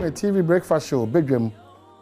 a TV breakfast show, Badwam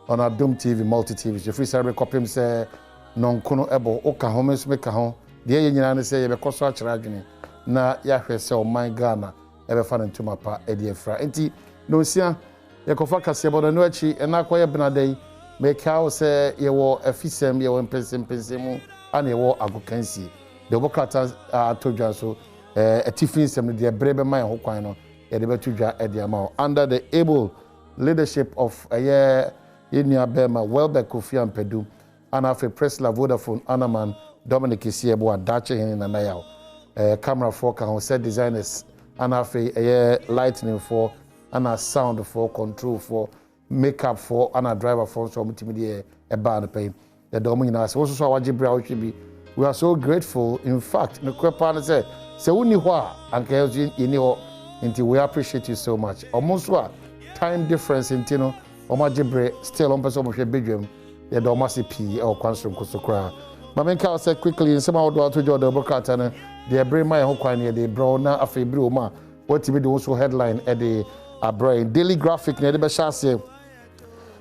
on Adom TV, multi-TV. If we say copy him say non-kono ebo, oka home so make home. The year say you be so achradwene na yahwe say o my Ghana ebe fa ntoma pa e de fra. Enti no sia ye kofa kase bodo no achi e na akoye benadai make how say ye wo afisem ye wo mpensem ana ye wo agokansi. The Bokata todwa so a tifin sem de brebe man ho kwan no ye de betudwa e de ama under the able leadership of Yenia Bema, Welbeck Kofi Ampedu, and after Presla Vodafone, Anaman, Dominic Isiebo, and Dache in Nanayao. Camera for set designers, and after lightning for, and a sound for, control for, makeup for, and a driver for, so multimedia, a band pay. The Dominas also saw what Jibril should be. We are so grateful. In fact, the Kwepana said, so we and until we appreciate you so much. Almost what time difference in Tino. Oma Jibre still on person of Badwam, the Domasi P or Quanstrom Kosokra. Mamenka said quickly in some outdoor to Jordan Bokatana, they bring my Hokwani, they browna a Fabruma, what to be also headline at the brain. Daily graphic, Nedebashase.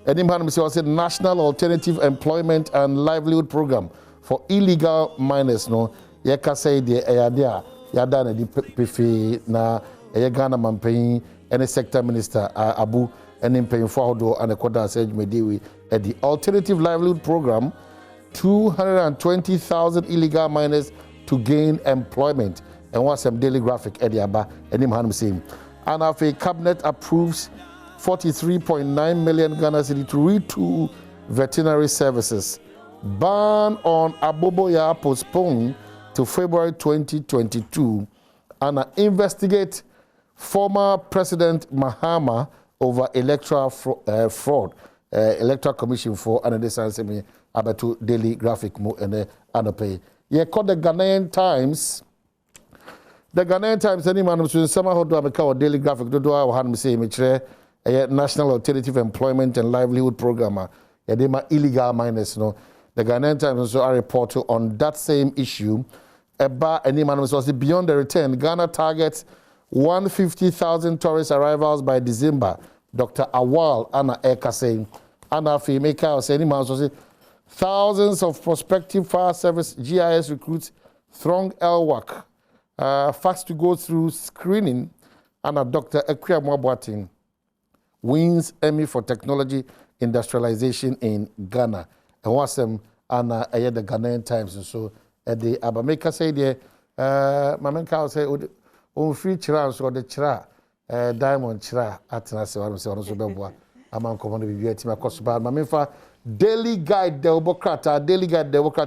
Any man said National Alternative Employment and Livelihood Program for illegal miners. No, Yaka say the Ayadea, Yadana di Pifi, na Ghana Mampay, any sector minister, Abu. And in paying for and a quarter said Mediwi at the Alternative Livelihood Program, 220,000 illegal miners to gain employment. And want some daily graphic at the Abba and him Hanum saying. And after cabinet approves 43.9 million Ghana cedi to retool veterinary services. Ban on Aboboya postponed to February 2022. And investigate former President Mahama over electoral fraud, electoral commission for another semi about daily graphic mo and anopay. Ye called the Ghanaian Times. The Ghanaian Times any man who somehow do a daily graphic do I have say a National Alternative Employment and Livelihood Program. They ma illegal miners no. The Ghanaian Times also a report on that same issue. About any man was beyond the return. Ghana targets 150,000 tourist arrivals by December. Dr. Awal Anna Eka saying, Anna Femeka saying, thousands of prospective fire service GIS recruits throng LWAC. Facts to go through screening. Anna Dr. Ekwia Mwabwating wins Emmy for Technology Industrialization in Ghana. And what's them Anna the Ghanaian Times and so at the Abameka say there, Mamenka say, on free chira so the chira diamond chira atena se wanu se ono so beboa ama nkomo no bibia tima kosoba ma mefa daily guide democrat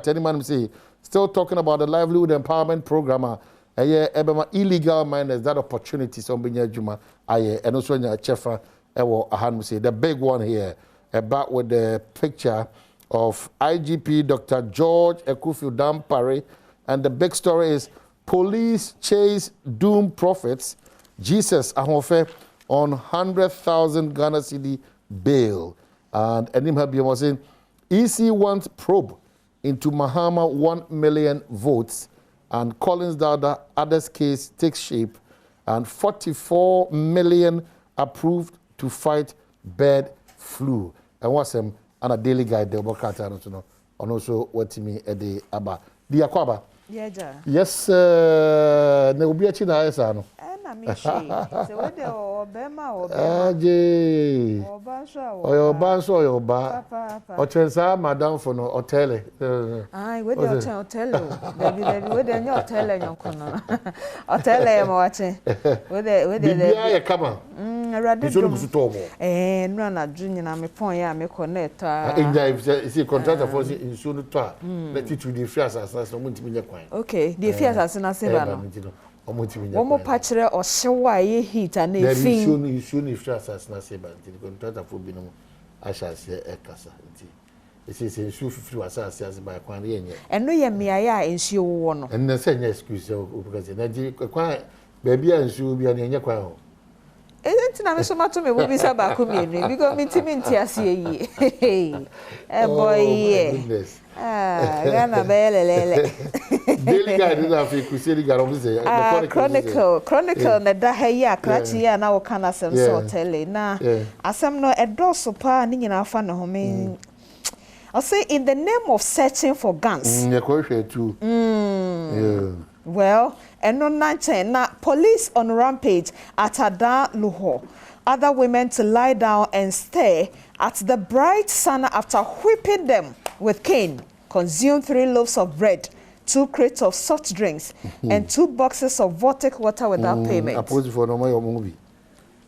any man say still talking about the livelihood empowerment program ebema illegal miners that opportunities on benya adwuma aye and also nya chefa ewo ahan say the big one here about with the picture of IGP Dr. George Ekufi Dampare, and the big story is police chase doomed prophets. Jesus ahofe on 100,000 Ghana cedi bail. And Enim Habi was saying, EC wants probe into Mahama 1 million votes. And Collins Dada others case takes shape. And 44 million approved to fight bird flu. And what's him and a daily guide the Bokata and also what me at the Abba. The Akwaba. Yes, ne obi achi na ayesa no. Na me she. Se we de obema obema. Aje. Obanso oyoba. O trensa madam for no hotel. Ai we de hotel o. Baby we de nya hotel nyonko no. Hotel e mo wache. We de bibia ye kama. Rade do. No na dwunyi na me pon ya me connect a. Enja if contractor for insu no to a. Let it to the free asas no muntimi nya kwan. Okay, the free asas na se ba no. Omo pachire ohyewa ye heat and e fin. Isu ni free asas na se ba nti contractor for bi no asha se e kasa nti. Ese se isu free asas as ba kwan ye nye. Eno ye meaye a ensu wo no. En na se nya excuse o because na di kwan baby ansu bi na nye kwan ho. Enti na me so mato me bo bi sa ba ko mienu because me ntimi nti ase yi. Eh boy. Gana belele. Daily guide is after crusade guide Chronicle na da ha ya krachi ya na wo kana sem so tele na asem no edoso pa ni nyina afa ne ho me. I say in the name of searching for guns. Well, and on 19 now police on rampage at Ada Luho. Other women to lie down and stare at the bright sun after whipping them with cane. Consumed 3 loaves of bread, 2 crates of soft drinks, and 2 boxes of vortic water without payment. I pose for no more movie.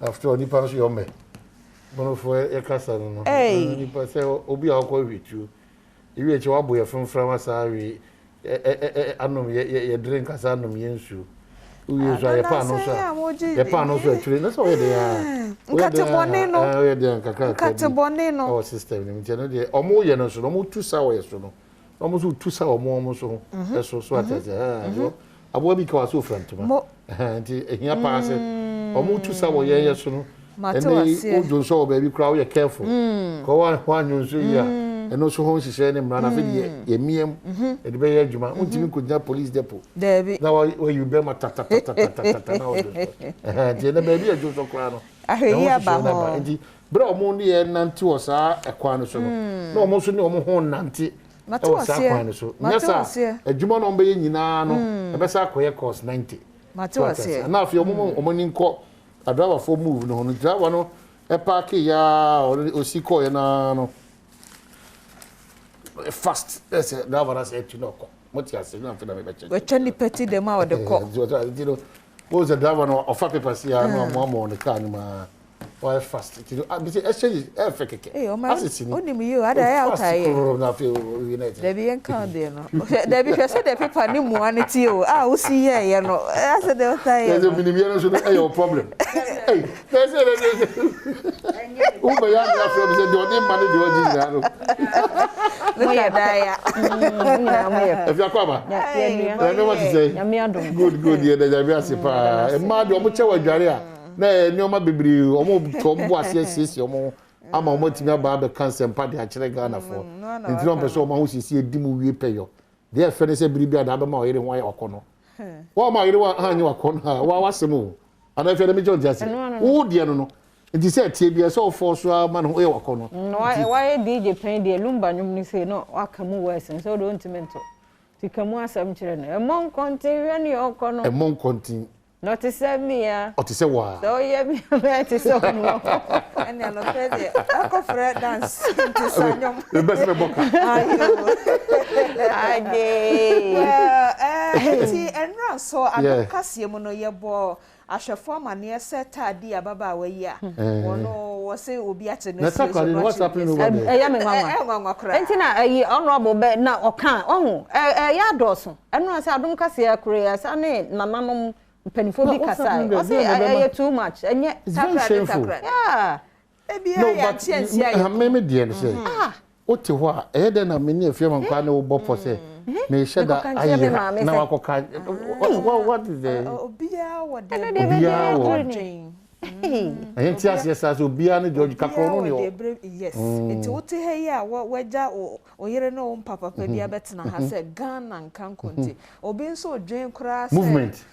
After all, the pounds you me. One for a castle. Hey, Obi, I'll call with you. You reach your boy from Framasari. I know you drink as I know you. You use your pan also. Your pan also actually. That's all they are. Catabonino. Our system. Almost, you know, so almost 2 hours. Almost 2 hours more. So I will be called so friend to me. And here pass it. Almost 2 hours, yes, so. And they don't show baby crowd, you're careful. Go on, you see here. And also, home she said, and I feel ye meum, and the bay Juma, until could not police depot. Now, where you bear my tata, and the baby a juice of crown. I hear about it. But only a nanty was a quano. No, almost no more nanty. Matwas, a Juma on Bay Ninano, a Bessa cost 90. Matwas, now if your morning call. A driver for move no driver no e park ya o si ko na fast that's a driver as to no what you say no fit na me check we chani peti dem out the call you know was a driver no offer papers here no mo on the car ni ma why fast you know exchange e fake eh o ma oni mi yo ada ya utai na fe united there be en kan there no there be say the paper ni mu aniti o o si here no I said the utai there's a minimum so your problem hey there's o ya na from say the only man the original no ya daya if you come I know what to say good yeah there be asipa e ma de o mo chewa dware a na nyoma bibiri omo tombo asiesie omo ama omo timi aba be cancer pade a kire Ghana for nti no person omo ho sisi edimu wie peyo dey fene se biribi ada be ma oyire ho ya okono wa ma oyire wa anyi okono wa wasemu ana fene me jo jase wo die no nti se tie bia so for so ma no e okono no why DJ pen dey lumba nyum ni say no akamu wesen so do ntimento tikamu asam kire no emon kontin ni okono emon kontin not to send me o ti se wa so yeah me to so no and no pede ako fred dance to sanyom the best me boka ti enra so adokase mu no yebo ahwefo amane seta adi ababa wayi a wono wo se obi ate no so what's happening over there ya me nwanwa kra entina ayi honorable be na oka ohu ya doso enra se adom kase akure ya sa ne nananom penifo kasa o say too much enye sakra yeah ebia ya chiensia ya me dey say o ti ho a e dey na me ni afia man kwa na wo bopo say me sheda ayi na wakoka what is the obia what dey obia what enti asiesa so obia no George kakro no yes enti wo ti he ya waja oyere no wo papa pa bia betena ha say Ghana nkan konti obi nso odwen kra say movement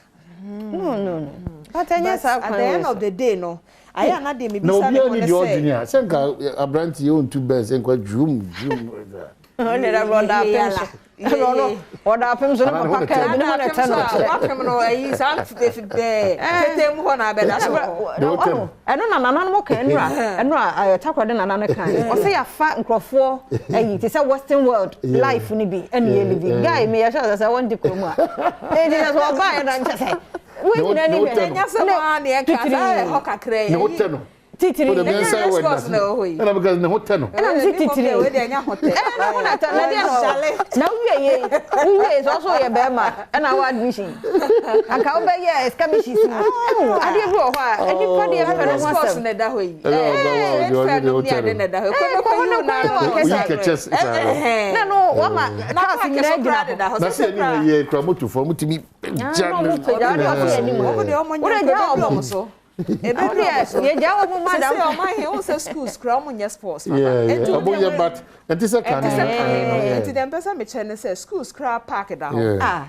no. But at the end of the day, no. I am not the maybe. No, we only the ordinary. Senka abranti you 2 beds and quite zoom. Only that run that no. What happens when papa can no one attend. What come no I is am there. Tete mu ho na be that. No. I don't know nana mo kan enra takwa de nana kan. O say afa nkrofo ayi ti say western world life ni bi ene ye live. Guy me ya sha say won di kromu a. Eh ni so buy na nche say. We ni ni be nya so ma na e ka say ho kakra no hotel no titiri no na because no hotel no na titiri we dey nya hotel na ho na ta na dey no na we so ye be ma na wa admission aka wo be ye escamishi si ade bi ho a edi pa dey pe no ho asem na da ho yi na no wa ma na fi nyina gina da ho na se ni ye kra motu for mutimi ja no wo de omo nya so Yeah, jawo mo madam. Say o my he on say schools kra mo nya sports. Yeah. Oboye but enti se kan. Enti dem pesa me chene say schools kra park da ho.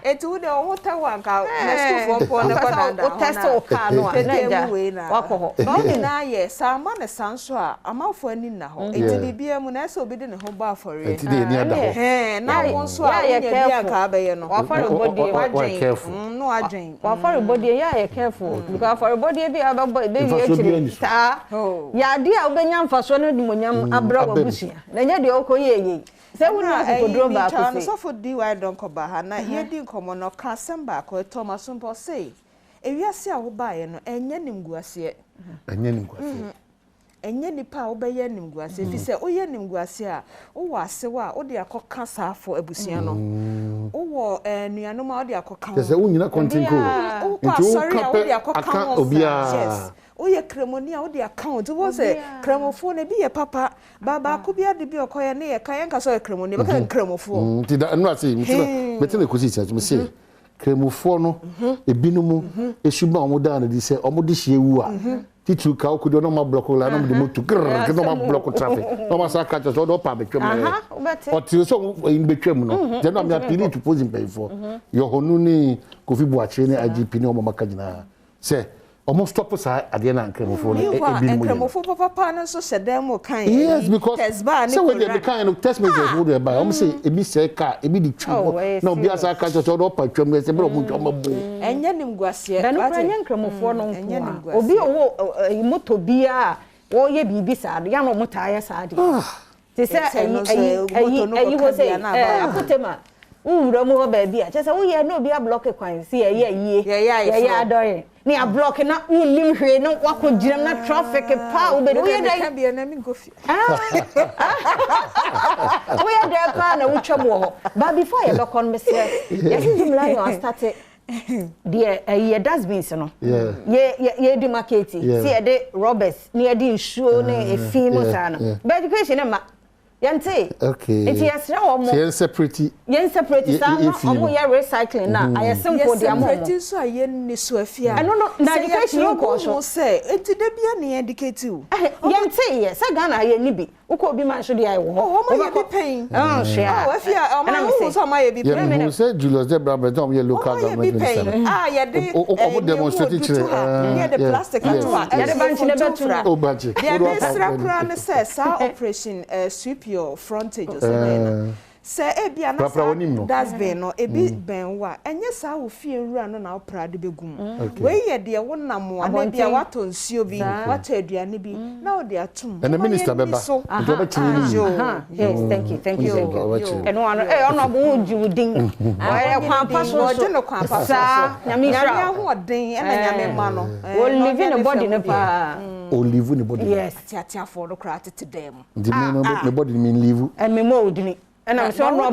Enti wo de o hota wanka na school for po na kwada. O test o ka no a na wako ho. Na ye sama na sanso a amafo ani na ho. Enti bibia mu na so obi de ne ho ba afore. Enti de ni ada ho. Na won so a nya bia ka abaye no. Afore body wadwen. No adwen. Afore body ya careful because afore body bi ababa baby actually ta ya dia obenya mfaso no dimonyam abra wabusia na nya de okoye se wona kodro ba ko se so for di why don ko ba ha na ye di nkomo no ka semba ko Thomas Mpo say ewiase a wo ba ye no enye nimguase enye nipa wo be ye nimguase fi se oye nimguase a wo ase wa wo de akoka saafo abusia no wo nuanom a wo de akoka se wo nyina kontinko nti wo wo de akoka obia oye kremoni a wo de account wo se kremofo na bi ye papa baba ko bia de bi okoye ne ye kan ka so kremoni be kan kremofo nti da no ase metene kosi tia me se kremofo no ebinumu esuba omoda na di se omodi hie wu a titru ka okudo no ma block la no de motu grrr no ma block traffic no ma sa catch so do pa betwem na o ti so in betwem no je no me appeal to pose pay for your honu ni Kofi Boakye ni IGP ni o ma kagina se almost stop sa ade na kremofo no ebinumu kremofo papa na so sedem mo kan yes because so when they kind of test message wo dey buy am say ebi se ka ebi di twu na obi asa catch so do pa twem se bro mu twom bu enye nimguase ba no anya kremofo no nko obi owo moto bia wo ye bibi sa ya no moto aye sa ade ti se ayi wo say akutema ura mu ba bia che se wo ye no bia block kwan si ye adoye ni a block na unim hwe no wakogiram na traffic pa wo be wo ye dai bia na mi go fi wo ye dai pa na wo twam wo ba before ye dokon me se ye jumla yo start the dustbins no ye di market see the robbers near the show ne efimo sana but education ma yante okay enti yesra wo mo yen separate sana omo ye recycling na aye simple dia mo separate so aye ni so afia no na education ko so say enti de bia ne educate you yante ye sa Ghana aye ni bi uko bi man so dia wo o ma ye bi pain share afia o ma so ma ye bi pain you say Julius de Brabant ye local government minister ye de o demonstrate chire ye de plastic atwa ye de banchi ne betu o banchi ye de sra ne say sa operation sweep your frontage or something say ebia na that's been no ebi ben wa enye sa wo fie nwura no na oprade begum we ye de wonam wa na bia wato nsio bi wato aduane bi na o de atum and the minister beba do be chiri yes thank you and one ono bo judin wa kwan paso so no kwan paso nyame ho den e na nyame ma no o live in the body ne pa o live in the body yes tiatia for no kra tete dem the me body mean live and me mo odini and so no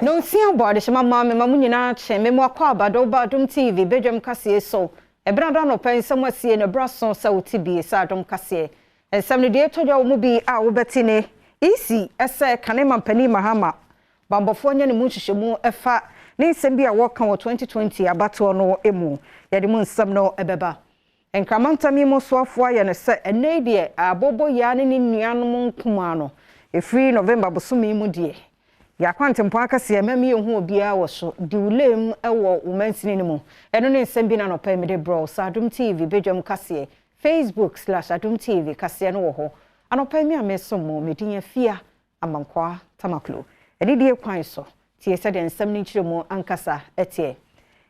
no see about she mama me mamu nyina che me mo akwa Badom TV Badwam kase so e brada no pen samwa sie ne brason sa uti bi sa Adom kase ensam ne de tojo mu bi a wo beti ne isi ese kanema pani mahama bambofo nya ne mu hyehyemu efa ne nsem bi a wo kan wo 2020 abato no emu ye de mu nsam no ebeba enkramantami mo soafo aye ne se ene de abobo ya ne nuanom nkuma no efri November bosome mu de ya kwantempo akase emami ehu obia wo so diulem ewo umansini ne mu eno ne nsem bi na no pa me de bro Adom TV Badwam kase Facebook/Adom TV kase no wo ho anopa mi amesomo medin afia amankwa tamaklo ene de kwan so tie se de nsem ne nkyiremu ankasa etie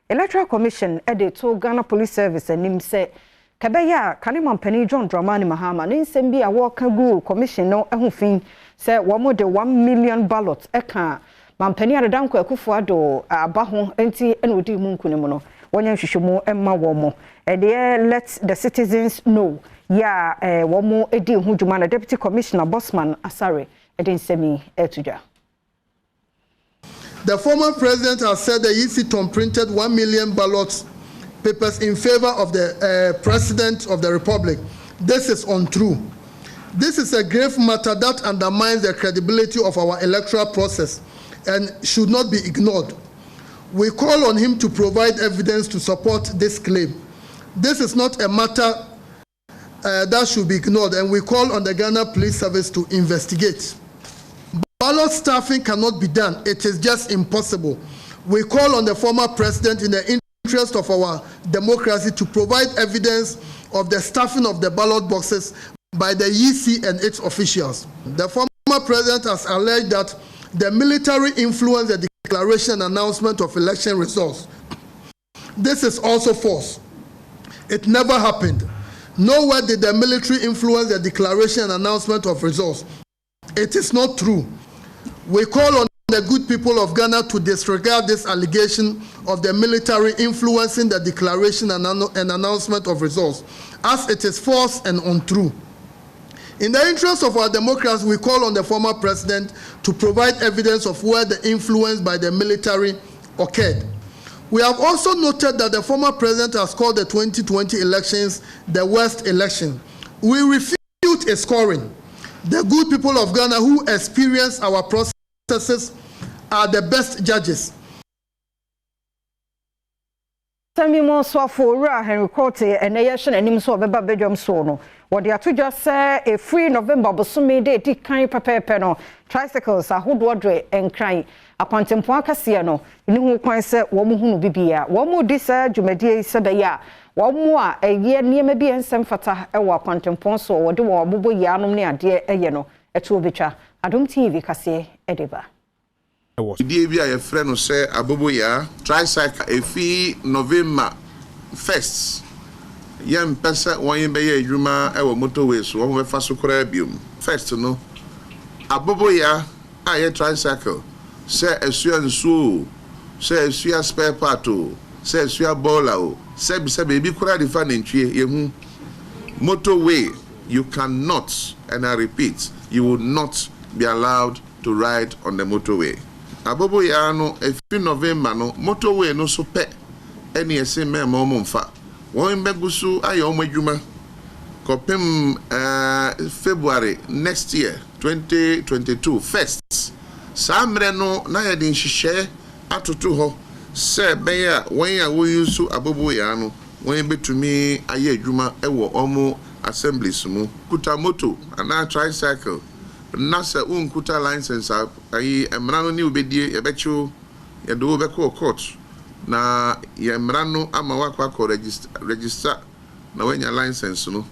Electoral Commission ede to Ghana Police Service anim se kabeya kanema mpani John Dramani Mahama ne nsem bi a wo ka gu commission no ehufin se wo mo de 1 million ballot eka mampani adanko akufo ado aba ho enti ene odi mu nkunemu no wonya hwehwemu emma wo mo ede let the citizens know ya wo mo edi hu dwuma na Deputy Commissioner Bosman Asare ede nsemi etuja. The former president has said the EC printed 1 million ballot papers in favor of the president of the republic. This is untrue. This is a grave matter that undermines the credibility of our electoral process and should not be ignored. We call on him to provide evidence to support this claim. This is not a matter that should be ignored, and we call on the Ghana Police Service to investigate. Ballot staffing cannot be done. It is just impossible. We call on the former president, in the interest of our democracy, to provide evidence of the staffing of the ballot boxes by the EC and its officials. The former president has alleged that the military influenced the declaration and announcement of election results. This is also false. It never happened. Nowhere did the military influence the declaration and announcement of results. It is not true. We call on the good people of Ghana to disregard this allegation of the military influencing the declaration and announcement of results, as it is false and untrue. In the interest of our democracy, we call on the former president to provide evidence of where the influence by the military occurred. We have also noted that the former president has called the 2020 elections the worst election. We refute its scoring. The good people of Ghana who experience our processes are the best judges. Sami mo so afora Henry Court and nation anim so beba Badwam so no what they to just say a free November bosome dey di kan pepepe no tricycles ahodo dre enkran akwantempo akase no ni hu kwan se wo mu hunu bibia wo mu di sa dwumadie se be ya wo mu a eye niema bi ensem fata e wo akwantempo so wo de wo bobo ya anom ne ade eye no eto obetwa Adom TV kase edeba Die bi a ye frɛ no sɛ aboboya tricycle efi November 1st yem pesa wɔn be ye adwuma ɛwɔ motorway so wɔn bɛfa so kora biom first no aboboya a ye tricycle sɛ esua nsuo sɛ esua spare part o sɛ esua boiler o sɛ bisa baby kora de fa nantwie ye hu motorway you cannot, and I repeat, you will not be allowed to ride on the motorway. Aboboya no efi November no motorway no so pe eni ese me momfa won begusu aye omo adwuma kopem February next year 2022 first samre no na ye din hihye atoto ho se be ya won ya wo yusu aboboya no won betumi aye adwuma ewo omo assemblies mu kuta moto ana tricycle nasa unkuta license ayi emrano ni obedie ebecho ye do be court na ye emrano ama wakwa register na wenya license no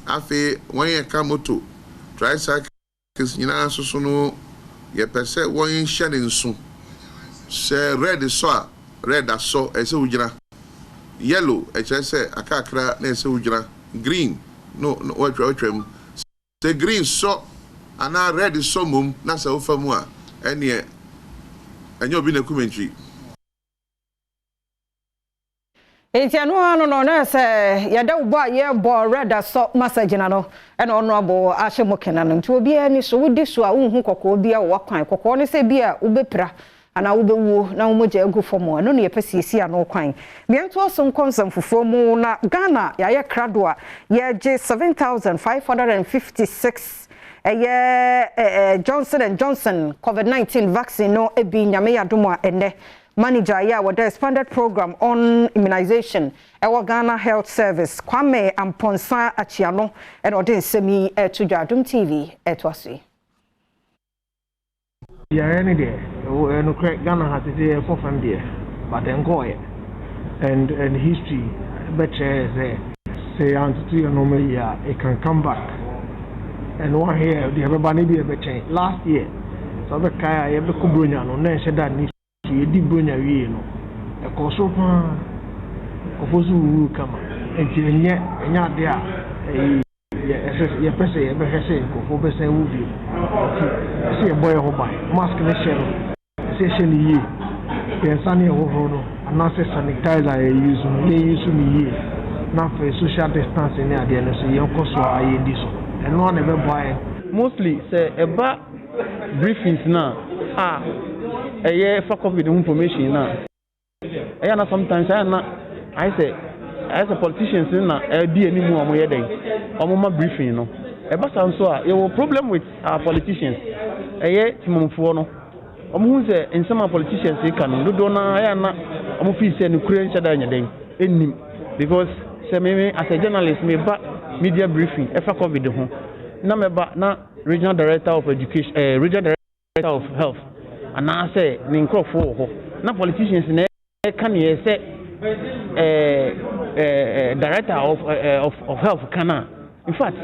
afi when ye ka moto tricycle nyina soso no ye pese won hye ne nso se red so a red aso ese ugira yellow echese akakra na ese ugira green no watwam the green so ana red so mum na sa ofamu a ene enye obi na kumentri etianu anu no na se yeda ubo ye bo red so message na no ene ono abo ahemokena no nti obi ani so wodi so a unhu kokko obi a wakwan kokko ne se bi a ubepra ana ubewu na umoje egu fomo no ne yepesiesi a no kwan miento oso nkonsam fufuo mu na Ghana ya ye krado a ye je 7556 Johnson & Johnson COVID-19 vaccine no ebi nyame yadomo a ene manager ya with the expanded program on immunization ewa Ghana Health Service Kwame Amponsa Achiano and odin semi to Adom TV etwasi. Yeah, any day. No Ghana has it for fun there, but then go and history better say to you normally it can come back. And one here the everybody be better last year. So the kaya be kubrunya no na she that ni you di brunya wie no. E ko so pa ofosu wu kama. Enti enya de a ye pese ye be hese ko fo be se wu bi. See a boy who buy mask and shell. Session ye. The sunny over no. And not say sanitizer use me. Not for social distancing near the end. So you also are in this. And one ever buy. Mostly say about briefings now. A year for COVID information now. I know sometimes I say as a politician now be any more on day. Or briefing, you know. About so you have problem with our politicians. A year Timon Fono who say in some politicians they can do na ya na omo fi say no kure nche da nyeden enim because say me as a journalist me ba media briefing efa covid ho na me ba na regional director of education regional director of health and I say ni nkrofo ho na politicians na can ye say director of health kana in fact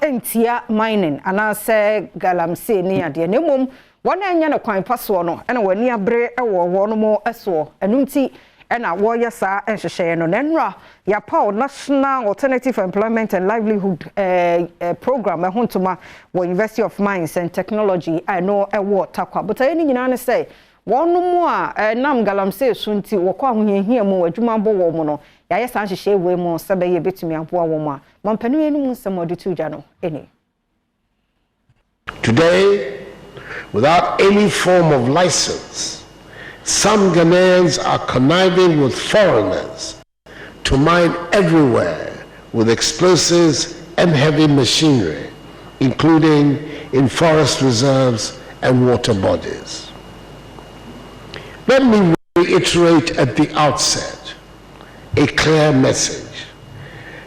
entia mining ana say galamsey ni ade na mom wona anya na kwan paso no na wani abre ewo no mo eso enunti na wo yesa enhwehwe no nenra ya Paul National Alternative Employment and Livelihood program ehontoma wo University of Mines and Technology I know ewo takwa but any nyina ne say wonu mu a nam galamsey sunti wo kwa ahohia mu adwuma bo wo mu no ya yesa enhwehwe we mu sebe ye betumi aboa wo mu a mampanu enu mu nsemo de tuja no eni. Today, without any form of license, some Ghanaians are conniving with foreigners to mine everywhere with explosives and heavy machinery, including in forest reserves and water bodies. Let me reiterate at the outset a clear message.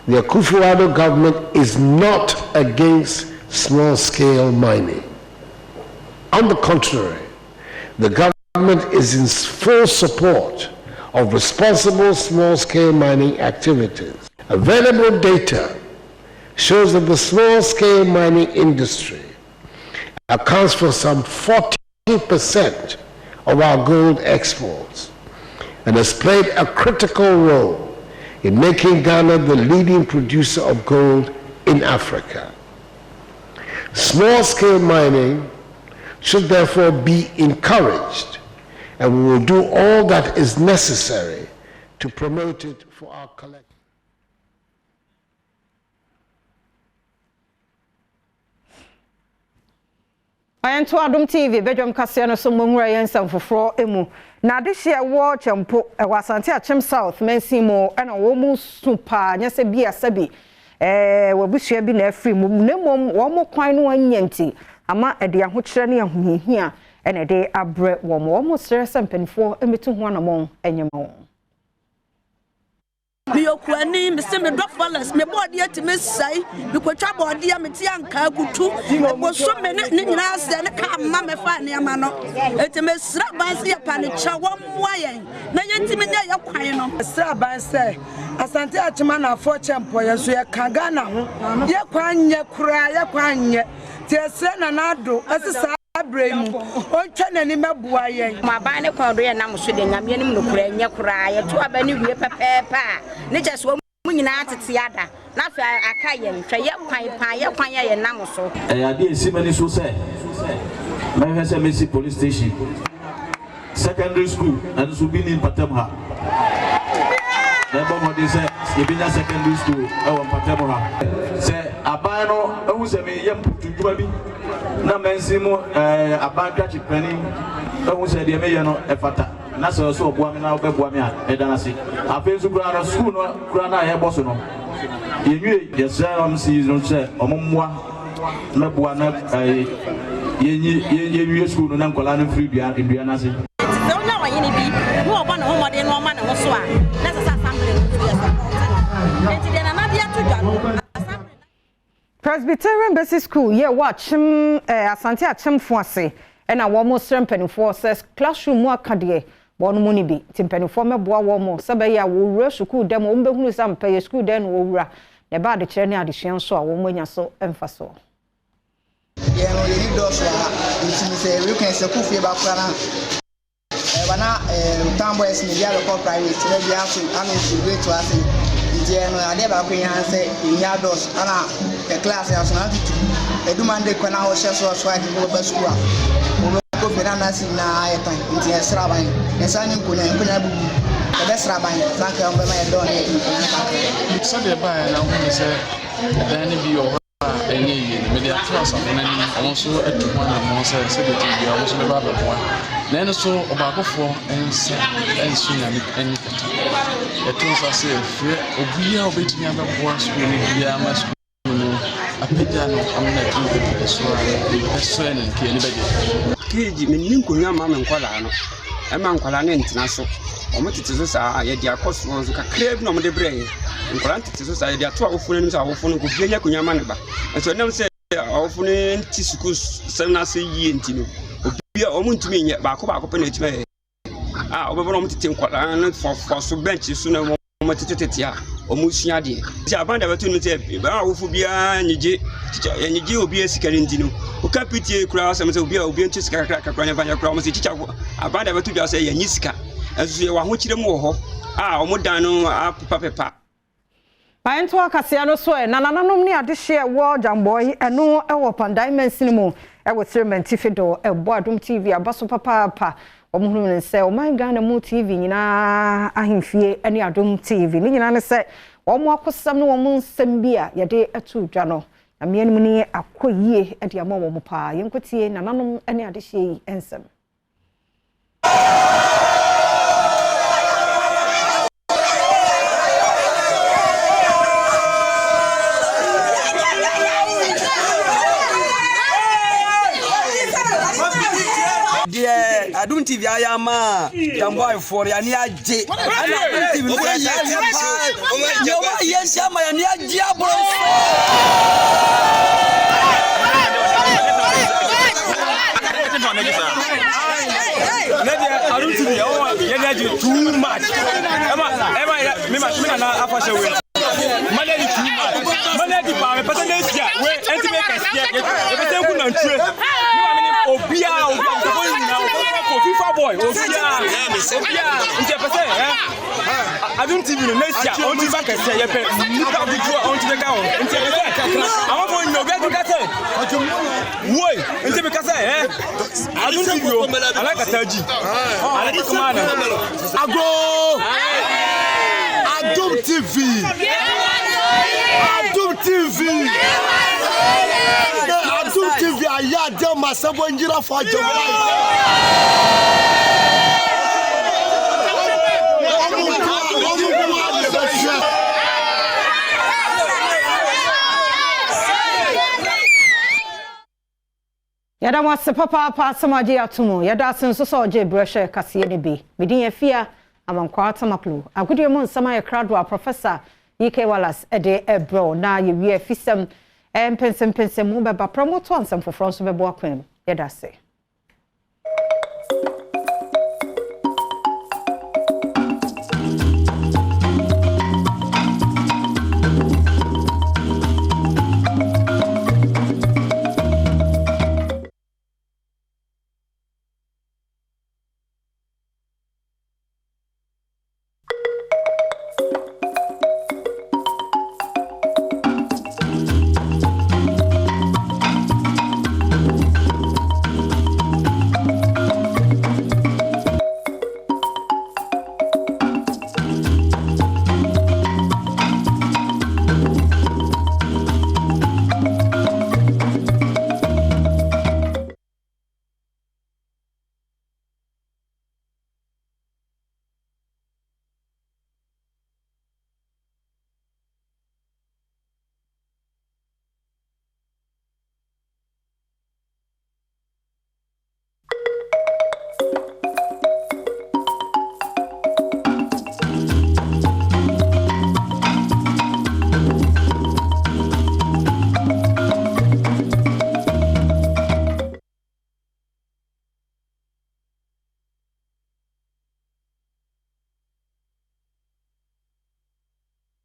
The Akufo-Addo government is not against small-scale mining. On the contrary, the government is in full support of responsible small-scale mining activities. Available data shows that the small-scale mining industry accounts for some 40% of our gold exports and has played a critical role in making Ghana the leading producer of gold in Africa. Small-scale mining should therefore be encouraged, and we will do all that is necessary to promote it for our collective. Ayanto Adom TV Badwam kase no so monwura yensam foforo emu na this year wo chempo Asante Achem South Mensimo na wo mu supa nyese bia sabi wabusua bi na afri mu nemom wo mo kwan no anyanti ama ede ahokyere ne ahohia ene de abre wo mo stress mpanifo emetu ho anamon enyema wo mi okuani mi se me do followers me board yet me sai mi kwatwa board ya me ti anka gutu ebo so me ne nyina se ne ka ma me fa ne ama no eti me sra ban se ya pa ne cha wo moa yen na yenti me ne ya kwan no sra ban se Asante Achema na fo chempo ye so ye kaga na ho ye kwan nye kura ye kwan nye ti ese na nado asisa Abraham, on Chanani Mabua, my bane cordian, I'm shooting, I'm getting no cray, cry, to a benny pepper, just one united theatre, not a cayen, try up pie, and namoso. I didn't see many so say. My Missy police station, secondary school, and so been in Patamha. Nobody said, you've been at secondary school, oh, Patamha. Say, Abano, who's a young to Juabi. Na mensimo abanka chipeni ehun se de meye no efata na so so oboa me na obeboa me a edana se afensu kura no school no kura na ye boso no yenwie ye say season se omomwa na boa na yenwie school no na nkola no free dua na se se onya wa yini bi no obo na homode no ma na ho so a na se assembly no enti de na bia to dwa no Presbyterian Basic School, yeah, watch Asante Achem Fuase, and I almost strengthen for says classroom more cadre, one money be, timpany former boa womo, Sabaya will rush school them, who some pay school then will ra, the bad the chair near the shan so, when you so emphasis. Yeah, no, you do so, you can say, Kufi Bakana, Wana, Tamboys, Media, private, maybe I mean, great to us. I never can say in Yados, Anna, the class has not to. A demand when I was so swagging over school. Bananas in a time, in the Srabai, and Sunny Kunabu, the best rabbi, thank you for my donation. Sunday by and I want to say, then be over any media class, and also at one among secretary, also the rabbi one. Then so about 4 and soon and it was I say, Obia, obeying other boys, really, yeah, must apagya no amna tu so a so en nke ni bege keji menim konya ma me nkwala no e ma nkwala ne ntina so o metete so saa ye dia koso so kakra bi no mo de brɛ nkwala ntete so saa ye dia to awofo nim so awofo no ko bia konya ma ne ba so nem se awofo ne nti suku sena se yie ntino obia o mu ntumi nye ba ko pe na etime obebe no mo tete nkwala no for so bench so na mo tete a o mu sua de si abanda betu no se ba awofo bia nyije obi esikari ntino o kapiti kura asem se obi nti sika kakra nya vanya kura mo se chicha abanda betu bia se ye nyisika enso ye wa ho kire mo ho o mo dan no apepa Paento akasia no so na nananom ni adehye wo jamboy eno e wo pandaimen sinimu e wo sermenti fido e Badwam TV abaso papa omuhunu ne se o man Ghana mu TV nyina ahemfie ene Adom TV ni nyina ne se wo mo akosam no wo mo nsem bia ye de atu dwa no na me anim ni akoyie e de ama wo mo pa yenkotie nananom ene adehye ensem Adom TV ayama jamboy for ya ni aje Adom TV no ya wa yensia ma ya ni aje aboro Adom TV ya ni aje too much me na afashe we manage too much manage pa me pata na sia we enti me kasia e pata ku na ntue obia FIFA boy obia nje pese Adom TV no nesia on ti ba kese ye pe nipa buju on ti beka on nje pese awon fo nyo be ka se woi nje be ka se Adom TV o ala ka taji ala ti kuma na ago Adom TV Adom TV Adom TV aya de masabo njira fo ajoma Yada wase papa samaje atumu yada senso so je broshe kase ne bi medin afia amankwa atamaklo agudie mu nsama ye krado a professor UK Wallace ede ebro na ye wi afisem pensem mu beba promoto ansem foforo so bebo akwem yada se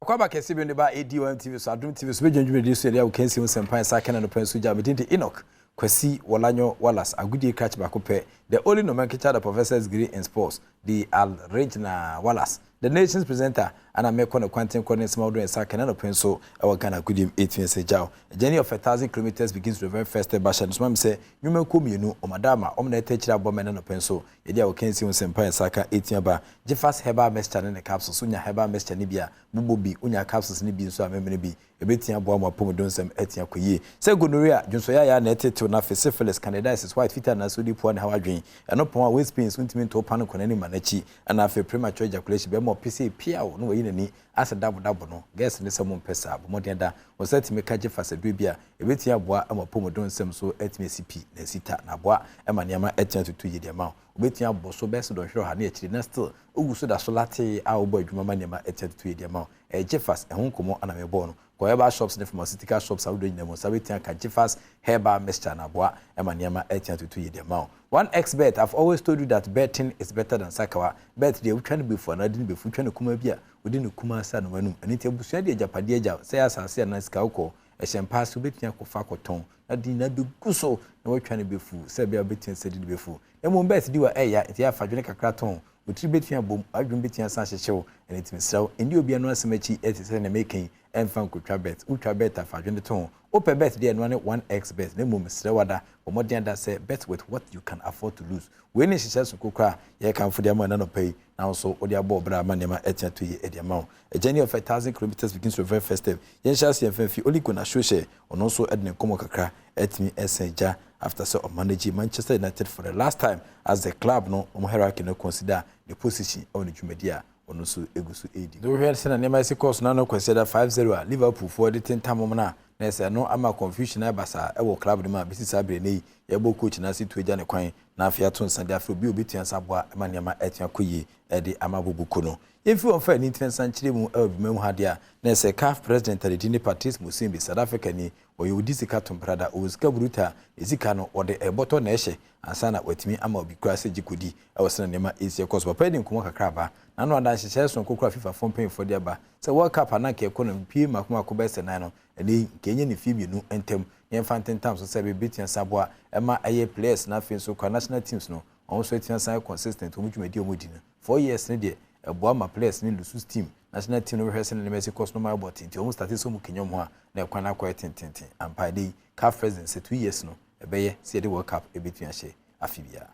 Kwaba kesi bi ne ba Adom TV so Adom TV so be dwendwene di so ya wo kansi wo sempan sa kana no pansu ja medin Enoch Kwasi Wolanyo Wallace agudi catch back up the only nomenclature the professor's degree in sports the Regina Wallace the nation's presenter and I make on quantum coordinates model and second and open so our Ghana good 18 say jaw a journey of 1,000 kilometers begins with the very first basha so say you may come you know o madama o na teacher abom and open so e dia o kensi on sempa and saka 18 ba Jeffas Herbal Mixture and capsules so nya Herbal Mixture ni bia bubobi unya capsules ni bi so amemene bi ebetia aboa mo pomodon sem etia koye say gonorrhea junso ya na eteto na syphilis candidiasis white fever na so di po na hawadwen eno pon a waist pains untimi to pan ko na ni manachi and afi premature ejaculation be mo pese pia wo no we ni asa dabo no guess ne some pesa bo modern da wo set me ka je fasa bia e betia boa amapomodon nsem so etime CP na sita na boa ema niama etia tutu ye de ma obetia bo so best don hwero ha na ekiri na still ogu so da so late a wo bo adwuma ma niama etia tutu ye de ma e je fas e ho komo ana me bo no Koyaba shops ne pharmaceutical shops are doing them. Sabitia can Jeffas Herba Mr. Nabwa Emaniama Etian to 2 year the amount. One expert, I've always told you that betting is better than Sakawa. Bet they will try to be for and I didn't be for trying to come here within the Kuma San Wenum and it will be Japadia, say as I say a nice cowco, a champagne to betia Kofako tone. I did not be gusso, and we're trying to be fool, Sabia betting said it before. And when best do a air, if you have Fajonica Craton. We tribute your boom, I dream between Sansha show, and it's so, and you'll be a no cemetery at his enemy making, and found ultra better for the tone. Open bet there and run it 1x bet, no more Mr. Wada, or more than that say, bet with what you can afford to lose. When she says to cry, ye come for the amount no pay, now so, or the above Bramanema etia to ye at the amount. A journey of 1,000 kilometers begins to very festive. Yen shall see a few only gonna show share, or also Edna Komokaka, et me SNJ. After so managing Manchester United for the last time as the club no hierarchy no consider the position of the media on also egusu AD. Do hear say na nemasi course na no consider 5-0 Liverpool for the 10 time na na say no ama confusion na basa e wo club de ma business abre nei ye bo coach na si to eja ne kwan na afia to nsa de afro bi obi tua saboa ma nema etia koyi e de ama bobuko no. If you offer any transaction mu memu hadia na say CAF president Adini Patrice Musimbi South Africa ni oyo udisika tomprada ozika bruta ezika no ode eboto na ehye ansana watimi ama obi kura se jikodi e wosena nema esi course papa din komo kakra ba na no adan hyehyɛ so kokura FIFA fompen for dia ba se World Cup anaka economy pie makoma ko bese nan no ene kenye ne fi bienu entem ne fanten tam so se be betia saboa ema aye players na fin so kwa national teams no on so etia san consistent omudwumadi omudi no 4 years ne de eboa ma players ne lusus team national team no hwese ne mesi course no ma about nti omu start so mu kenyom ho a na kwana kwa tententen ampa dey CAF president say 2 years no ebeye see the World Cup ebetua hye afibia.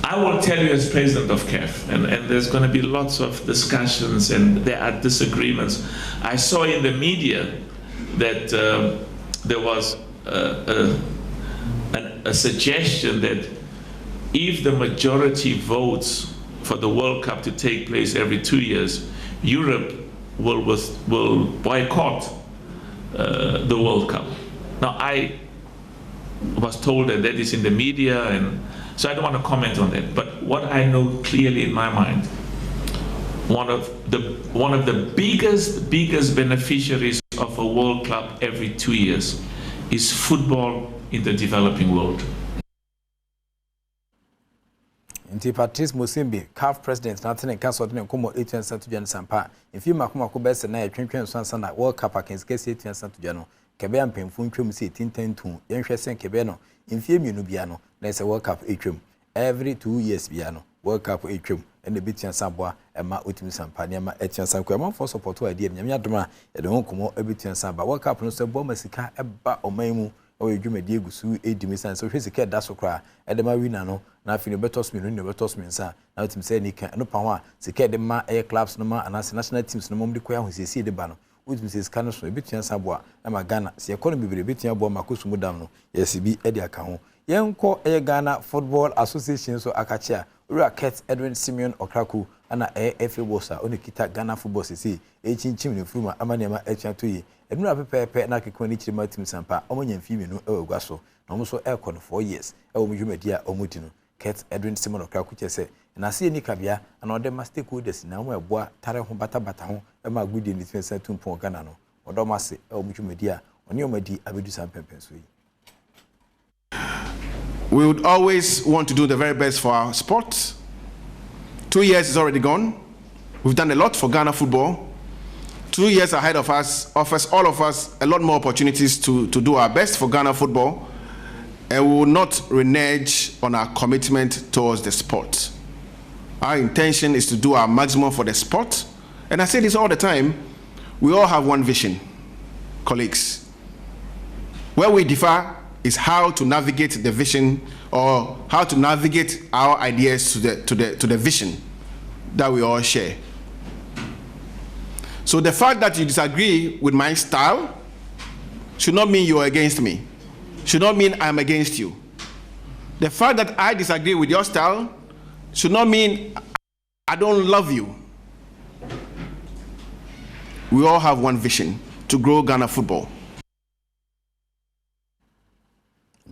I will tell you as president of CAF, and there's going to be lots of discussions and there are disagreements. I saw in the media that there was a suggestion that if the majority votes for the World Cup to take place every 2 years, Europe will boycott the World Cup. Now, I was told that that is in the media, and so I don't want to comment on that. But what I know clearly in my mind, one of the biggest beneficiaries of a World Cup every 2 years is football in the developing world. Nti Patrice Musimbi, CAF president, Nathan and Council and Como 18 to Jan Sampa. If you makuma ko best na twentwen so na World Cup against Kesi 18 to Jano. Kebe ampemfu ntwem se 10-10 yenhwe sen kebe no. Mfie mienu bia no, na se World Cup etwem. Every 2 years bia no, World Cup etwem. And the bitian saboa ema otimi sampa ne ema etian sanko ema for support wa die nyame adoma e de honkomo ebitian samba World Cup no se bo masika eba omanmu o edwumadi egusu edimi san so hwesika da so kra e de ma wina no na afi no betos mi no ne betos mi nsa na otimi se ni kan no pa ho a sika de ma air clubs no ma anase national teams no mom de koya ho sesi de ba no otimi se sika no so ebitian saboa ema Ghana se economy bibire ebitian bo makosumu dam no yesibi e de aka ho yenko e Ghana Football Association so akachia Racket Edwin Simeon Okraku ana FA bossa oni kita Ghana Football sisi echinchim ne furuma amanema echantoyi enura pepepe na kekwa ni chirima tim sampa omonya mfimi no ewagwa so na omo so ekon 4 years ewo mdwumadia omudi no Ket Edwin Simeon Okraku chese na se ni kabia ana ode master codes na omo eboa tare ho bata ho ema gudi ni twensa tumpon Ghana no odomase ewo mdwumadia oni omadi abedu sampempenso yi. We would always want to do the very best for our sport. 2 years is already gone. We've done a lot for Ghana football. 2 years ahead of us offers all of us a lot more opportunities to do our best for Ghana football, and we will not renege on our commitment towards the sport. Our intention is to do our maximum for the sport, and I say this all the time, we all have one vision, colleagues. Where we differ is how to navigate the vision, or how to navigate our ideas to the vision that we all share. So the fact that you disagree with my style should not mean you're against me, should not mean I'm against you. The fact that I disagree with your style should not mean I don't love you. we all have one vision: to grow Ghana football.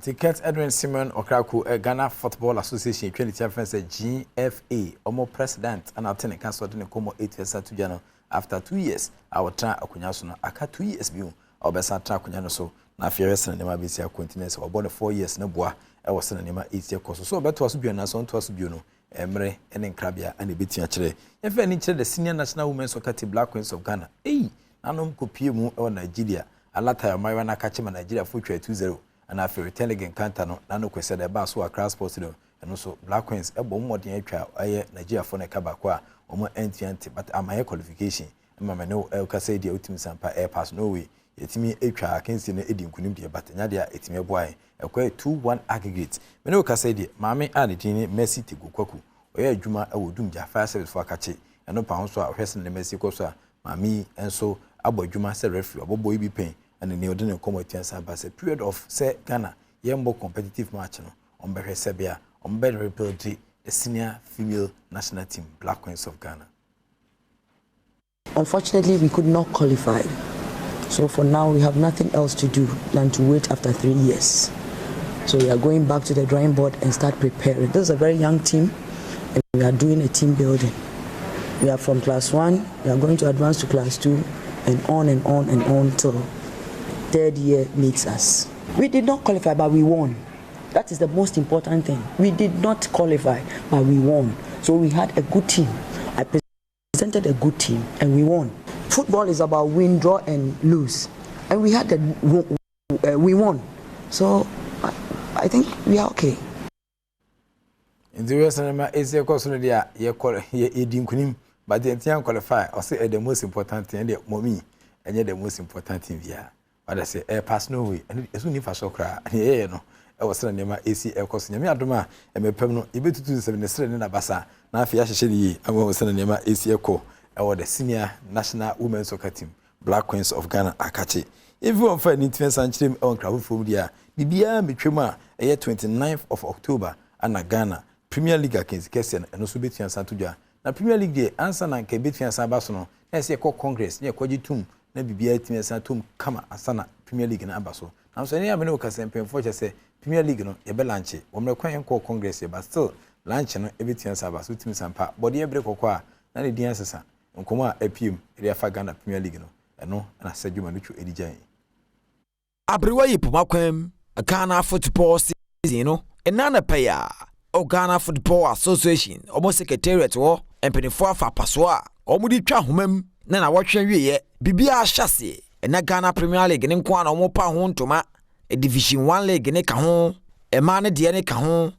Ticket Edwin Simon Okraku, Ghana Football Association 2010 GFA, Omo President, and Alternate Council in Como 8 years to Jano. After 2 years, our try Akunyasuna, aka 2 years view, our best Trakunyano so, na fearless and never be a continent, or about 4 years no bois, I was sending him 8 years course. So, but was Biana, so to us Buno, Emre, and in Crabia, and a bit actually. If any the senior national women's soccer team Black Queens of Ghana, Nanom Kopiemu or Nigeria, a latter Marana Kachima Nigeria Future 2-0. And after retelling Cantano, Nano said a bass who are cross posted, and also Black Queens, a bomb more than a trial, Nigeria for a cabacqua, or more anti, but I'm my qualification. And Mamma no El Cassa, the ultimate sampa air pass no way. It's me a trial against the Edim Kunim, but Nadia, it's me a boy, a quite 2-1 aggregate. Meno Cassadi, Mammy Aditini, Messi Tiguaku, where Juma I would do Jaffa service for Cachi, and no pounds for Western Messi Cosa, Mammy, and so Abo Juma said referee, or boy be pain. And the Neodino Committee has a period of say Ghana, more competitive match on Berry Serbia, on better rebuilding the senior female national team, Black Queens of Ghana. Unfortunately, we could not qualify. So for now, we have nothing else to do than to wait after 3 years. So we are going back to the drawing board and start preparing. This is a very young team, and we are doing a team building. We are from class 1, we are going to advance to class 2, and on and on and on till third year meets us. We did not qualify, but we won. That is the most important thing. We did not qualify, but we won. So we had a good team. I presented a good team, and we won. Football is about win, draw, and lose. And we had we won. So I think we are okay. In the US, is your question, but the entire qualify or say the most important thing, the mommy, and yet the most important thing here. But I say air pass no way, and as soon as I saw cry, yeah, no, I was sending my AC air cost. Yami Adoma, and my permanent, you better to 7 in a bassa. Now, if you actually, I was sending my AC echo, or the senior national women's soccer team, Black Queens of Ghana, Akachi. If you want to find influence and stream on crowd from the BBA Mitrima, a year 29th of October, and Ghana, Premier League against Kessian, and also Betty and Santuja. Now, Premier League Day, answer and Betty and Sabasono, as a Congress near Kwajitum. Na bibia timi santum kama asana Premier League na abaso na so enya me no kasa mpem for say Premier League no ye be launch wo mre kwan enko Congress but still launch no e betia sabaso timi sampa body e bre kokwa na ne din asesa nkomo a apim e afa Ghana Premier League no eno na sadwuma no twu edijan abrewa yi poma kwam Ghana football season no enana paya o Ghana Football Association omo secretariat wo empenifo afa paso a omo di twa homam na wotwe wiye bibia hyase na Ghana Premier League ne nko ana omo pa ho ntoma Division 1 League ne ka ho ma ne de ne ka ho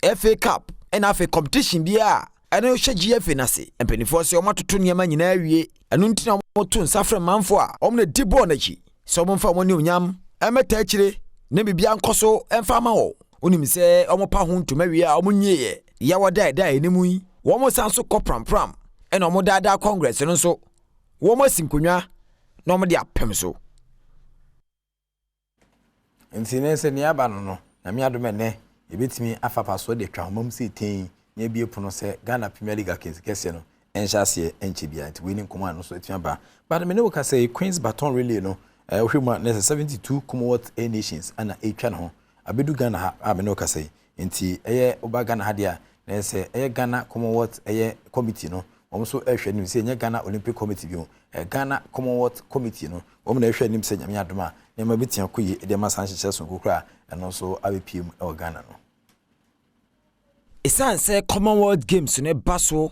FA Cup na FA competition bia ana hye GFA na se empenifo se omo toto niam nyina awie anu ntina omo to nsafre manfo a omo na di ball na chi so omo mfa omo ne onyam emeta akire ne bibia nkoso emfa ma wo onim se omo pa ho ntoma wie a omo nyeye ya wada dai ne mu yi omo sanso koprampram na omo dada Congress no so womo sinkonwa na omo de apem so ntinese ne aba no na me adome ne ebetimi afapa so de twa homam se ten na bie pono se Ghana Premier League against kese no enhyase enchibia nti winning command no so etiaba but me ne wo ka say Queen's Baton Relay no ohwema na 72 Commonwealth A Nations ana etwa no abedu Ghana ha a me ne wo ka say nti eye oba Ghana ha dia na se eye Ghana Commonwealth eye committee no omso ehwe nim se nya Ghana Olympic Committee bi Ghana Commonwealth Committee no omna ehwe nim se nyame adoma na ma betia koyi de masan hyehyɛ so kokra eno so abepiem e Ghana no isan se Commonwealth Games ne baso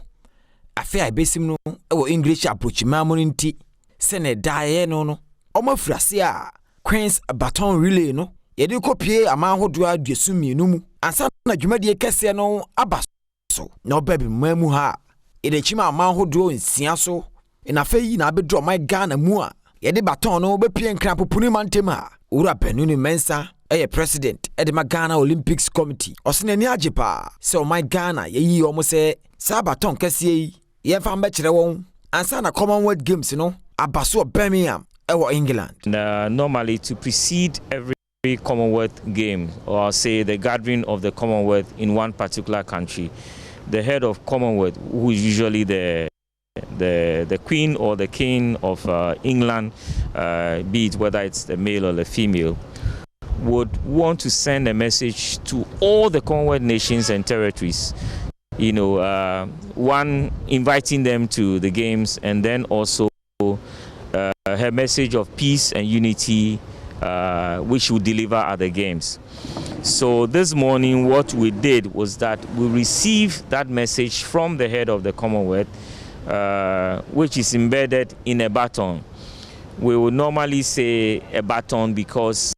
afia besim no e English approach mamunti se ne dae no omafurase a Queen's Baton Relay no yede kopie amahodo aduasumi no mu ansa na dwumadie kese no abaso na obabi mamu ha ede chima amahodo nsia so na fayi na abedro my Ghana mu a yede baton no obepie nkran popuni mantem a ura Benuni Mensa president ede ma Ghana Olympics Committee osene ni ajepa se o my Ghana yeyi omo se sa baton kese yi ye fa mbekire won ansa na Commonwealth Games no abaso Birmingham England. Normally to precede every Commonwealth game or say the gathering of the Commonwealth in one particular country, the head of Commonwealth, who is usually the the queen or the king of England, be it whether it's the male or the female, would want to send a message to all the Commonwealth nations and territories, you know, one, inviting them to the games, and then also her message of peace and unity, which would deliver at the games. So this morning what we did was that we received that message from the head of the Commonwealth, which is embedded in a baton. We would normally say a baton because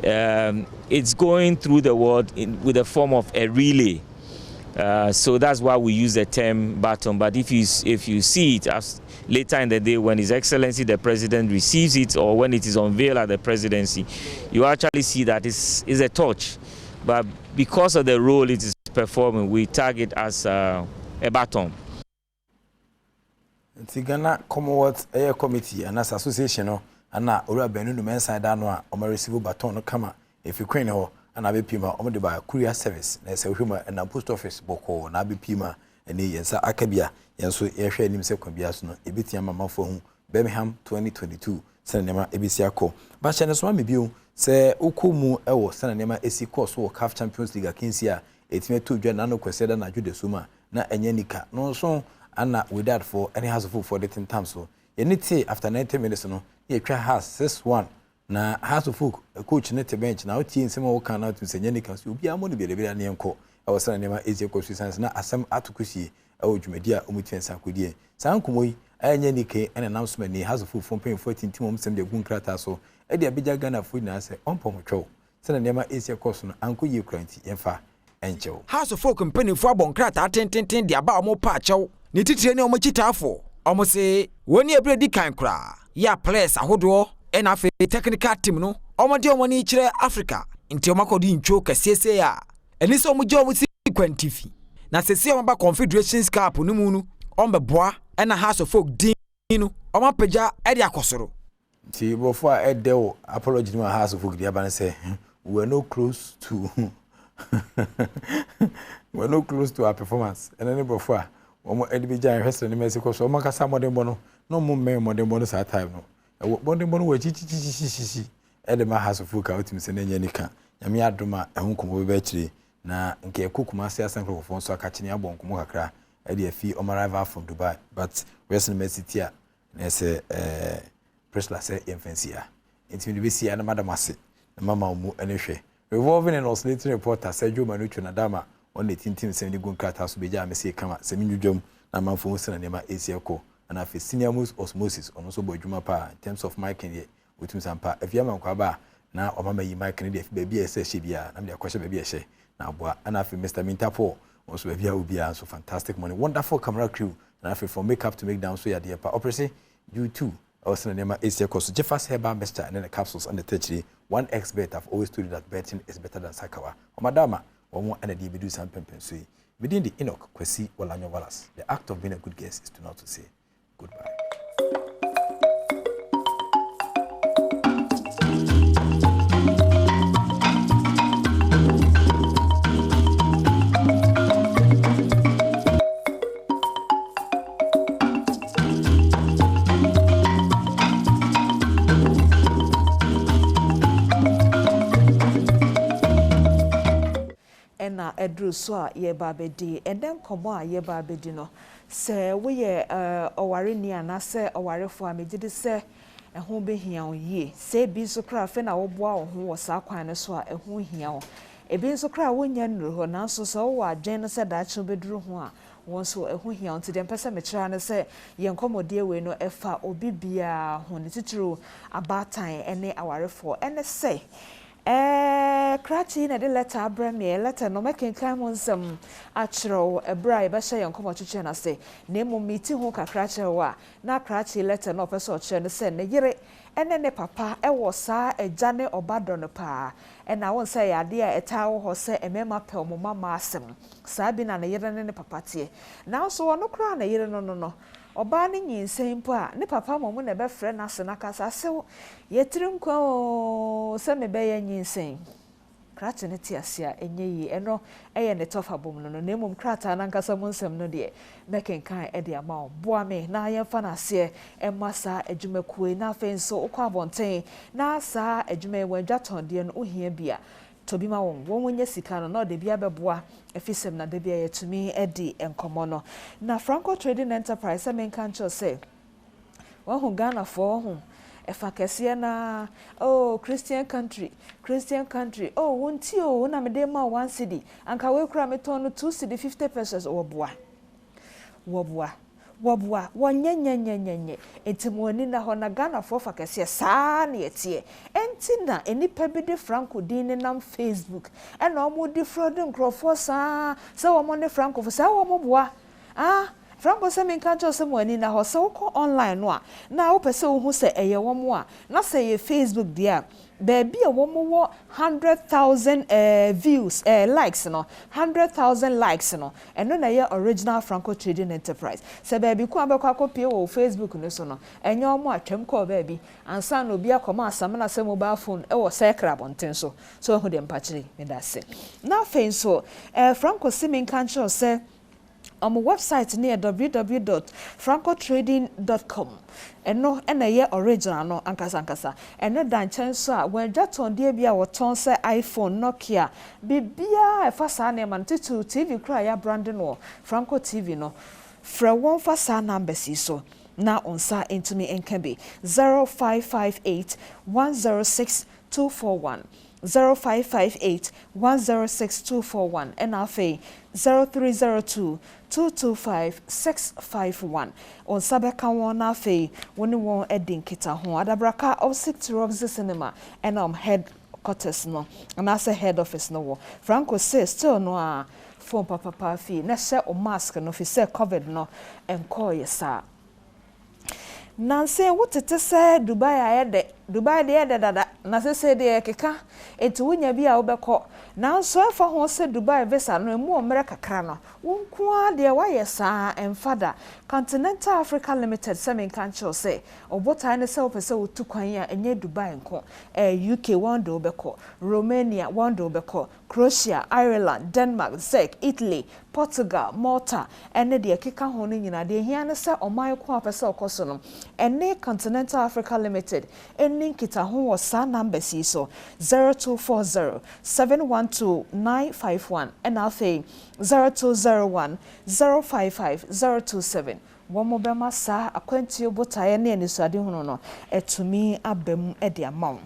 it's going through the world with a form of a relay. So that's why we use the term baton. But if you see it as later in the day when His Excellency the President receives it, or when it is unveiled at the presidency, you actually see that it's a torch. But because of the role it is performing, we tag it as a baton. The Ghana Commonwealth Air Committee and as association, and now Ura Benu Mensa Danoa, or receive baton no kama if you crane or and I be pima on the by courier service, there's a humor and a post office boko, and I be pima and he and Akabia, and so air shade himself can be as no, a bit yamma for whom Birmingham 2022, Senema Ebisiako. But Shannon Swami Bill say Ukumu Ewo, Senema AC course or CAF Champions League Kinsia, 8 2 Nano Queseda na Jude Suma, na Enyenika, no song, and not with that for any house of food for the 10 times so. You need to after 90 minutes, no, you try has 6-1. Na house of folk coach net bench na oti nsem wo kan na oti senyani kan so obi amoni bele na nenko e wo sana nema ezie kosu sans na asem atokusie e wo dwumadi a omutiensa kodie san komoyi anya nike ene announcement ni house of folk from 14 team omsem de gun krata so e de abija Ghana food na se ompom twa sana nema ezie kosu no anko ye kranti yemfa enchew house of folk mpanifo abon krata atententen de aba omo pa achew ni titire ne omo chitafo omo se woni ebredi kan kra ya players ahodo and afi technical team no omode omoni kire Africa nti omakodi ncho kasese ya eni so omuje omusi kwantifi na sese omba Confederations Cup no mu no ombeboa na House of Folk din no omapeja e de akosoro nti bofo a edewo apology no House of Folk dia ban say we were no close to our performance and any bofo a omo edibija hwese ne mesiko so omakasa modembo no no mo me modembo no sa time no Bondembono wa chichichichichi edema House of Folk out mise na nyanika nyame adoma ehun komo be chire na nke kokuma ase asankro fo so akachine abon komo kakra e de afi on arrival from Dubai but Western City a na se Presla say infancy intimi be sia na madam ase na mama mu enehwe revolving and oscillating reporter Sergio Manucho na dama on the tintim se ni gun krata so beja amese kama se minudwom na manfo se na nema esiako and after senior osmosis on also bodwuma pa in terms of mic and with sampa if you man kwaba na omama yi mic and baby ese shebia na me akwashe baby ehye na aboa and after Mr. Mintapo also baby obia so fantastic money wonderful camera crew and after from makeup to make down so ya dey pa operation you too also na nema ese course Jeffers Herbal Mixture and then the capsules on the tertiary one expert I've always told you that betting is better than sakawa o madama omo and dey bedu some pempen so within the Enoch Kwesi Olanyo Wallace the act of being a good guest is to not to say goodbye. Ena edru so a ye ba bedi enden komo a ye ba bedi no se we ye oware ni anase owarefo a megide se eho behia oye se bi so kra fe na wo boa wo ho wo sa kwan ne so a eho hia wo ebi so kra wonya nuru ho na so so wo adwen no se da che bedru ho a won so eho hia nti dem pese me kira ne se ye nkomodie we no efa obi bia ho ne titiro abatan ene awarefo ene se Krachi na de letter abrame letter no making climb on some achro a bribe ba share nkomo chiche na say na mo meeting ho kakra chewa na Krachi letter no person che no say na yire ene ne papa e wo sa ejane obado no pa e na won say ade a eta wo ho say emema pe o mama asem sa bi na yire ne papa tie na so wono kra na yire no oba ni nyinsen po a ne papa momu na be frɛ na se na kasa se yetrim kwa o se me be ye nyinsen krata ne te ase a enye yi eno eye ne tofa bom no na emom krata na nkasa mo nsem no de mekenkan e de ama boa me na yemfa na ase emma sa adwumakue na afenso okwa bonten na sa adwuma wadwaton de no ohia bia tobi ma won nya sika no na de bia beboa efisem na de bia yetumi edi enkomo no na Franco Trading Enterprise menkan cho say hu Ghana for hu efa kese na Christian country oh wonti o na me de ma 1 cedi anka we kura me ton no 2 cedi 50 pesos wobua wonyenyenyenyenye etimoni na ho na Ghana for fa kese saa na etie enti na enipa bi de Franco din nam Facebook e na omo di fraud nkrofo saa se wo ne Franco for saa wo boa Franco se men kan cho se mo ani na ho se wo online no a na wo pese wo hu se eye wo mo a na se ye Facebook dia baby a wo mo 100,000 views likes no 100,000 likes no eno na ye original Franco Trading Enterprise se baby ku abekwa akopie wo Facebook no so no enye omo atwam ko baby ansa no bia koma asam na se mobile phone e wo sekra bonten so hu de mpachiri me da se na fenso Franco se men kan cho se on my website near www.francotrading.com eno na ye original no ankasa eno dan chen so a when jaton de bia woton se iPhone Nokia bibia e fa sa na man titu TV kra ya brand no Franco TV no fra won fa sa number si so na onsa into me enkabe 0558 106 241 0558 106 241 and afi 0302 225 651 on sabeka won afi woni won edin kita ho adabraka of 6 Roxy Cinema and headquarters no and as a head office no Franco says still no a phone papa fi na share o mask no fi say covid no enko yesa Nancy what it say Dubai ayede Dubai de dada na se de keka enti wonya bi a wobekọ na so afa ho se Dubai visa no emu omere kakra no wonko a de waye saa enfada Continental Africa Limited semen kancho say obota ne se opese otu kwan a enye Dubai nko UK one do wobekọ Romania one do wobekọ Croatia Ireland Denmark Czech Italy Portugal Malta ene de keka ho no nyina de hia ne se oman ko apese okoso no ene Continental Africa Limited Ninkita who was sa number si so 0240 712 951 and I'll say 0201 055 027 one mobema sa akwenti obota ne anisade hono no etumi abem e de amount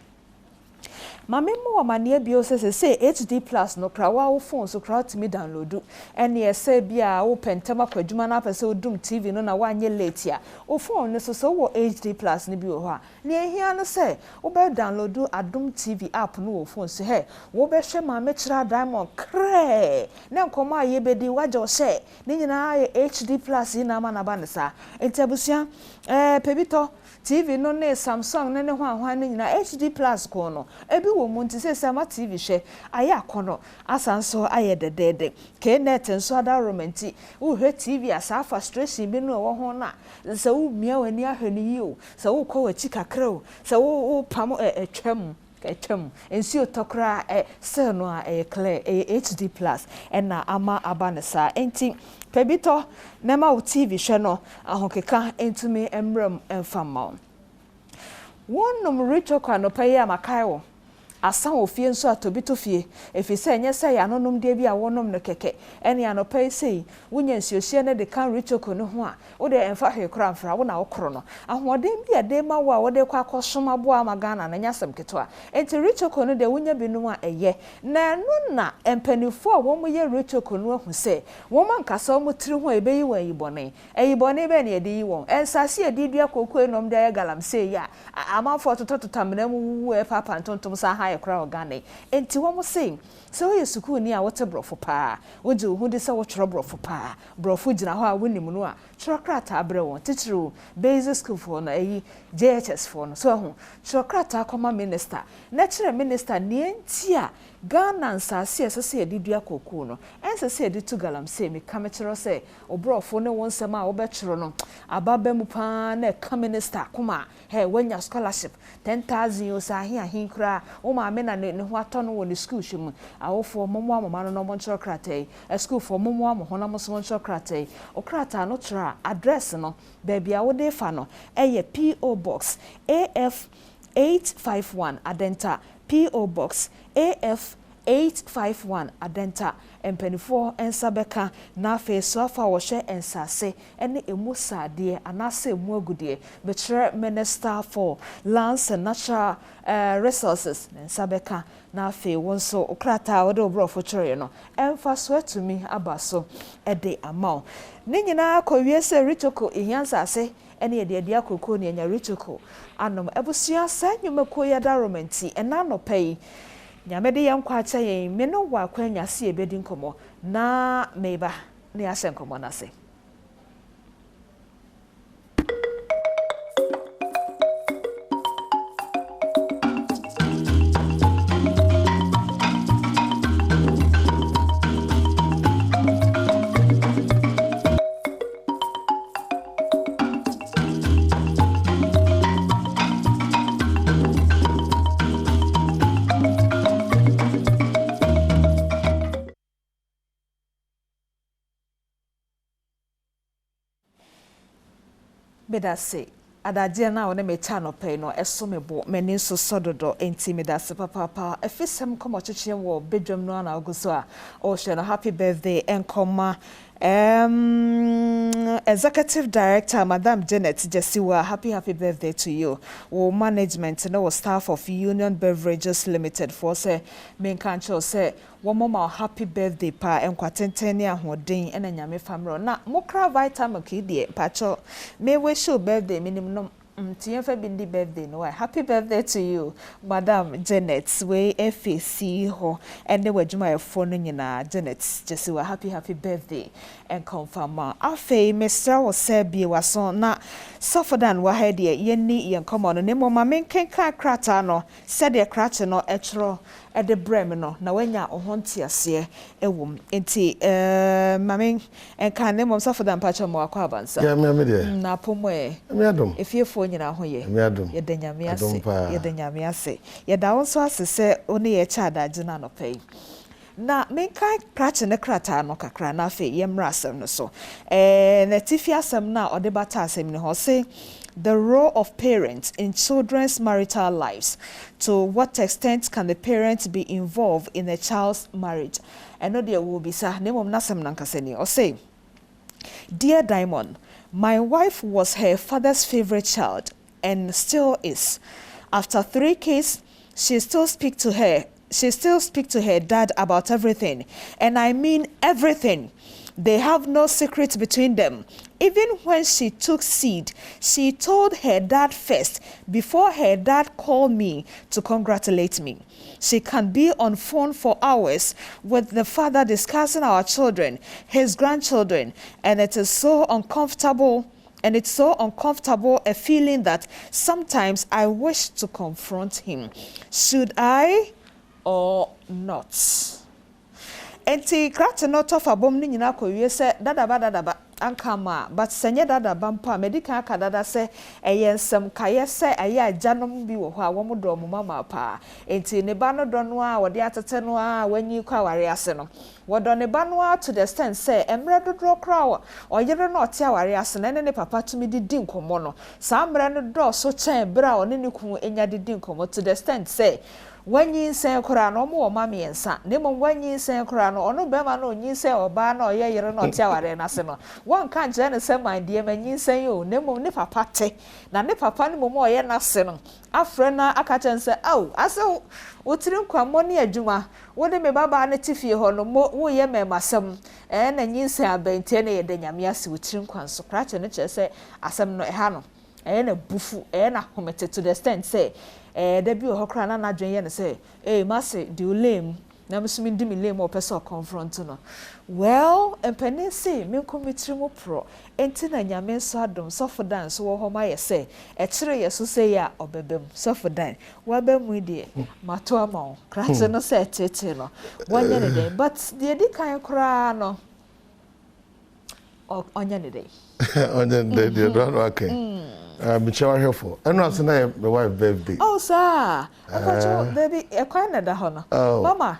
Mame mo amane bio say HD plus no kra wa wo phone so kra timi download ene ye say bia wo pentema kwadwuma na pese odum TV no na wanye late ya wo phone ne so wo HD plus ne bi wo ha ne ehia no say wo be download Adom TV app no wo phone so he wo be hwe mame kira diamond kre ne nkoma ye be di waje o she ne nyina HD plus na ma na ba ne sa entabusia pebito TV no ne Samsung ne hwan ne nyina HD plus ko no ebi wo mu nti se sama TV hwe aye akono asanso aye dedede ke net nso ada romanti wo hwe TV asa frustration bi no wo ho na se wo mia wani ahwani yi o se wo ko wachi kakra o se wo pam twam ensi otokra se no a clear HD plus na ama abanesa enti pebito nema wo TV hwe no ahokeka entumi emram emfama wonnom richo kwa no paye amakai asan ofie nso atobito fie efise enye se ya nonom de bi a wonom no keke ene anopai sei wonya nsiohie ne de kan richoko no ho a wo de emfa hwekra mfra wo na wokro no ahoden bi ade ma wo a wo de kwa akosoma bo amagana na nyasem keto a enti richoko no de wonya binum a eye na no na empanifo a wo mo ye richoko no ahu se wo man kasa wo tiri ho ebeyi wa eyibone be na ede yi won ensase edi dua kokoi enom de galam sei ya amafo tototamna mu wu papa ntontom sa ha kra organic enti wo mo sing so ye school ni a wote brofo pa woje hu de se wo tworo brofo pa brofo gina ho a wonim no a tworo krata abre won teacher basic school for na JHS for no so hu tworo krata koma minister na kire minister ni enti a Ghana nsase esese edidua kokoo no ensese editu galamsey me kamechero se obrofo ne wonsem a obechero no ababa mu pa na ka minister kuma he wanya scholarship 10,000 osa ahin kura o ma me na ne ho ato no woni school hwemu awofo momo amoma no mo nchero kratai school for momo amoho na mo so nchero kratai okrata no tra address no baby a wo de fa no eye PO Box AF 851 Adenta PO Box AF 851 Adenta empenifo ensabeka na fe sofa wo hwe ensase ene emu sade anase emu agudie betre Minister for Lands and Natural Resources ensabeka na fe wonso okrata wo de obrofo chere no emfa so atumi abaso ede amount ni nyina akọwie se ritoko ihiansase ene yede ade akoko ne nya ritoko anom ebusua sanyumako yadaromenti ena no pay nyamede yankwa acha yen me no wa kwanya se ebedi nkomo na meba ne ase nkomo na se Bedase adagye na wona mecha no pay no eso mebo mani so sododo enti medase papa efisem komo cheche wo bedwam no na oguso a o hwe no happy birthday enkoma Executive Director Madam Janet Jesiwa, happy birthday to you. Wo management no staff of Union Beverages Limited for say main control say wo mama happy birthday pa enkwatenten ne ahoden ena nyame famro na mokra vitamin kidie pacho me wish you birthday minimum Tienfa bindi birthday no happy birthday to you Madam Janet we FAC ho ene wadwuma efo no nyina Janet Jesiwa happy birthday and confirm afi Mr. Osebi waso na sofodan wa hede yenni yen komo no nemo ma menkenka krata no sede krache no etro ede brem no na wanya ohontiase ewom enti mamen enka nemo sofodan pacho mo akwa abansa ya me de na pomo e me adom efiefo nyina ho ye ye danyame ase ye da wonso ase se oni ye cha adaje na no pay na menka krache ne krata no kakra na fe yemra asem no so na tifi asem na odebata asem ne ho say the role of parents in children's marital lives. To what extent can the parents be involved in a child's marriage? I know there will be sa name nasem nankaseni or say, Dear Diamond, my wife was her father's favorite child and still is. After 3 kids, she still speaks to her dad about everything, and I mean everything. They have no secret between them. Even when she took seed, she told her dad first before her dad called me to congratulate me. She can be on phone for hours with the father discussing our children, his grandchildren, and it is so uncomfortable. And it's so uncomfortable a feeling that sometimes I wish to confront him. Should I or not? Enti krate not of a bomb ni nyina ko wie se dadaba ankama but senye dadaba mpa medical aka dada se eyensem kaye se aye ajanom bi wo ho a wo mo do mo mama pa enti ne ba no do no a wo de atete no a wanyi kwa ware ase no wo do ne ba no a to the extent se emre dodro kra o yere no ote aware ase na ne papa tumi di nkomo no sa mre no do so chen bra o ne ne ku enya di nkomo to the extent se wanyi nsen kura no mo ma miensa nemo wanyi nsen kura no ono bema no onyi nsen oba na oye yere no tia ware na se no won kan je ne se man die manyi nsen yo nemo ne papa te na ne papa ne mo oye na se no afre na aka chen se au ase wotiri nkwamo ne adwuma wo de me baba ne tifie ho no wo ye memasem na nyi nsen abente na ye de nyame ase wotiri nkwanso krache ne che se asem no ha no na bufu na homete to the extent say da bi ho kra na adwen ye ne say mase di ulem na me so me di me lame o person confront no well empene say me komitri mo pro enti na nyame so adom so for dance wo ho ma ye say e kire ye so say ya obebem so for dan wa ba mu die mato ama o kratse no say tete no wanya ne dey but the di kan kra no onya ne dey onya ne dey don't okay I'm here for. I know my wife's birthday. Oh, sir. Baby, a Canada honor. Oh, Mama.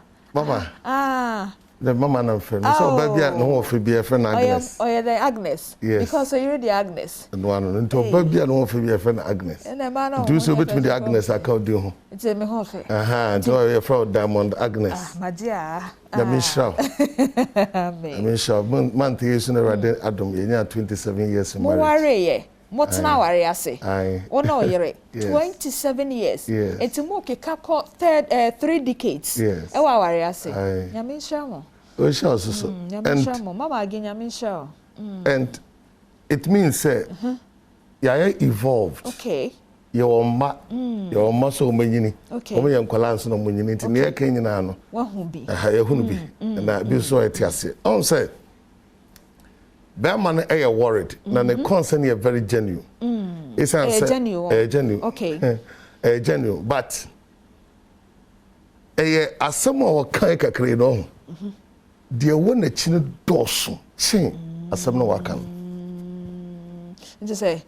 The mama and friend. So, baby, no for be a friend Agnes. Oh, yeah, the Agnes. Yes. Because you're the Agnes. And one until baby, I don't for be a friend Agnes. And a man do so between the Agnes I call you. It's a me home. So you're from Diamond Agnes. My dear. I mean, sure. Man, is in a Adom, 27 years in marriage. What's now worry ase? Oh no, you're 27 years. Yes. It's more ke 3 decades. Yes. E wa worry ase. Nyame nshamo. O sha so. Nyame nshamo. Mama agi nyame nshamo. And it means say you evolved. Okay. Your ma so manyini. Okay. Omo yankwala nso no manyini nti ne kan nyina no. Wa hu bi. Ya hu no bi. Na bi so etiase. On say Bearman are worried. Now the concern is very genuine. It's genuine. Okay. Genuine. But as someone can create on, the one that chin dorsum chin as someone working. Just say,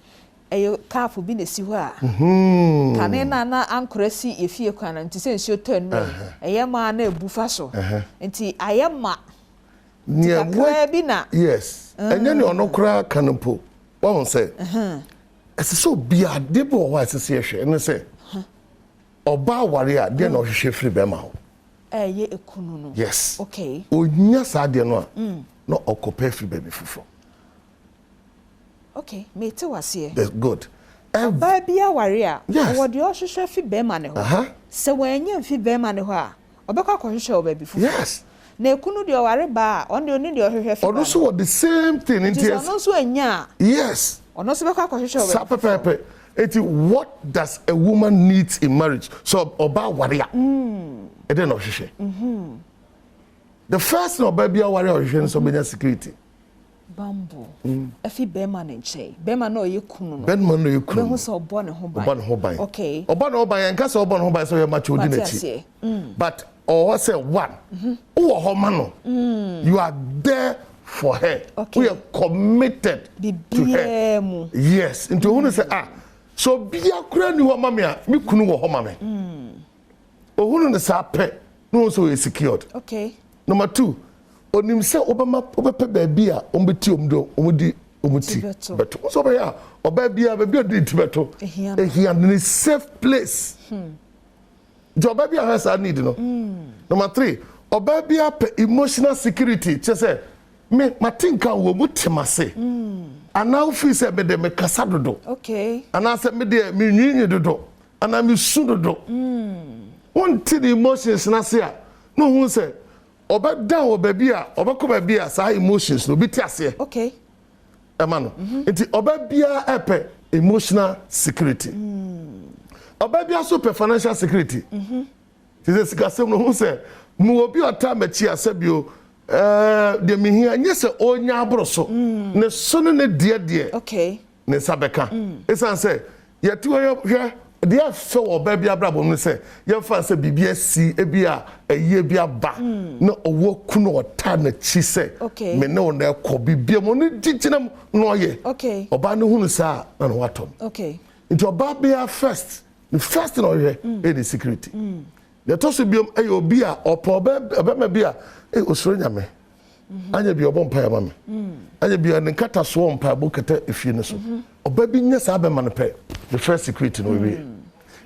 a car for being a siwa. Canena na anchoresi if you can to say your turn. A yaman a bufaso. And I am ma. Yes. And then you're no cry canopy. One say, as so be a debo was association, and say, Oba warrior, dear no free bema. Yes. Okay. Oh, yes, I dear no, no occupy free baby fufu. Okay, me too was here. That's good. Baby a warrior. Yes. What you should free bema. So when you free bema, Obaka show baby fufu. Yes. Na ekunu de oware ba on de oni de ohwehwe fi. Ono so the same thing in tears. Ono so anya. Yes. Ono so be kwa kwehwehwe. Sapepepe. What does a woman needs in marriage? So oba warrior. E dey no hwehwe. The first no baby warrior ohwehwe so benya security. Bambo. Efi bema na nche. Bema na oyekunu no. Bema na oyekunu. Be ho so obo ne ho ban. Obo ne ho ban. Okay. Obo na ho ban enka so obo ne ho ban so ye macho odi na chi. But or say one, you are there for her. Okay. We are committed to her. Yes. Into who say so be a kura ni wa mamia mi kunu wo ho mame. Ohunu ne sa pe no so is secured. Okay. Number 2, onim say obama obepe baabi a ombeti omdo omudi omuti. But so be ya obaabi a baabi odi tibeto. Ehia in safe place. Job baby has a need no. Number 3, baby emotional security. Just say me matinka wo mutimase. And now feel say me de me kasa dodo. Okay. And I say me de me nyinyi dodo. And I me su dodo. One thing the emotions na say no who say oba down baby a oba ko baby a say emotions no bi ti ase. Okay. Emano. Enti oba bia epe emotional security. Oba bia so per financial security. Ti say sikasem no who say mu obi ota machi asebio de me hia nye se onya abroso ne so ne de okay ne sabeka esan say ye tu hwe de afa oba bia brabo no say ye fa say bibia si ebia eye bia ba na owo ku no ota na chi say me ne o na ko bibia mo ne digina no ye okay oba ne hunu sa na no watom okay into oba bia first the first no ye the security the toso biom obi a oba ma bia osoro nyame anya bi obon pa ya mame anya bi ne kata so mpa bo kata efie ne so oba bi nya sa be man pe the first security no we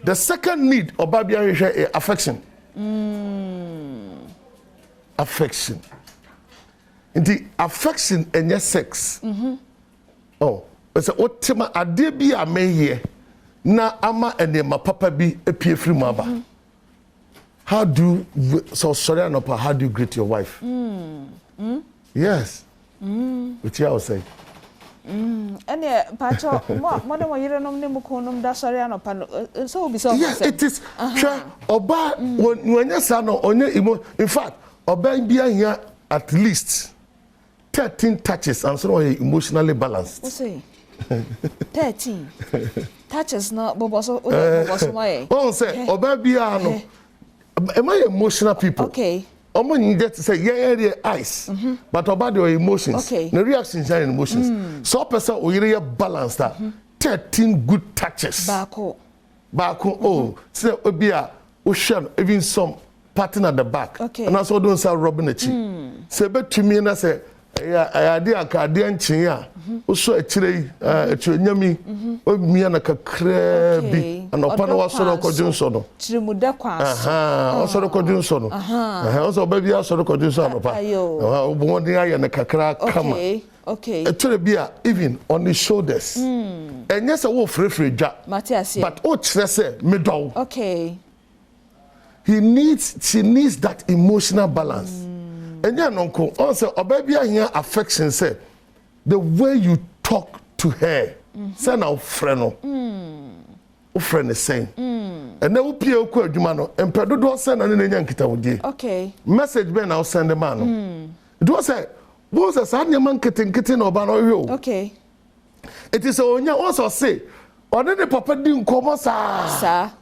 the second need oba bi ahwehwe affection affection indeed affection and sex oh it's a otima ade bi a mehie na ama enema papa bi epie free mu aba. How do you, so sorry Anopa, how do you greet your wife? Yes. Which I will say. Ene pacho mo de mo yire nom ne mu konum da sori anopa no so be so. Yes, it is. Oba when you say no onye in fact, oba bia here at least 13 touches and so emotionally balanced. What say? 13 touches na boboso my. Oh say oba bia no. Am I emotional people? Okay. Omo need to say yeah eyes, but about your emotions, the reactions and emotions. So person oyire balanced that 13 good touches. Bako. Oh, say obia o share even some pattern at the back. And also don't say rubbing the cheek. Say bet to me na say I dey akade anchin a o so akire etuanyami o mi na kakra bi and opa na wasoro kodunso no chirimuda kwanso wasoro kodunso no o so ba bi asoro kodunso no pa o bo won aye na kakra kama etore bi a even on the shoulders enye se wo frefre dwa but o kire se middle she needs that emotional balance. And yeah, uncle, also, a baby here affection say the way you talk to her, say now friend, friend is saying, and then we pay okwe jumano, and pedo send an Indian kita wudi. Message be now send the man. Do say, was a sad man kitten or bano you? It is onya also say, or then the papa didn't come sir.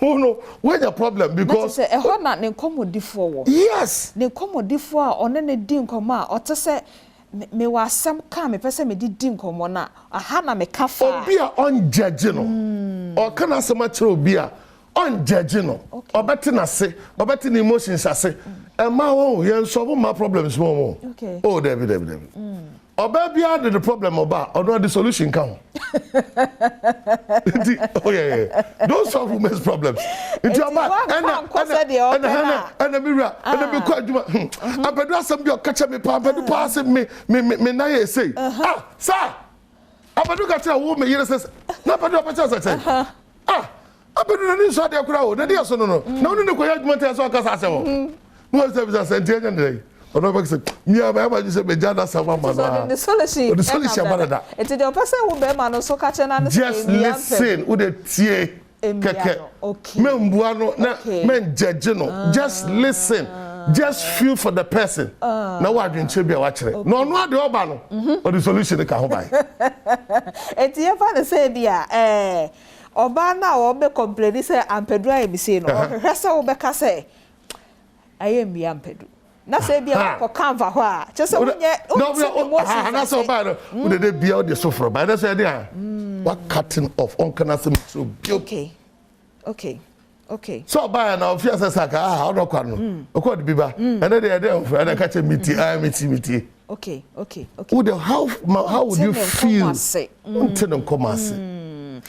Oh no, where's the problem? Because a hot not ne commodifo. Yes, ne commodifo on any dim comma or to say me was some come a person me did dim commona a hana me cafe or be unjudging or can I so much beer unjudging or better say or better emotions I say and my own you solve my problems more. Oh David. Or baby had the problem about or not the solution come. Oh yeah. Don't solve women's problems. Into your back and the mirror and the quite I better some your catch me papa do pass me na say sir I better catch a woman here says na better pass say I better no so dey crowd na dey so no ko judgment as o kasa say no service send ono ba say me aba you say be jada sama ma na the solution barada it the person who be man so catch na just listen who dey tie keke me mbua no na men judge no just listen just feel for the person na wa adwenche bia wa kire no no ade oba no or the solution ka ho bai enti ye fa na say bia oba na o be complain say ampedu ayi bi say no o hwese wo be ka say aye mi ampedu na say bia ko canva ho a che say wonye na so ba no wo de bia o de so for ba na say dey what cutting off on kana some so okay so ba na ofia say saka o do kwa no o ko de biba and dey dey of na ka che miti okay would how would you feel until them come as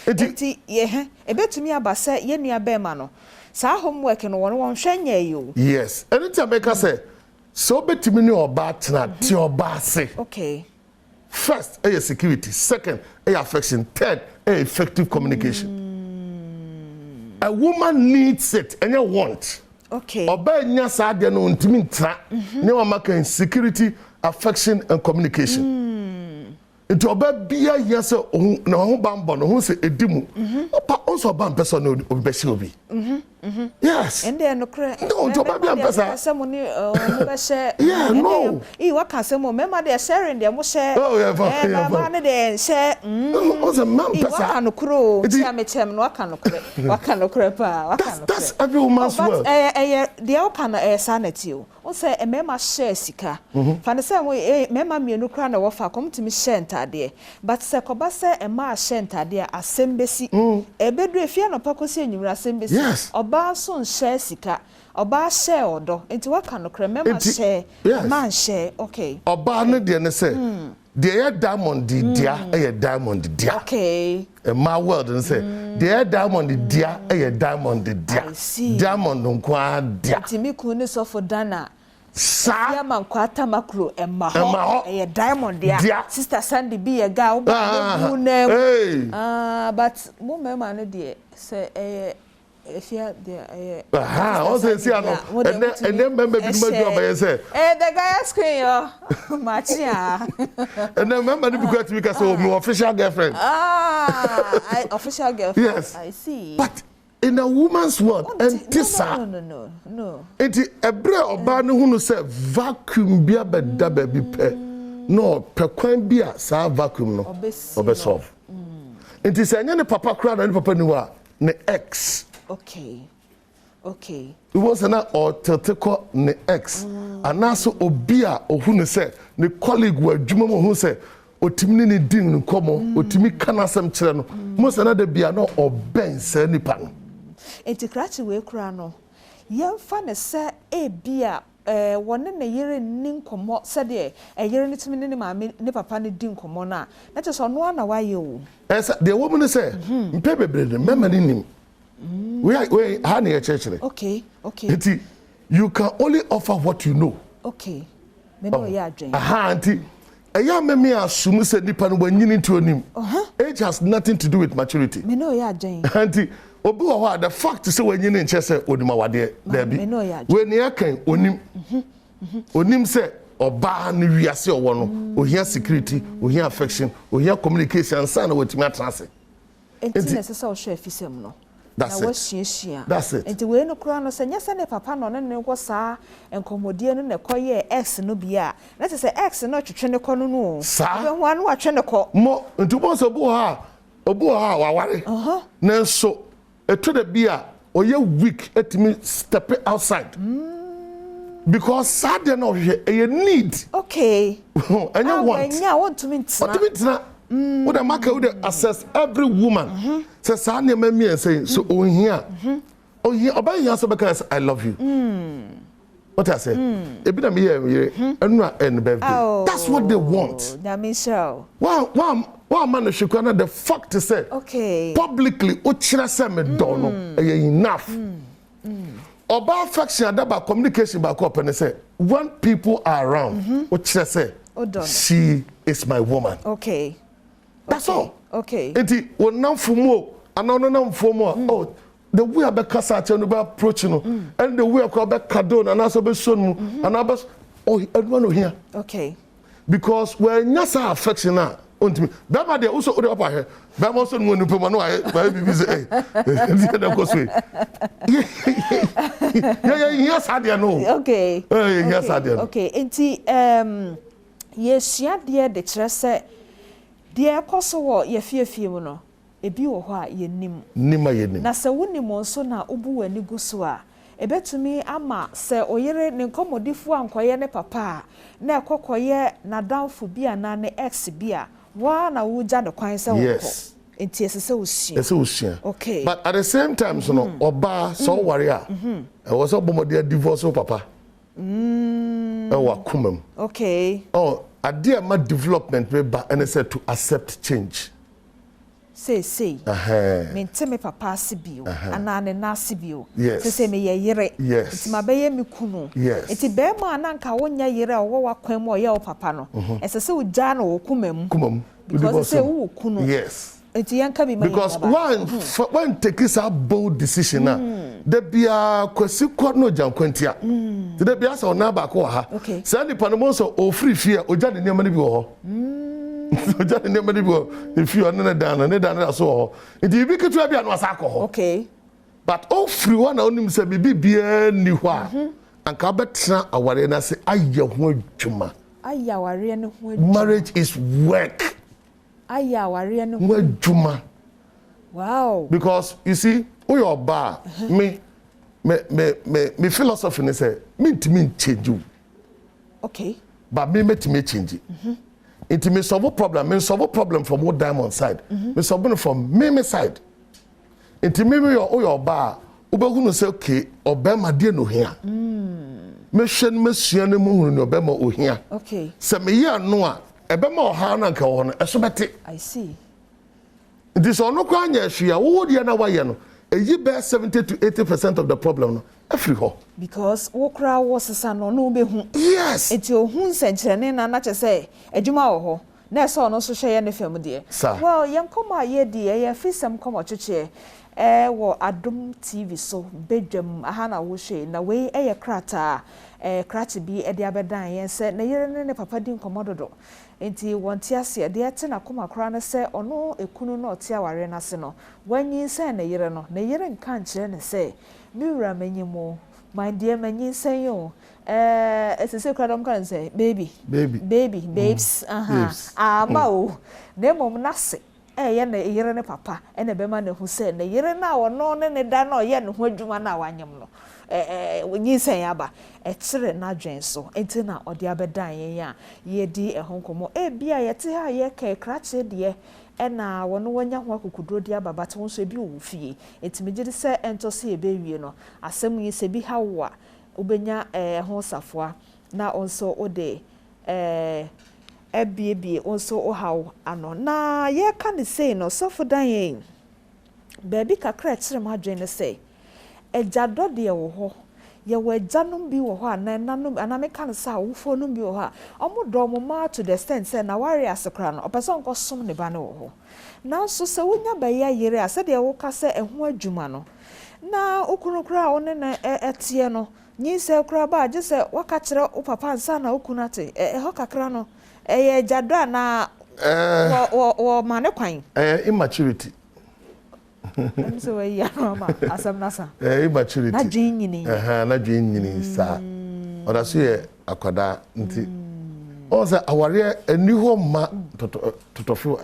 enti ye ebetumi abase ye nua be ma no sa homework no won hwanye yo yes anytime make say so betimi ni oba tena ti oba se first security, second affection, third effective communication. A woman needs it and you want oba nya sa de no ntimi ntra ne wa maka security, affection and communication. It oba bia yes na ho bambo no ho se edimu opa onso ba mpesa no obesi obi yes and then no cre no to oba bia mpesa somebody be share yeah no e wa kan say mo member dey sharing dey mo share oh yeah ba na dey share onso man mpesa wa kan no kro ti amechem no wa kan no kre pa that's every woman's world dey o kan sanity o say e member share sika fa na say mo member mienu kra na wo fa kom ti mi share ntade but say ko ba say e ma share ntade asembesi e bedu efia no pakosi enyumra asembesi oba so share sika oba share odo enti waka no kra member share man share okay oba ne de ne say the diamond dia diamond dia okay my world and say the diamond dia diamond dia diamond nkwa dia enti mi ku ne so for dana sa ya man kwata makro emma ho diamond dia sister Sandy be a guy but mo member ne de say if you there also see and then remember be say the guy asking you Machia and then remember because so my official girlfriend official girlfriend yes I see but in a woman's world and tisa no enti ebre oba ne hunu say vacuum bia beda ba bi pe no pekwan bia sa vacuum no obesolve enti say anya ne papa kra na ne papa ni wa ne ex okay it was an autoteko ne ex anaso obi a ohunu say ne colleague wa dwuma mo hu say otimi ni din nkomo otimi kana asem kire no mo say na da bia no oben say nipa no enti krachi we kura no yemfa ne say e bia wone ne yere ni nkomo say de yere ni timi ni maame ni papa ni din nkomo na na te so no na waye o the woman say mpe bebre de mema ni nim we ha na church okay enti you can only offer what you know okay me no ya adwen enti eya meme assume say nipa no wanyini nti onim age has nothing to do with maturity me no ya adwen enti obi wo ha the fact say wanyini nche say odima wade da bi we ne akan onim say oba ne wiase owo no ohia security ohia affection ohia communication san na wetimi atrase enti na sesa o hwe afisem no that's it enti we no kura no senya se ne papa no ne go saa enkomodie no ne koye ex no bia na se ex no twetwe ne ko no no saa we ho anu atwe ne ko mo enti bo so obu ha wa ware na so eto da bia oye weak etimi step outside because sad no you need okay and you want to mean what the market would assess every woman says Sanya me and say so here about you answer because I love you what I say a bit of me and birthday that's what they want that means so one man should corner the fact to say okay publicly uchira say me don't enough Oba affection that communication back up and say when people are around uchira say she is my woman okay that's all okay enti wonam fumo anono nam fumo oh the way I be kasa che no be approach no and the way I be kado na so be son mu and I be oh everyone no here okay because when nyasa affection na ontimi be ma de also ode papa here be ma so no nupe ma no aye be say eh dem go so yeah yes ade no okay yes ade no okay enti yesua de de kire se de ekoso wo ye fiefie mu no ebi wo ho a ye nim na se wonim nso na obu wani guso a ebetumi ama se oyere ne nkomodifo ankoye ne papa na ekokoye na danfo bia na ne ex bia wa na wuja de kwan se wo enti esese osua okay but at the same time so no oba so worry a e was obomode divorce papa wa kumam okay oh idea ma development we ba and said to accept change say me papa sibio anane na sibio say me yere enti mabeye me kunu enti be ma na nka wonya yere wo wakwan mo ye wo papa no esese wo ja na wo kumam because say wo kunu enti yanka bi ma because one take is a bold decision na the bia kwasi kwa no jankwantia the bia so na ba ko ha say ni panamo so o free fear o ja de ne mani bi wo ho oja ne mani bi wo if you na dan so ho enti bi ketu bia no asa ko ho okay but all free one onim say bibi bia ni ho a anka betra aware na say aye ho adwuma ayaware ne ho marriage is work ayaware ne ho adwuma wow because you see we are bar me philosophy ne say me change you okay but me change it me solve problem from what diamond side me solve from me side it me your bar ubehunu say okay obema de no hia me hwe me sua ne mu hunu no obema ohia okay say me ye no a ebema oha na nka wo no eso bete I see this ono kwa anya hwia wo dia na waye no eyi be 70 to 80% of the problem no every ho because wo kra wo sesa no no be hu yes eti ohun senkyerene na na che say adwuma wo ho na so no so hye ne fam de well yenkoma ye di ye fisam komo cheche wo Adom TV so Badwam aha na wo hye na we eye krata krati bi e de abedan yen se na yere ne papa di nkomododo enti wonti ase de ete na koma kra ne se ono ekunu na oti aware na se no wanyi se na yere no na yere nka nkire ne se miwura manyimo my dear manyi se yo esese kra dom kan se babes ama o na mom na se ye na yere ne papa na be ma na hu se na yere na wono ne da na ye ne ho adwuma na wanyem no wonyi sen aba kire na dwen so enti na odi abedan yen ye di ehonkomo bia ye te ha ye ka krache de na wono wanya ho akukudro di aba bat won so bi wo fie enti megide se ento se ebe wie no asem yi se bi hawa obenya ho safoa na onso ode ebiebie onso ohaw ano na ye ka ne sei no sofodan yen baby kakra kire ma dwen ne sei ejado de wo ho ye we janum bi wo ho ananum anameka ne sa wo fo num bi wo ha omodo mo ma to the extent say na ware asekra no opeso nko som ne ba ne wo ho na so se wonya ba ya yire ase de wo ka se eho adwuma no na okunu kra wo ne na etie no nyi se kra ba je se waka kire wo papa nsa na okunu ate ho kakra no ye jado na wo ma ne kwan immaturity so we ya no ma asam nasa immaturity na dwin nyini sa oda so ye akwada nti o say aware ani ho ma totofo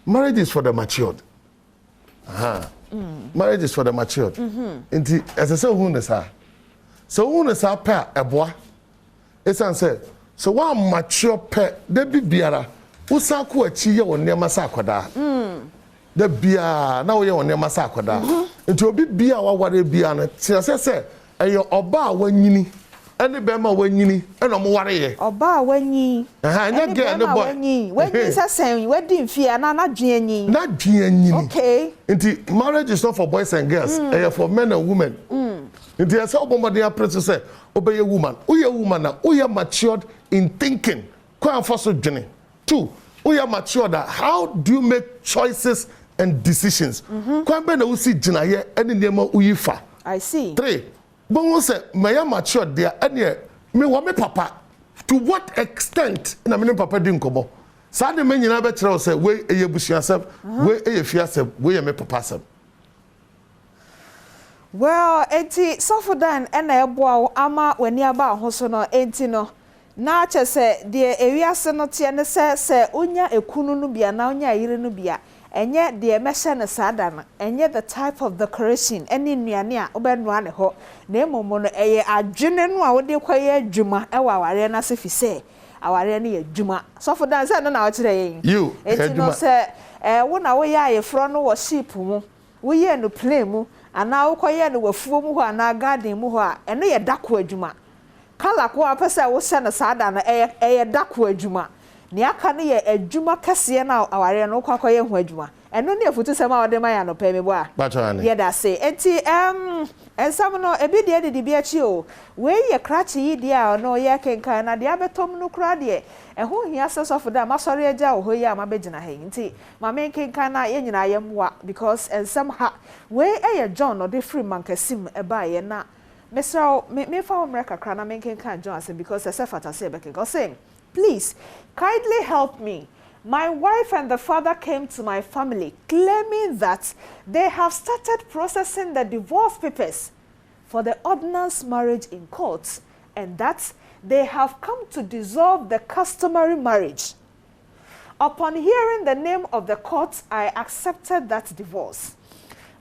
marriage is for the matured marriage is for the matured nti esese hu ne sa so hu ne sa pa eboa esan say so one mature pe de bibiara usako achi ye won nema sa akwada da bia na wo ye won nema sa akwada nti obi bia waware bia na tiase eyo oba wanyini ene be ma wanyini ene mo ware ye oba wanyi nya ge ne boy wanyi sasen wadi mfia na dwenyi okay nti marriage is not for boys and girls for men and women nti esa obomode apress say obeye woman na uye matured in thinking kwa foso dwene 2 uye matured how do you make choices and decisions kwa be na usi gina ye ene niema uyifa I see 3 bon say me matured there ene me wo me papa to what extent na me papa di nkobo sa de me nyina be kire say we eye busuasem we eye fiasem we ye me papa sem. Well, enti sofodan na eboa ama wani aba ho so no enti no na che se de ewiase no tie ne se onya ekunu no bia na onya yire no bia enye de mehye ne sada na enye the type of decoration eni nnuane a obenu ne ho na emomo no eye adwene no a wode kwaye adwuma ewa aware na se fi se aware ne adwuma sofodan se no na o kire yen you enti no se wo na wo ya ayefro no wo sheep mu wo ye no play mu ana ukoye no wafuo mu ho ana garden mu ho a eno ye dako adwuma kala ko apesa wo se no sada na eye dako adwuma ne aka ne ye adwuma kase na aware no kwakoye ho adwuma eno ne afutu sema wode ma ya no pe me bo a ye da se enti ensam no ebi de bi achi o we ye krachi yi dia no ye kenkan na de abetom no kra de eho hia sesof da masori agya o hoyi ama begina he nti ma men kenkan na ye nyina ye mwa because ensam ha we eye John no de free mankasim eba ye na mesra me fa omreka kra na men kenkan John asem because esefata se be kenkan saying please kindly help me. My wife and the father came to my family claiming that they have started processing the divorce papers for the ordinance marriage in court and that they have come to dissolve the customary marriage. Upon hearing the name of the court, I accepted that divorce.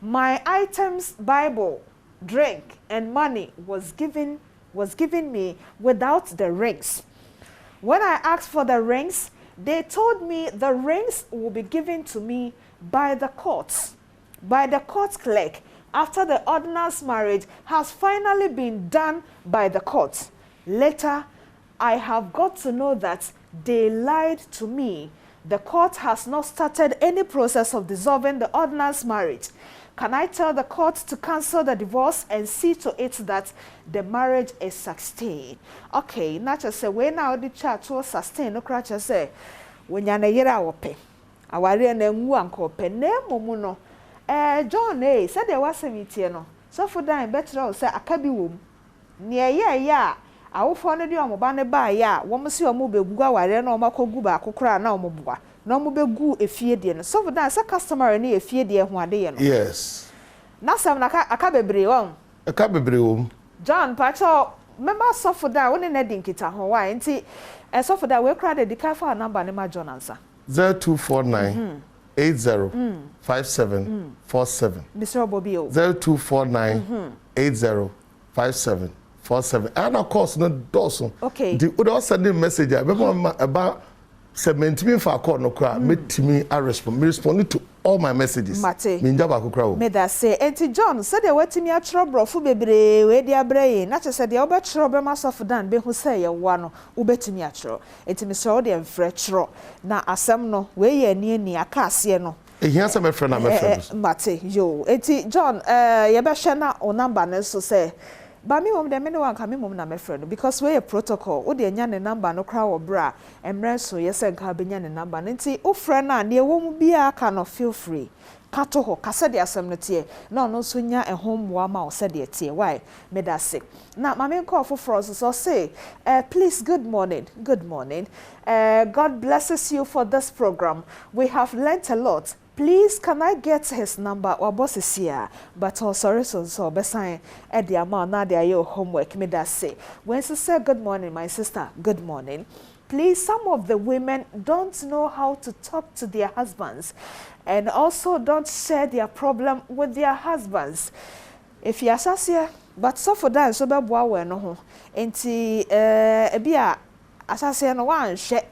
My items, Bible, drink, and money was given me without the rings. When I asked for the rings, they told me the rings will be given to me by the court clerk after the ordinance marriage has finally been done by the court. Later, I have got to know that they lied to me. The court has not started any process of dissolving the ordinance marriage. Can I tell the court to cancel the divorce and see to it that the marriage is sustained? Okay, not just say, when now the church will sustain, no crutch say, wonya na yera wope aware na nwu ankope na emomu no John said there was a no so for dan better say akabi wom ne ya awofo no de omoba ne ba ya wo se omo begu aware na omakogu ba akokora na omoboa na omo begu efie de no so for dan say customer na efie de ho ade ye no yes na sam na akabebre won akabebre wom John pacho member so for dan woni na dinkita ho wa enti so for that we cry the car number ne ma John answer 0249 80 57 47 Mr. Bobio 0249 80 57 47 and of course no doso okay the other sending message about 17 for call no cry me respond to all my messages me njaba ko cry me that say enti John said they wetimi a trouble fu bebre we dia brain na said they obe trouble ma sof dan be hu say ye wa no ubetimi a trouble enti me so dey mfre trouble na asem no we ye ani aka ase no ehia se me friend na me friend mate yo enti John ye be hwe na o number ne so say ba me mom de me no wan ka me mom na me friend because we a protocol wo de nya ne number no kra wo bra emre so ye se nka benya ne number nti o friend na ne wo mu bia ka no feel free kato ho ka se de asem no tie na no so nya ehommoa ma o se de tie why me da se na ma me call for frost so say please good morning God blesses you for this program. We have learnt a lot. Please, can I get his number? Or boss is here, but sorry, so besign at the amount now they are your homework. Me that say. When she say good morning, my sister, good morning. Please, some of the women don't know how to talk to their husbands, and also don't share their problem with their husbands. If you are but so for that, so be boa no ho. Enti ebia asase no wan hwe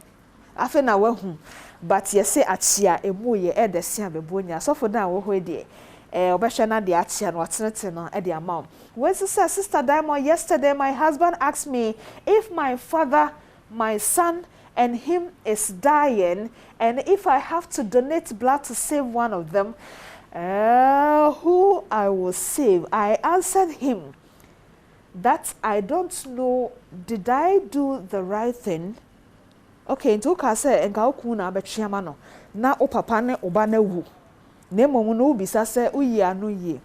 afa na wahu. But you say achia emu ye e de sia bebonya so for dan wo ho de obehwe na de achia no atenete no e de amount when sister Diamond yesterday my husband asked me if my father my son and him is dying and if I have to donate blood to save one of them who I will save. I answered him that I don't know, did I do the right thing? Okay, nti uka se enka oku na abetwiama no na o papa ne oba na wu na momu no ubisa se uyi anu yi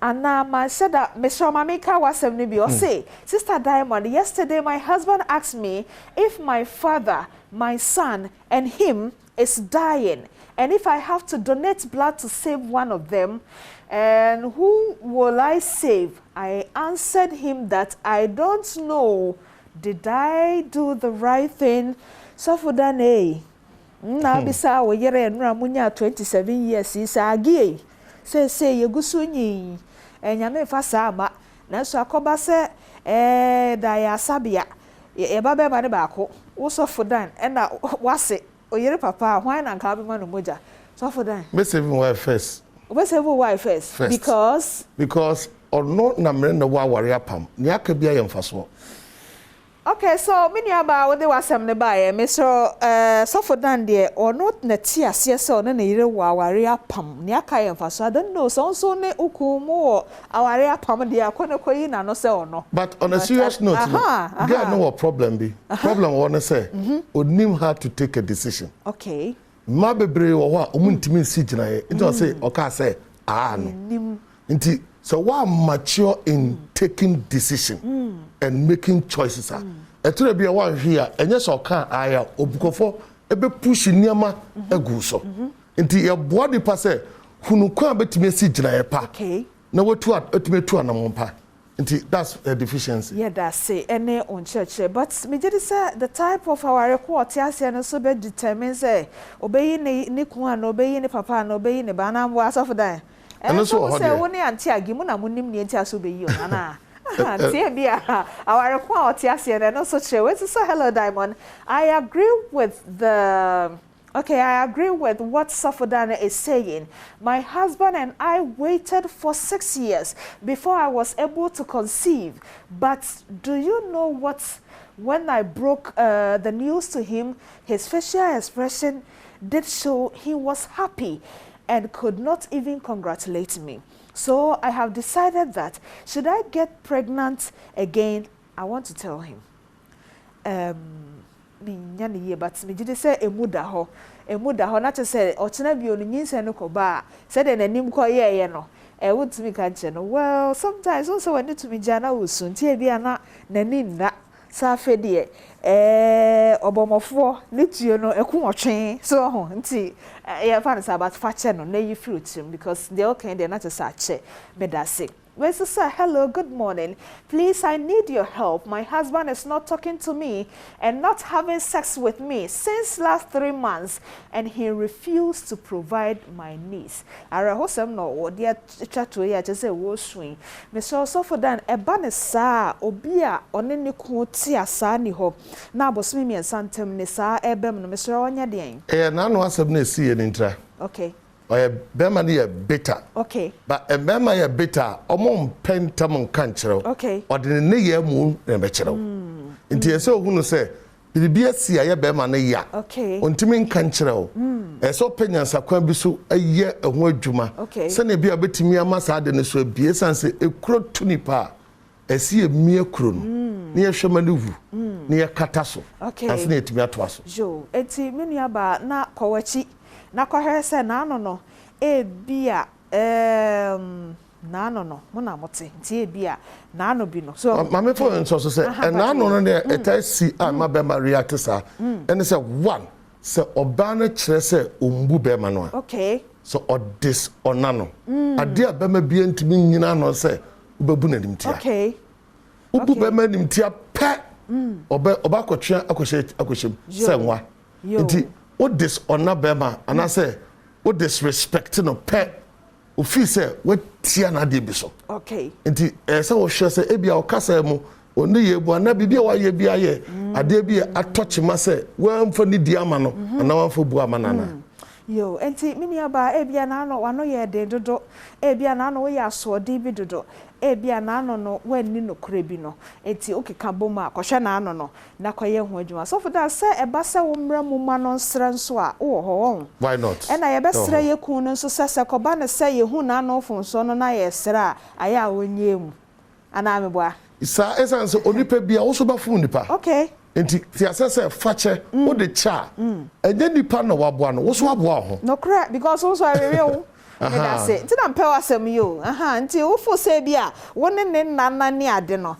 ana ma said that Mr. Mamika wasem ni bi o say Sister Diamond yesterday my husband asked me if my father my son and him is dying and if I have to donate blood to save one of them and who will I save. I answered him that I don't know. Did I do the right thing? So for that, na bisa wo yere nra munya 27 years is agi. Say yegusu nyi. Nyame fa sa ma. Na so akoba se da ya sabia. E ba be ma ne ba ko. Wo so for dan e na wase oyere papa hwan na nka be ma no moja. So for dan. Me save wife first. We save wife first because or no na me na wa ware apam. Ni aka bia ye mfaso. Okay, so many about what they was some nearby, Mr. Sofodan dear, or not Natia, yes, or no, either Wawaria Pum, Niaka and Faso. I don't know, so ne Ukumo, our Pum, dear, Queen, and no so no. But on a serious note, there no problem be. Problem, I want to say, would name her to take a decision. Okay. Mabebre or what, Umuntimin Sijna, it don't say, or can say, no. So why mature in taking decision and making choices are. Eture be one here and yes or can aya obukofo ebe push niama egu so. Nti ye body pa say hunu kwa betime si gina ye pa. Okay. Na wetu atime tu anamon pa. Nti that's a deficiency. Yeah, that's it. Any on church, but me just say the type of our report yes and so be determines obey ni ku an obey ni papa and obey ni bana was of that. And so say woni anti agimu na munim ni anti aso be yi na. Our report yes and also share. So hello Diamond. I agree with what Safodana is saying. My husband and I waited for 6 years before I was able to conceive. But do you know what? When I broke the news to him, his facial expression did show he was happy and could not even congratulate me. So I have decided that should I get pregnant again, I want to tell him. nya ne ye but me gide say emuda ho na che say ochena bi onu nyinse no koba say de nanim ko ye no wotumi ka che no well sometimes also when to me jana wosun tie bia na nani nna sa fede obomofo ne tuo no eku otwen so ho nti ye fa na about fa che no na yi fruit because they okay they not say che medase. Well, sister, hello, good morning. Please, I need your help. My husband is not talking to me and not having sex with me since last 3 months, and he refused to provide my needs. I hosem no dear chatu ya say wo swing. Me so for dan eba ne sa obi a one ne ku ti asa ni ho. Na abosmi mi ensantem ne sa ebem no me so onya den. Na no asem na si ye ntra. Okay. Bema ni bitter. Okay. But a bema ya bitter, omon pentamon kanchero. Okay. Or the ne ye mu na bechero. Inti ese ohunu se bibia si ya bema na ya. Okay. Ontimi kanchero. Eso penyansa kwan bi so aye eho adwuma. Okay. Se na bia betimi amasa ade ne so bie sanse ekuro tunipa. Esi emie kuro no. Ne ye hwema ne wu. Ne ye kata so. Okay. Ase na etimi atwa so. Jo, enti menu aba na kwachi. Na kwahere se na ano no bia na ano no mo na mote nti bia na ano bi no so mame for nso so se na ano no ne etasi ma be ma react sa ene se one se oba na kire se ombu be ma no okay so odis onano ade a be ma bia ntimi nyina no se obabu na nimtia okay obu be ma nimtia pe oba kwatwa akohyem se nwa nti what this honor bema and I say what disrespect no pet o fi say what tia na de bi so okay nti say wo hwe say ebia o kasa mu oni ye bu na bibia wa ye bia ye ade bia atoche ma say wa mfa ni di ama no na wa mfa bu ama nana yo enti mini aba ebia na no wano ye de dodo ebia na no ye aso de bi dodo ebia na no wanni no kure bi no enti okeka boma akohwe na no na koye ho adwuma so for that say eba se wo mra mu ma no nsra nso a wo ho why not and I be sra ye ku no nso se koba na say ye hu na no fonso no na ye sra aya wonye mu ana me boa isa essence onipa bia wo so ba fu nipa okay enti ti asese fache wo de cha enye nipa na waboa no wo so waboa ho no correct because also I real that's it. Nti na mpewa asem yo. Nti wo fo se bia wone ne nana ni ade no.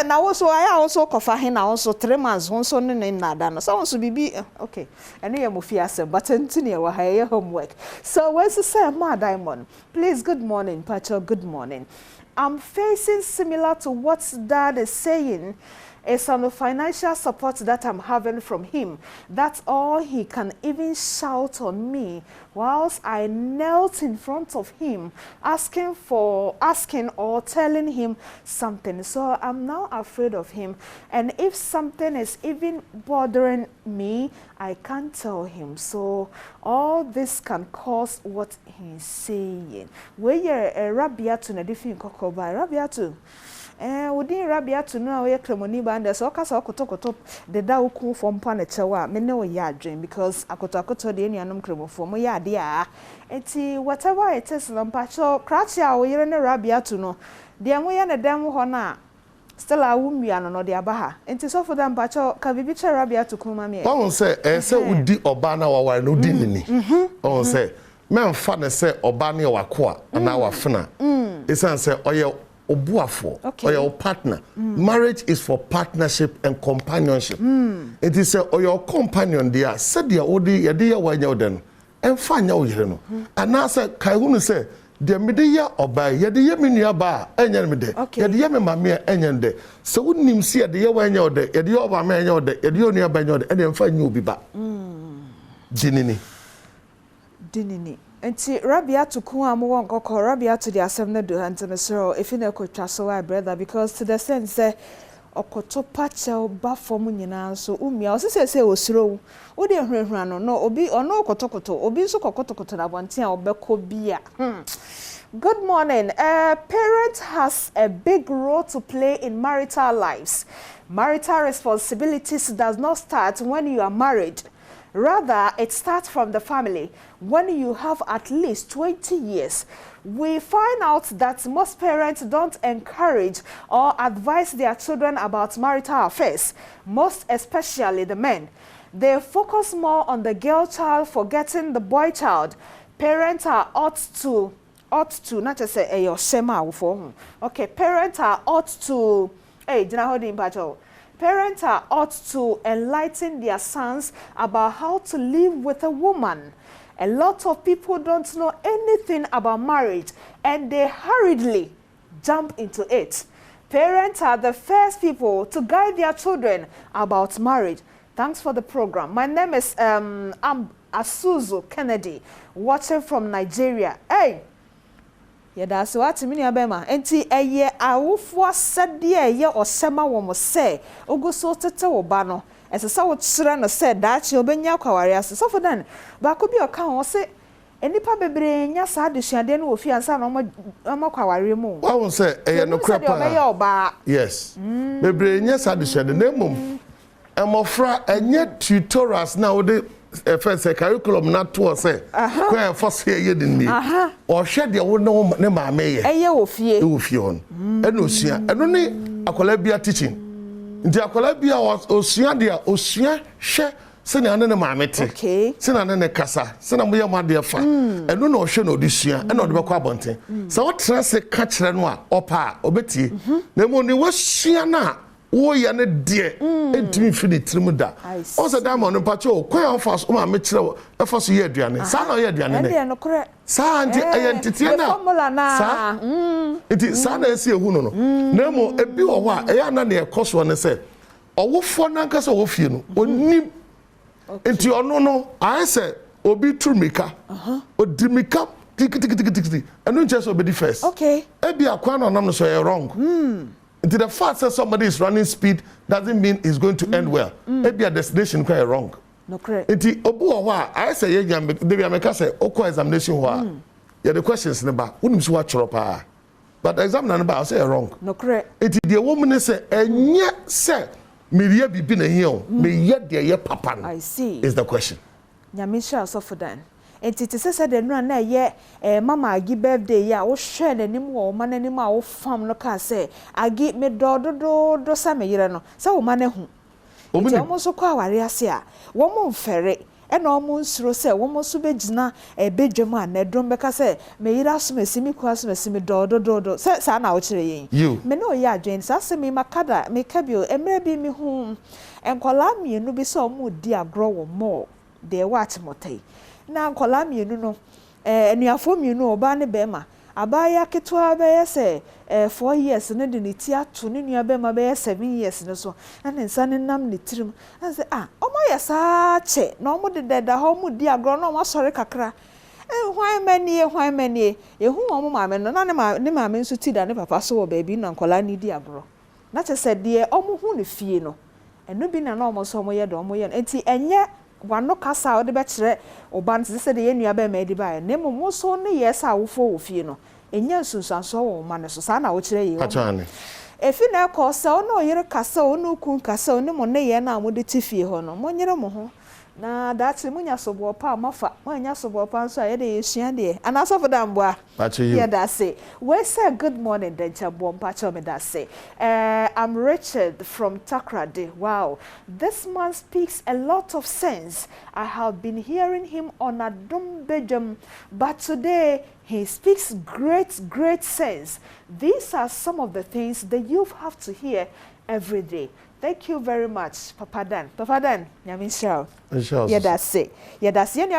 Na wo so aya wo so kofa he na wo so 3 months wo so ne nada no. So wo so bibi okay. Ene ye mo fi asem but nti ne wa ha ye homework. So when you say Ma Diamond, please good morning, Pacho, good morning. I'm facing similar to what Dad is saying. It's on the financial support that I'm having from him. That's all he can even shout on me whilst I knelt in front of him asking or telling him something. So I'm now afraid of him. And if something is even bothering me, I can't tell him. So all this can cause what he's saying. Where you're Rabiatu na different kokoba. Rabiatu. Wodi Rabia to know we kremoni band so kasa okotokoto de da oku fom pa na chewa me ne o ya adwen because akotokoto de enuanom kremofo mo ya ade a enti whatever it is lampa cho krachi a wo yire ne Rabia to no de mo ya na dem ho na still a wumia no de abaha enti so for them pa cho ka bibi che Rabia to kuma me won say say udi oba na waware no di nini won say men fa ne say oba na wakoa na wafena esan say oye obuafo or your partner. Marriage is for partnership and companionship. It is or your companion there said the odi yadia wanya den and fanya oyeno. And now say kaihunu say the media oba yadi yemi ba enyan me de yadi yemi mamia enyan de so wonim see the wanya ode yadi oba ma enyan ode yadi oni aba enyan ode and then fanya obi ba dinini enti Rabia to ku am won kokko Rabia to the asem na do hantene so if na kwatwa so I brother because to the sense say okoto pachel ba form nyina so umia o se osiro wo de hwehwa no obi ono okotokoto obi so kokotokoto na bonten a obekọ bia Good morning. Parents has a big role to play in marital lives. Marital responsibilities does not start when you are married. Rather, it starts from the family. When you have at least 20 years, we find out that most parents don't encourage or advise their children about marital affairs, most especially the men. They focus more on the girl child, forgetting the boy child. Parents are ought to, not to say, your shema for. Okay, parents are ought to, parents are ought to enlighten their sons about how to live with a woman. A lot of people don't know anything about marriage and they hurriedly jump into it. Parents are the first people to guide their children about marriage. Thanks for the program. My name is Asuzu Kennedy, watching from Nigeria. Hey! That's what mini abema. Enti eye awofo asade eye osema wo mo se oguso tete wo ba no. Esesa wo tsira no se daachi obenya kwaware ase. So for then ba ko bi oka ho se enipa bebre nya sa adesuade no wo fi ansa no mo kwaware mu. Wa won se eye no krapa. Yes. Bebre nya sa adesuade na mum. Emofra enye tutorials na wo de first curriculum na to say kwa first year din ni o hwe de wo ne maame ye eye wo fie on eno osua eno ne akola bia teaching nti akola bia osua de osua hwe se ne ne maame te se na ne kasa se na moye ma de fa eno na o hwe na odisua eno de bekọ abonten se wo tra se ka kire no a opa obetie na mo ni wasua na wo ya ne de entimi fini trimu da o se diamond no pacho kwan ofas o ma me kire e faso ye aduane sa na ye aduane ne no kore sa nti entiti na formula na sa enti sa na esi ehu no na mo ebi wo ho a e ya na ne ekoso ne se owofo na nka se wo fie no onim enti ono no a se obi turmika odimika tikitikitikiti eno nche so obedi first ebi akwa na nam so ye wrong the fact that somebody is running speed doesn't mean it's going to end well. Maybe a destination quite wrong. No correct. Iti obu wa I say ye Debbie America say oko examination wa. Yeah, the questions neba. Unim so watch pa. But the exam neba I say wrong. No correct. Iti the woman say enye say me ye bibi na here me ye de ye papa. I see. Is the question. Nyamisha so for dan. Enti te se de no na ye mama agi birthday ya wo hwe nanim wo ma nanim a wo fam no ka se agi me do sa me yire no sa wo ma na hu enti omo so kwa aware ase a wo mo mfere e na omo nsuro se wo mo so begina bedwam a na dom beka se me yire aso mesimi kwa aso mesimi do se sa na wo kire yin me no ya adwen sa se me makada me kabio emre bi mi hu enkola mienu bi se omo di agro wo mo de watch motai na nkola mienu no enuafo mienu oba ne bema abaya ketwa be yese 4 years ne de ne ti ato ne nua bema be 7 years ne so na ne nsa ne nam ne tirim na se omo yesa che na omo de deda ho mu di agro na omo sore kakra hwan manie ehu omo maame no na ne maame nso ti da ne papa so wo baby na nkola ni di agro na che se de omo hu ne fie no eno bi na omo so omo ye de omo ye enti enye wano kasa o de be kire oban se se de ye nua be ma edi ba ne mo so ne yesa awofo wo fie no enya nsunsanso wo ma ne so sa na wo kire ye atwane efi na ko se o no yire kasa o no kun kasa o ne mo ne ye na mo de ti fie ho no mo nyere mo ho na dati munya sobo pa mafa munya sobo pa nso aye de yesua de anaso for damboa yeah that say we say good morning dencha bom pa cho me that say I'm Richard from Takrade. Wow, this man speaks a lot of sense. I have been hearing him on Adom TV, but today he speaks great sense. These are some of the things the youth have to hear every day. Thank you very much, Papa Dan. Papa Dan, Yamin Shao. Yeah, that's it. Yeah, that's it.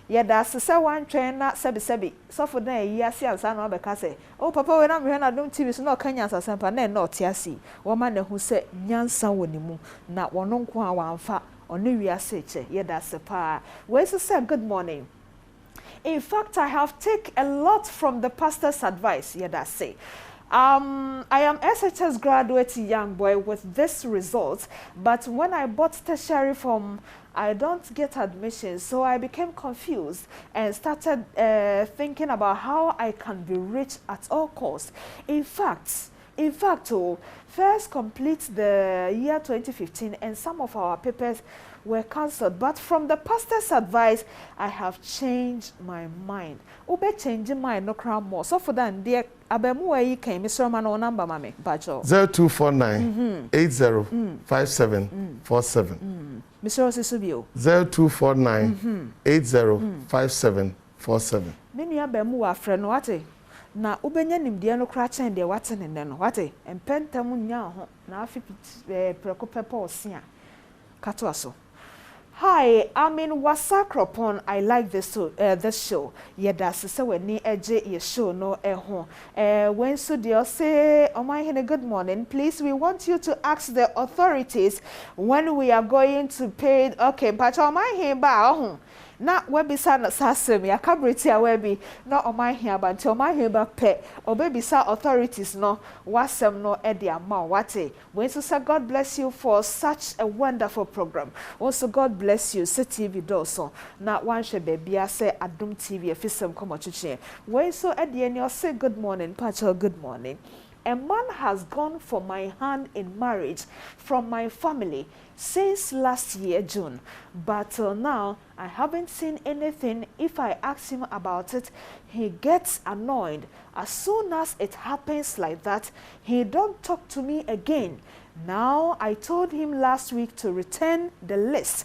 Yeah, that's the one train na sebi. So for then, yeah, see, and son of the oh, Papa, when I'm here, I don't TV, so no Kenyans or something, and not Tiasi. One man who said, Nyansa Wonimu, not one unqua one fa, or New Year Seche. Yeah, that's the pa. Where's the say good morning? In fact, I have taken a lot from the pastor's advice. Yeah, that's it. I am SHS graduate young boy with this result, but when I bought tertiary form, I don't get admission, so I became confused and started thinking about how I can be rich at all costs. In fact, first complete the year 2015 and some of our papers were cancelled. But from the pastor's advice, I have changed my mind. Ube changing mind no crowd more. So for that, dear Abemu you came, Mr. Mano number, Mammy, Bajo 0249 805747. Mr. Osisubio 0249 805747. Many Abemu are friend wate. Na ubenya nimdeɛ no kra kyɛn deɛ wate ne nne no wate empentam nya ho na afi preko pepa osia kato aso. Hi, I'm in Wasakropon. I like this show. Yeda sise weni eje ye show no ho. When so dear say, "Oh my good morning. Please, we want you to ask the authorities when we are going to pay." Okay, but oh my here ba na webi sa na sasem ya kabriti a webi na o my here ba nti o my here ba pe obebi sa authorities no wasem no e de ama wate. When so say God bless you for such a wonderful program. Also God bless you say TV doso na wan hwe bebia say Adom TV efisem komo chiche. When so e de any say good morning pacho good morning. A man has gone for my hand in marriage from my family since last year, June. But till now, I haven't seen anything. If I ask him about it, he gets annoyed. As soon as it happens like that, he don't talk to me again. Now, I told him last week to return the list,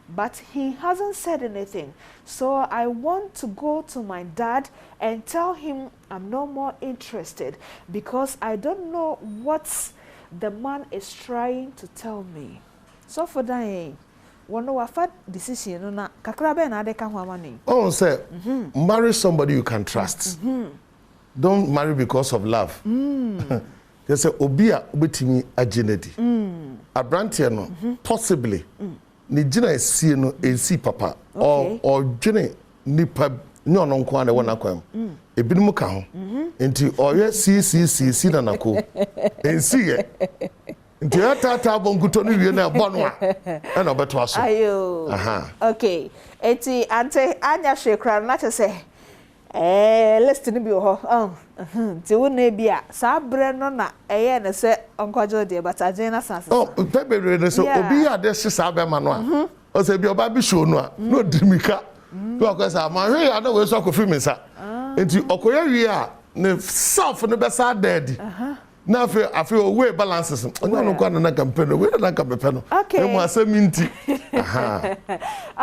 but he hasn't said anything. So I want to go to my dad and tell him I'm no more interested because I don't know what the man is trying to tell me. So for that, one know what decision na kakra be na de ka ho amani. Oh, say marry somebody you can trust. Don't marry because of love. They say obia obetimi agenedi. Abrantie no possibly ni gina esi no esi papa or gene nipa nyono nko ane wona kwam ebinumu ka ho enti oye si na nako ensi ye enti atata bonkuto no wie na bono a na obeto aso ayo okay enti ante anya hwekra na che se list ni bi ho ti wona bia sa bre no na eye ne se onkwajo de bataje na sanse pebere ne so obi ya de sa be ma no a o se bi oba bi show no a no dimika to akwesa ma hwe ya na we so akofi mi sa enti okoya wi a ne self ne be sa dead na afi owe balances onye no kwa na campaign we na campaign no e mo aseminti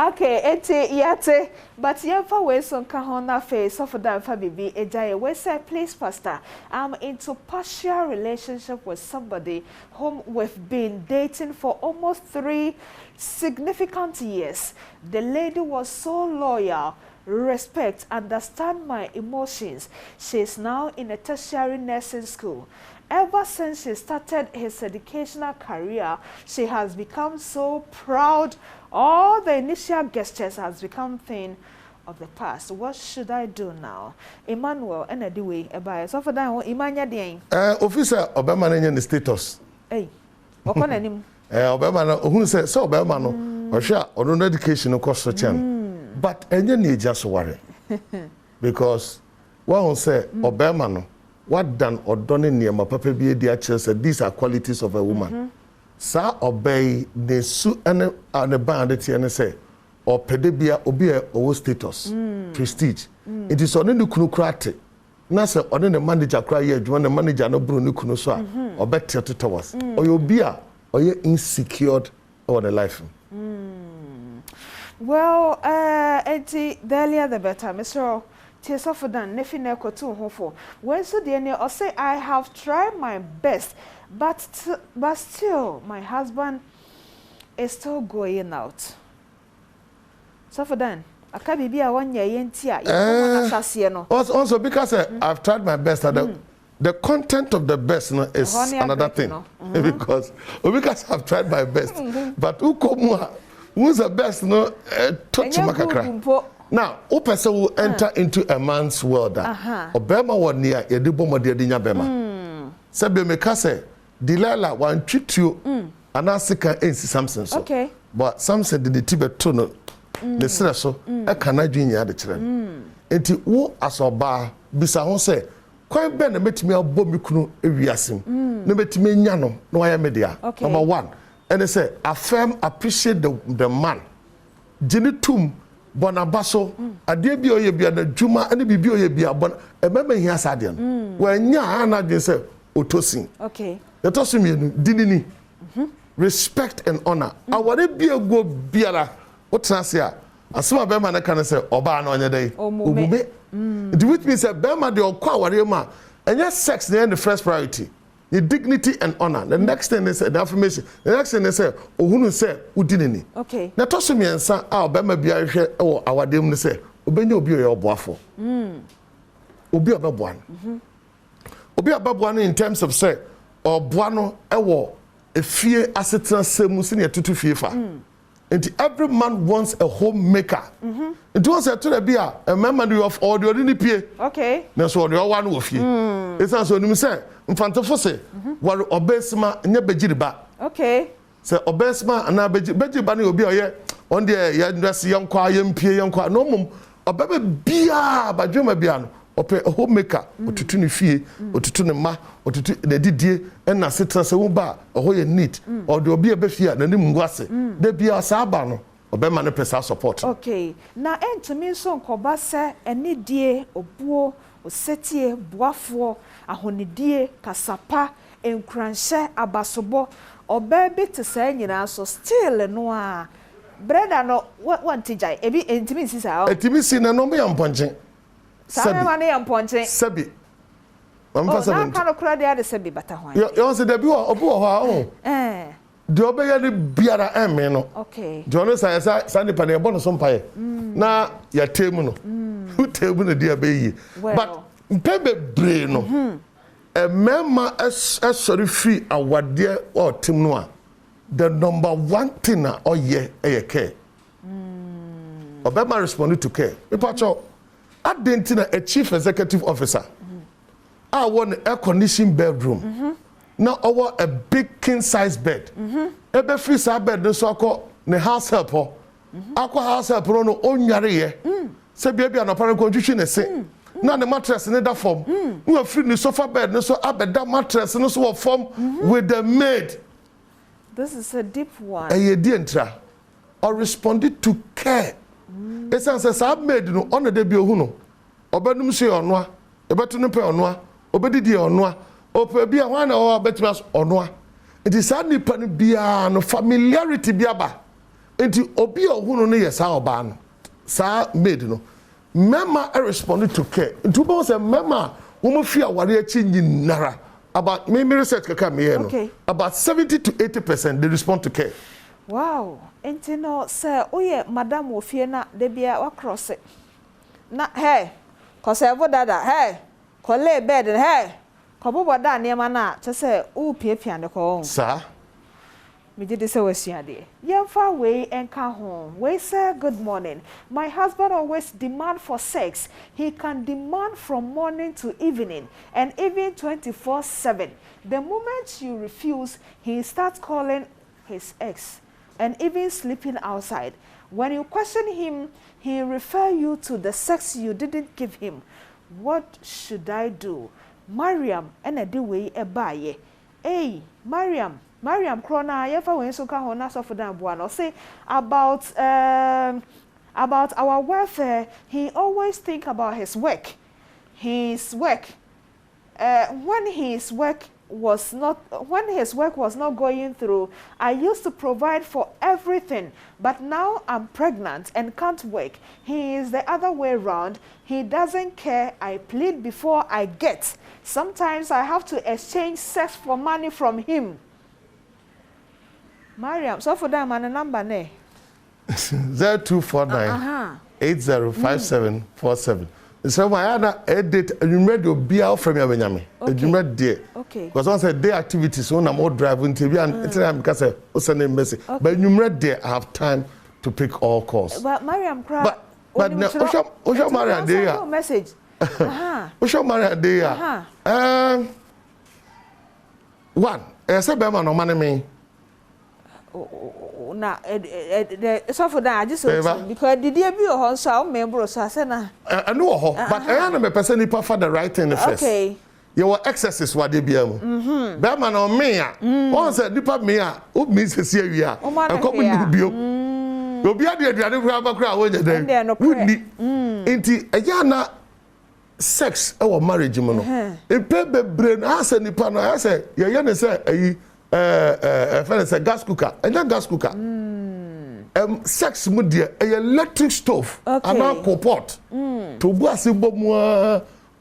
okay eti yate but yemfa we so nka ho na face of that fa bibi ejaye we say please pastor I'm into partial relationship with somebody whom we've been dating for almost 3 significant years. The lady was so loyal, respect, understand my emotions. She's now in a tertiary nursing school. Ever since she started his educational career, she has become so proud. All the initial gestures has become thing of the past. What should I do now? Emmanuel, anyway, about so for that, Imanya Dien. Officer Obama the status. Hey, what name? Obama, who said so? Obama no, or share or no education no cost but any need just worry because one say Obama no. What done or done in near my papa be dear said these are qualities of a woman. Sa obey the su and the bandit and say or pedebia obia or status prestige. It is only the kunokrate. Nasa on the manager cry here, when the manager no brunu kunoswa or better to towers. Or you be or you insecure over the life. Well, the earlier the better, Mr. For done, nothing equal to home. When so dear, or say I have tried my best, but still my husband is still going out. So for then, I can't be a 1 year yentia. Also because I've tried my best. The content of the best is another thing because I've tried my best. But who's the best? No, touch makakra. Now, o person will enter into a man's world. Obama one near Edibomo de Dinya Bema. Sabe me kase, Delilah one treat you and Asika in Samson. Okay. But Samson did the Tibet tunnel. The Sresso, a canadian yard the children. And to who as a bar, Bisa say, quite ben met me a bombicunu eviasim. No bet me nyano, no I media. Number one. and they say affirm appreciate the man gini tum bonabaso ade bi oye bia na dwuma ane bibi oye bia bon emema hia sade no wanya ana dwen say otosin okay the tosin you dinini respect and honor aware bia go biara wotase a asema bema na kan say oba na onye dey omume it which means say bema de okwa aware ma enya sex na the first priority. The dignity and honor. The next thing is the affirmation. The next thing is ohunu say udinini. Okay. Na to so miensa a obema bia hwe o awadem ne say obenya obi oye oboafo. Obi obeboa no. Obi obeboa no in terms of say oboa no ewo efie asetena semu se ne tutu fie fa. And every man wants a homemaker. It was a to be a memory of all the ordinary pie. Okay. Na so the one wo fie. It's so nim say mfantofo se war obesma nya begiriba. Okay. Say obesma na begiriba na obi oye on the ya ndase yankwa yampie yankwa no mum obebe bia badwema bia no ope a homemaker otutu ne fie otutu ne ma otutu ne didie na setra se wo ba ho ye neat or the obi ebe fie na nim ngwase de bia saaba no obema ne pesa support. Okay. Na entumi so nkoba se eni die obuo osetie boafo ahonidie kasapa enkranhye abasobo obabi te say nyina so still no a brother no want tijai ebi entimi sisa etimi si na no me yamponche sabe mane yamponche sabi na kan okura de sabi bata hwan yo se de bi obu ho a de obeya ni biara emme no okay jono sa ni pa na ebo no so mpae na ya temu no temu no dia be yi but mpebe bre no mema sorry free awade or tim no a the number one thing na oye care obema respond to care ipacho adentina a chief executive officer I want an air conditioned bedroom now over a big king size bed ebe free sa bed no so akọ ne house help akọ house help no onyare ye se bia na parent contribution ne se na the mattress in that form we are free the sofa bed no so abeda mattress no so form with the maid. This is a deep one. E di entra or responded to care. Esan say sa maid no on the bi ohu no obenum se onwa ebetu no pe onwa obedidi onwa ope bia wan na o betima onwa it is sad nipa no bia no familiarity bia ba enti obi ohu no yes oba no sa maid no mema responded to care. Ntubo say mema wo mo fi aware achi nyinara about me research kaka me here no about 70 to 80% they respond to care. Wow, enti no say oye madam ofie na de bia wa cross na hey kosevo dada hey ko lay bed hey ko bobo da niam na che say u piapia ne ko sir me did say wasuade yemfa we enka ho we say good morning. My husband always demand for sex. He can demand from morning to evening and even 24/7. The moment you refuse, he starts calling his ex and even sleeping outside. When you question him, he refer you to the sex you didn't give him. What should I do? Mariam ena de we ebaye. Hey, Mariam Krona, yefa when so ka hona so for dan boa no say about our welfare. He always think about his work. His work. When his work was not going through, I used to provide for everything, but now I'm pregnant and can't work. He is the other way around. He doesn't care. I plead before I get. Sometimes I have to exchange sex for money from him. Mariam, so for that man, a number ne 0249 805747. So my other edit you read your bill from your Benjamin. You read there. Okay. Because once a day activities so I'm more driving TV and time because I send a message. But you read there I have time to pick all calls. But Mariam but no, Osha Mariam there. Message. Osha Mariam there. One, I said Bema no money me. Na so for that I just because the dear be so member so I said na I know but I am a person who for the right thing first. Okay. your excesses what they be able. Bema no me a. On say nipa me a. O me sesi awia. E ko mu bio. Obi ade aduane kura bakura wo nya dan. Wuni. Enti eja na sex e wo marriage mu no. Epe bebre na ase nipa no ase ye ne say ayi fele say gas cooker. Enya gas cooker. Sex mu de electric stove ana pot. To bu ase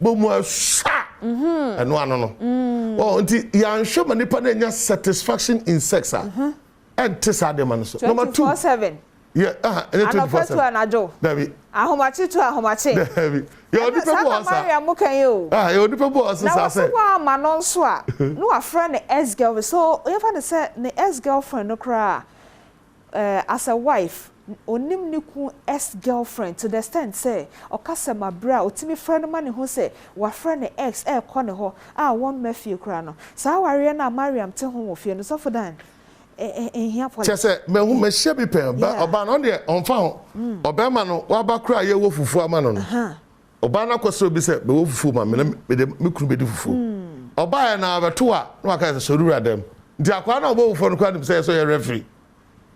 bomu sha eno ano no oh nti ya nhwe ma nipa na nya satisfaction in sex and tesa dem an so number 2 24/7 yeah any 24/7 anajo dabi ahomachi to ahomachi dabi ya odi pe bo asa Maria mukan yo ya odi pe bo asa sa say na wa ma no so a no a friend ex girl so you find say the ex girlfriend no kra as a wife onim niku ex girlfriend to the extent say okasa mabra otimi friend man ho say wa friend ex kɔ ne ho won mafie kra no sa ware na Mariam te ho wo fie no so for dan ehia pole say me hu me hye bi pen ba oba no de onfa ho oba ma no wa ba kra ye wo fufu ama no oba na kwaso bi say be wo fufu ma me kru be di fufu oba ya na abeto a na wa ka say sorura dem ndi akwa na oba wo fufu no kwa dem say so ye referee.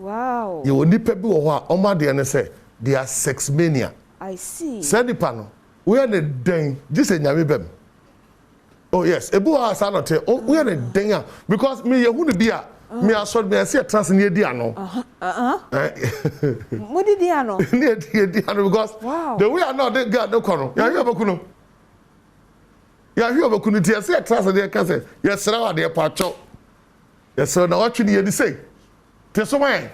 Wow. You only pe bi wo ho a oma de ne say they are sex mania. I see. Send the no. We are the den. This is nyame bem. Oh yes, ebu ha sa no te. We are the den because me ye hu ne bi a me asod me say trans ne di ano. Mo di ano. Ne di ano because the way are not the god no kono. Ya hwe obakuno. Ya hwe obakuno ti say trans ne ka say yes ra wa de pa cho. Yes so na watch ne ye di say. Tesomai.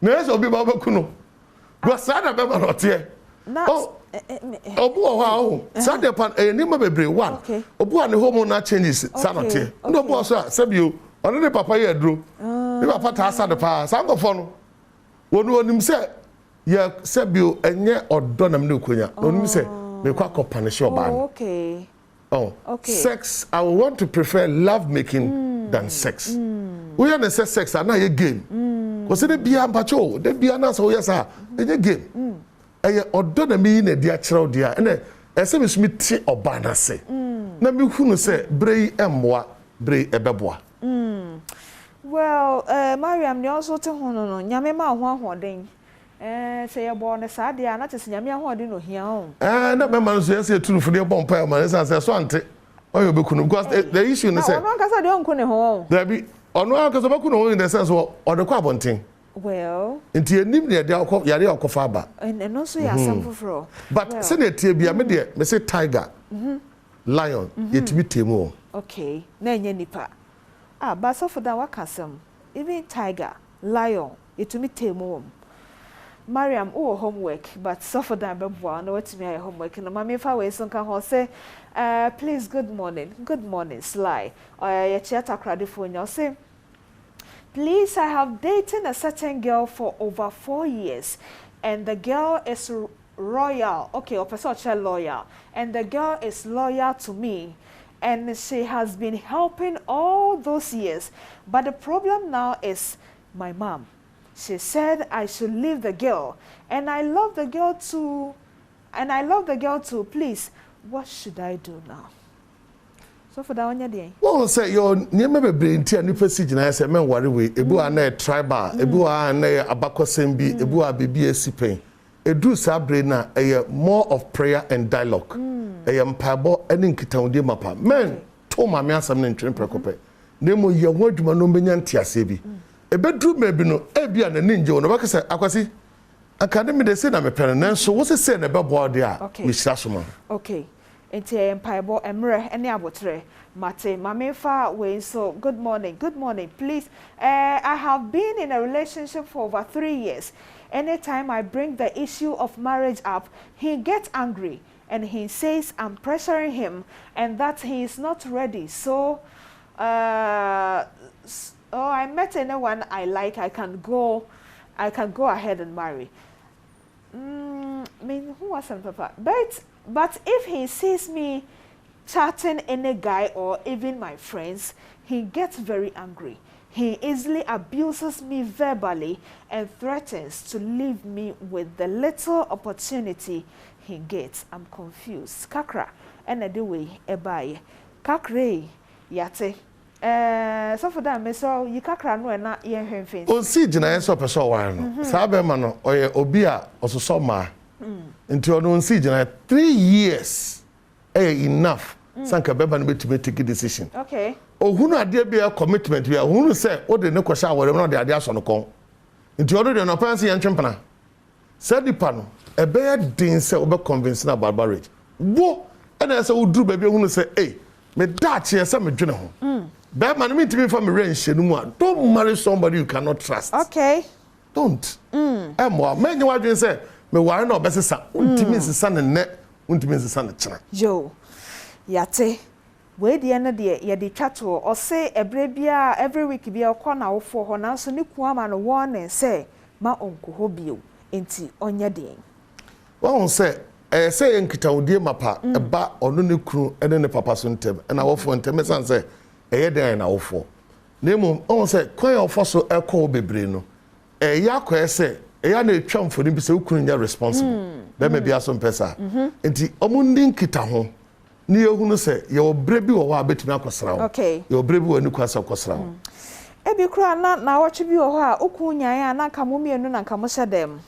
Na so bi ba bakuno. Go sada be ma note. Oh. Obu o ha o. Sada pan ni ma bebre one. Obu an home na changes sanote. Ndo obu so sabio. Ono ne papa ye aduro. Ni papa ta sada pa. Sangofo no. Wonu onim se ye sabio enye odo na me konya. Onim se me kwa kopanish oba. Okay. Oh. Okay. Sex I want to prefer love making than sex. We are say sex and na ye game. Cause the bia mpacho, the bia na so yes ah, e game. E odo na me na dia kire dia. Na e se me sumi ti oba na se. Na me hu no say brei emboa, brei ebeboa. Well, Mariam ni also te ho no nyame ma ho ahoden. Say ye born sa dia na te se nyame ahoden no hia ho. Na me man so yes e tunu fu de bon pa man say so ante. Oyo bekunu because the issue no say. No man kasa de onku ne ho. There be ono akaso baku no in the sense o de kwa bonten. Well, nti enim ne de akọ yare akọfa aba. No so ya sample fro. But say na tie bia me de me say tiger. Lion, yetimi temu. Okay, na enye nipa. But so for that wakasem. Even tiger, lion, yetimi temu. Mariam, homework, but so for that beboa no wetimi aye homework. No mama fa we so kan ho say please good morning Sly. Ye chiata krade for you say please I have dated a certain girl for over 4 years and the girl is royal. Okay, or person loyal and the girl is loyal to me and she has been helping all those years, but the problem now is my mom. She said I should leave the girl and I love the girl too please. What should I do now? So for that one day. Well, say your name be brain tia nipa si gina say men worry we ebu ana tribal ebu ana abakosem bi ebu abibi esipen edu sa brain na more of prayer and dialogue mpabo ene nkitawde mapa men to ma me asam na ntwen prekope nemo ye ho adwuma no benya ntiase bi ebedru ma bi no ebia na ninje no bakasa akwasi academy de say na me pere na so wo se na bebo de a we shirasoma. Okay. Enti empaibo emre ene abotre mate mamefa we so good morning please I have been in a relationship for over 3 years. Anytime I bring the issue of marriage up, he gets angry and he says I'm pressuring him and that he is not ready. So I met anyone I like, I can go ahead and marry. Who was some papa? But if he sees me chatting any guy or even my friends, he gets very angry. He easily abuses me verbally and threatens to leave me with the little opportunity he gets. I'm confused. Kakra, and the way ebaye. kakre yate so for that me so you kakra no na ye hwemfin on si gina so person wa no sa be ma no oye obi a ososo ma nti on si gina 3 years enough sanka beba no betime take decision okay ohunu ade bia commitment bia ohunu se o de ne kwasha awore no de ade aso no kon nti odo de no panse ye ntwempana sadipa no ebe ya din se obe convince na barbarage wo ena se uduru ba bia ohunu se me da che se me dwene ho be man me ntimi fa me renhye no mu a don't marry somebody you cannot trust okay don't mo me nyi wadwen se me ware na obesesa untimi sesa ne untimi sesa ne kira yo yate we de na de ye de twato o se ebre bia every week bia okọ na wofo ho na so ne kuama no won se ma onko ho bio enti onye den won se say enkita odie mapa eba ono ne kru ene ne papa so ntem na wofo ntem san se eye den na wofo nemu on se kwan ofo so ekọ bebre no yakọ se eya na etwa mfoni bi se ukru nya responsible be me bia so mpesa enti omu ndi nkita ho ni ehunu se ye obre bi wo wa betimi akosra ho okay ye obre bi wo ni kwasa akosra ho ebi kra na woche bi wo ho a oku nyan a na nka mo mienu na nka mo hyedem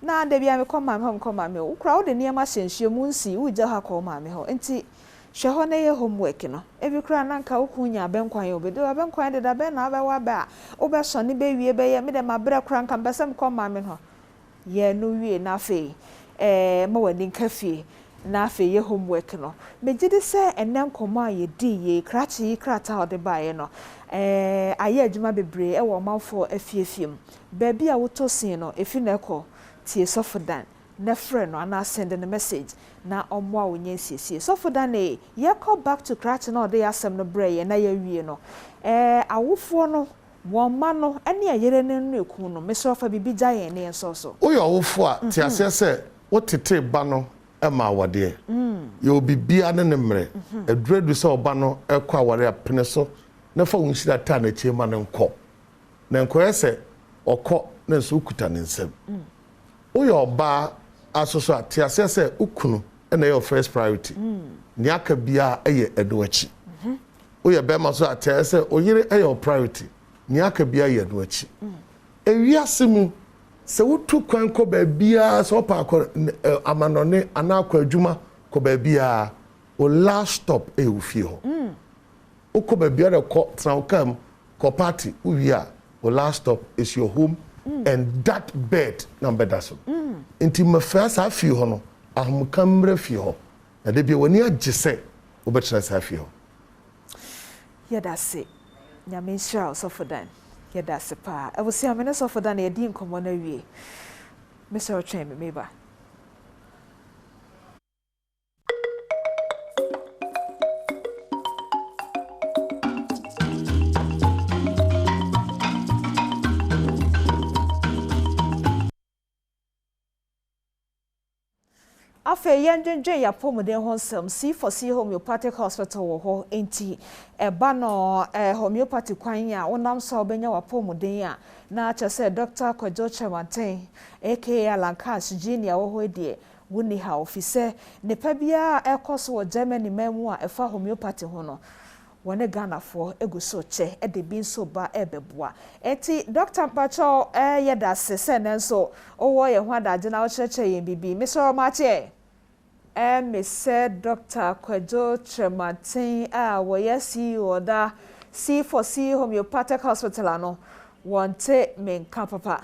na de bia me koma me koma me ukra wo de niema hyenhye mu nsi ugya ha koma me ho enti hwe ho na ye homework no ebi kra na nka oku nya benkwan ye obedo benkwan de da be na abewa ba obeso ne be wie be ye me de mabra kra nka mbesem koma me ho ye no wie na fe ma wani nka fie na fe ye homework no me gide se enen koma ye di ye krachi krata ode bae no aye adwuma bebre e wo manfo afiefiem ba bia wotosin no efi na ekọ tie sofodan na friend no ana send the message na omo a wonye siesie sofodan ye call back to krachi na ode asem no bre na ya wie no awofo no won ma no ene ayere ne no eku no me so fa bibi gya ye ne so so oyo awofo a tie ase se wotete ba no ema wade ye obibia ne nemre adredu se oba no ekọ aware apene so na fa wonhyira ta na chema ne nkọ na nkọ ese okọ na so kuta ne nsem oyo oba asoso atiase se ukunu na your first priority ni aka bia eye edoachi oyo be ma so atiase se oyire your priority ni aka bia ye edoachi ewiase mu se wotu kwan ko ba bia so pa akọ amanone ana akọ adwuma ko ba bia o last stop e ufie ho uko ba bia de ko trankam ko party uwia o last stop is your home and that bed number daso inti mafasa afie ho no ahomkamra fie ho na de bia woni agise obetra sa afie ho yedase nyame nhyira osofodan yedase pa ewosi amene osofodan na yedi nkomo na wie Mr. Otwen meba afe yenjenjen ya pomuden honsem C4C homeopathic hospital wo ho enti eba no homeopathic kwan ya wonam so obenya wa pomuden a na chese Dr. Kwadwo Chematen aka Alankas Junior wo ho die woni ha ofise ne pa bia ekoso wo Germany memu a efa homeopathy ho no wone Ghana fo eguso che e de bin so ba ebeboa eti Dr. Pacho yeda sese nenso owo ye ho adaje na wo cheche yen bibi Mr. Mache me said Dr. Kwadwo Chematen wo ye CEO da C4C homeopathic hospital ano wonte menka papa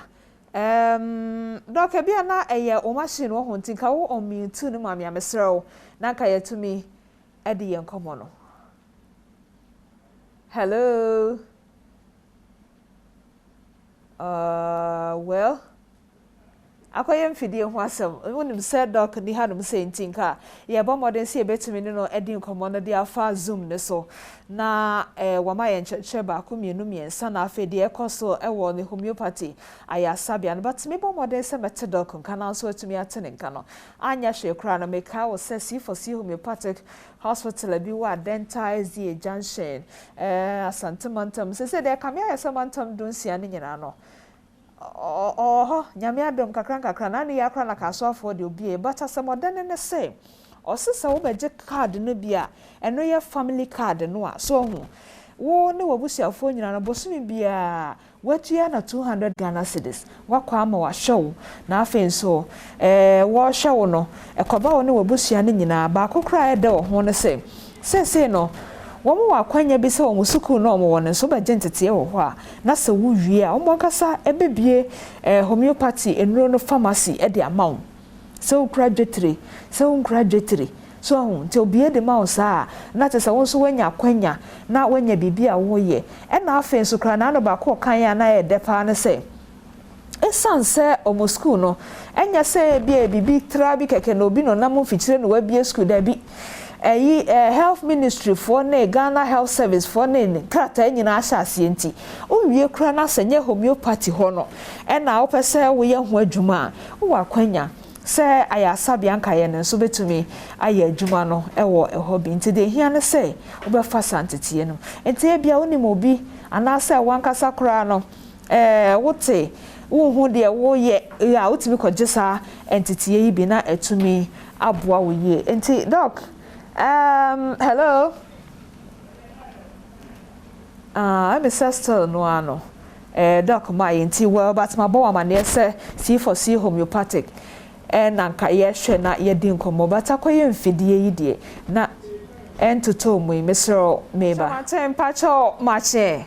Dr. bia na eye o machine wo ho ntinka wo on mute no ma mesrew na ka yetumi e de yen komo no. Hello. Well, akoyem fidie ho asem. Wonim said doc ni hanum say ntinka. Ye ba modern say betumi no edi nkomo no de afa zoom ne so. Na wama ye ncheche ba ko mienu miensa na afa de ekoso ewo ne homeopathy ayasabia no but me ba modern say mete doc nka na so atumi atene nka no. Anya hwe kra no meka wo say C4C homeopathic hospital bi wa dental junction asantemantam se de kamia yasamantam dunsia ne nyina no nyame adom kakran na ne yakra na kaso afọ de obi but asemodene ne say osisa wo beje card no bia eno ye family card no a so ho wo ne wabusiafo nyina no bosumi bia watua na 200 Ghana cedis wakwa ama wa show na afenso wo show no ekoba wo ne wabusia ne nyina ba kokra ede wo ho ne se no womo wakwanya bi se wo musuku no mo won so ba gentete wo ho a na se wo wie a wo kasa ebebie homeopathy enuro no pharmacy e de amount so graduate so nti obie de ma osa na te se won so wanya kwanya na wanya bibia wo ye e na afen so kra na no ba ko kan ya na e de pa ne se esanse omo school no enya se bibi tra bi keke no bi no na mo fichire no wa bi school da bi health ministry for ne Ghana health service for ne krata nyina asase enti o wie kra na senye homeopathy ho no e na wo pese wo ye ho adwuma wo akwanya se ayasa bianka ye ne so betumi aye adwuma no ewo ehobi nti de hia ne se wo be fa santete no enti e bia woni mobi ana se wankasa kra no wote wo hu de wo ye ya wotimi kogesa entity yi bi na etumi aboa wo ye enti doc hello I'm still no ano doc my enti well but my boy man say see for see homeopathic na nka ye hwe na ye din komo but akoye mfidie yi de na entoto mu mesro meba matem pacho mache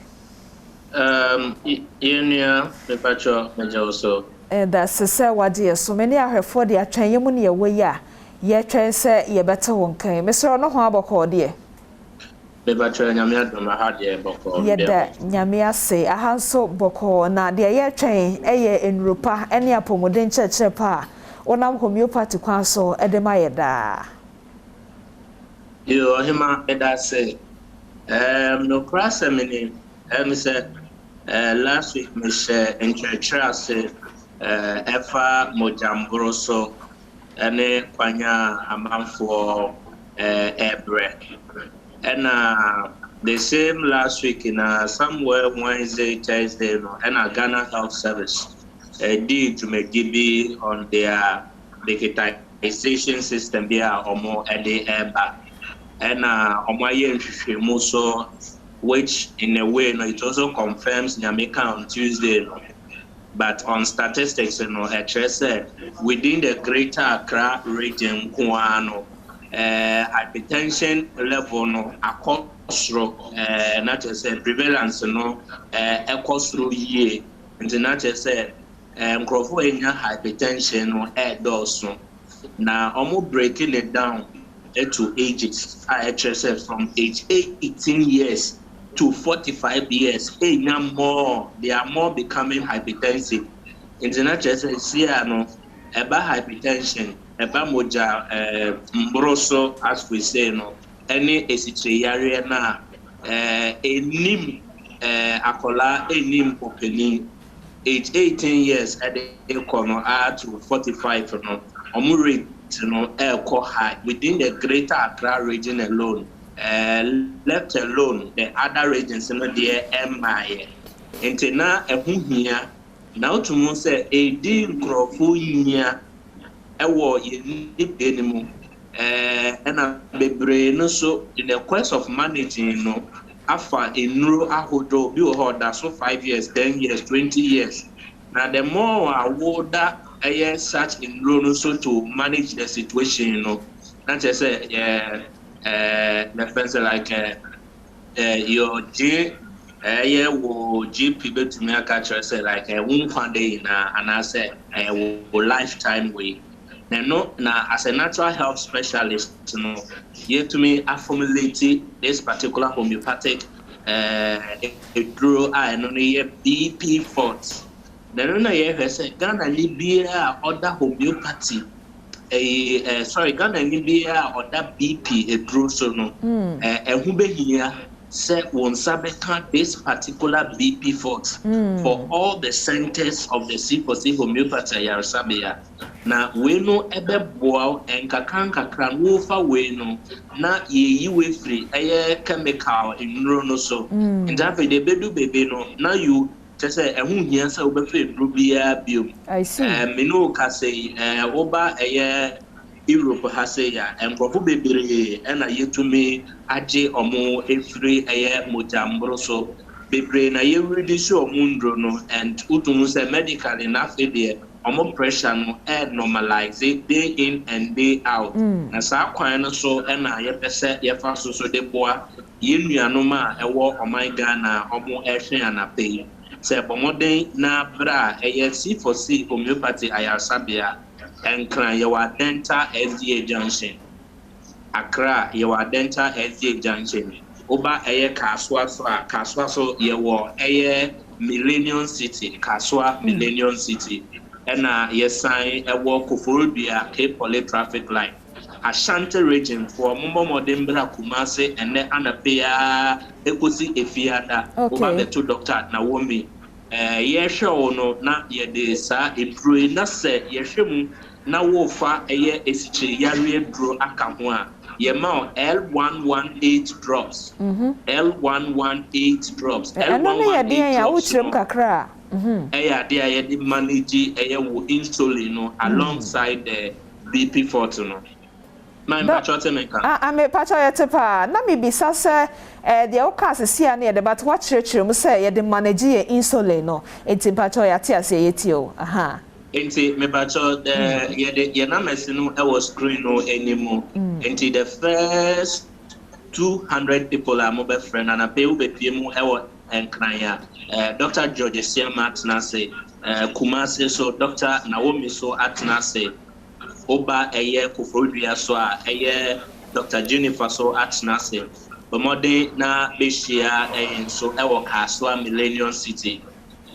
yenia me pacho mejoso that's say wade so many ahwefo de atwan yemu ne ye we ya ye twen se ye beta won kan mesro no ho aboko de me pacho nyame adoma ha de boko ye da nyame ase ahanso boko na de ye twen eye enrupa ene apomoden chechre pa onam homeopathy kwa so edema ye da yo hima eda say no cross mini say last week me share in church say efa mojambro so ene kwanya amanfo ebre and the same last week in somewhere Wednesday Thursday no and Ghana Health Service did to make GB on their digitization system there omo ede eba and omo ye so which in a way no it also confirms Jamaica on Tuesday no. But on statistics, said within the greater Accra region, hypertension level no across not just prevalence across through year, and not just said hypertension no also. Now almost breaking it down to ages. I said from age 18 years to 45 years, they are more becoming hypertensive. International no about hypertension, about moja mbroso as we say no, any area na enim akola enim openi age 18 years at the corner to 45 no, rate no high within the greater Accra region alone. Left alone the other regions in the MI. And now a here now to mo say a deal crofo a war in anymore. And a brain so in the quest of managing no afa in no ahodo be or so 5 years, 10 years, 20 years. Now the more award that such in no so to manage the situation, not just say defense like your G wo GP bet me catch say like one day in and I say lifetime way. Now as a natural health specialist, you to me I formulate this particular homeopathic through I know BP forts. Then I say Ghana Libya other homeopathy. Sorry, Ghana Libya or that BP a druso no. Who be here say one sabeka this particular BP force for all the centers of the C4C homeopathy Yarasabia. Now we know ebe boa and kakran wofa we no na ye we free chemical in no so. In that way they bedu baby no now you just say here so be free rubia biom. I see. Me no ka say oba Europe ha say ya enkrofo bebre na yetumi age omo efiri mojambro so bebre na yewredi so omundro no and utumu say medically na fede omo pressure no normalize it day in and day out na sa kwan no so na yepese yefa so de boa yenuanom a ewo oman Ghana omo ehwe anape say bomoden na bra C4C homeopathy ayasabia Enkran yewa dental SDA junction. Accra yewa dental SDA junction. Oba Kaswa so yewa Millennium City. Kaswa Millennium City. Ena yesan ewo Koforodua K-Poly traffic light. Ashanti region for Mumbo Modembra Kumase ene anapea ekosi efiada. Oba beto Dr. Nawomi. Yeshe ono na yede sa improve na se yeshe mu na wofa esiche yare dro aka ho a yema L118 drops L118 drops L118 ya uchrem kakra de ayede manage wo insulin no alongside the BP40 no my pachote menka me pachote pa na me bisa se the ocas sia na de but what church mu say ye de manage ye insulin no enti pachote ase yeti o aha enti me pacho ye na mesinu e was screen no anymore enti the first 200 people are mobile friend and apeu be piemu e wo enkran ya Dr. George Siamat na say Kumase so Dr. Nawomi so atna say Oba Koforodua so Dr. Jennifer so atna say Bomode na beshia so ewo Kaswa Millennium City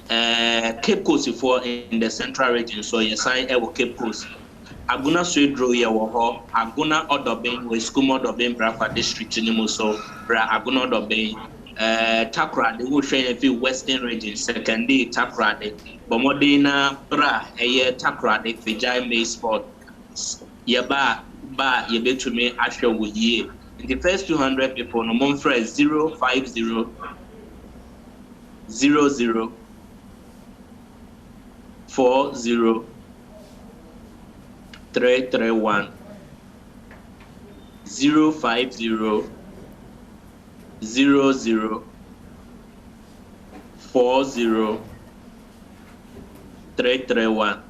Cape Coast for in the central region so yesan ewo Cape Coast Aguna Swedro yewo ho Aguna Odoben we Skumo Odoben Brafa district ni so bra Aguna Odoben Takrade wo hwe fi western region second day Takrade Bomode na bra Takrade Fijai May Sport yeba yebetumi ahwe wo yie. The first 200 people no mon fresh 050 00 40 331 050 00 40 331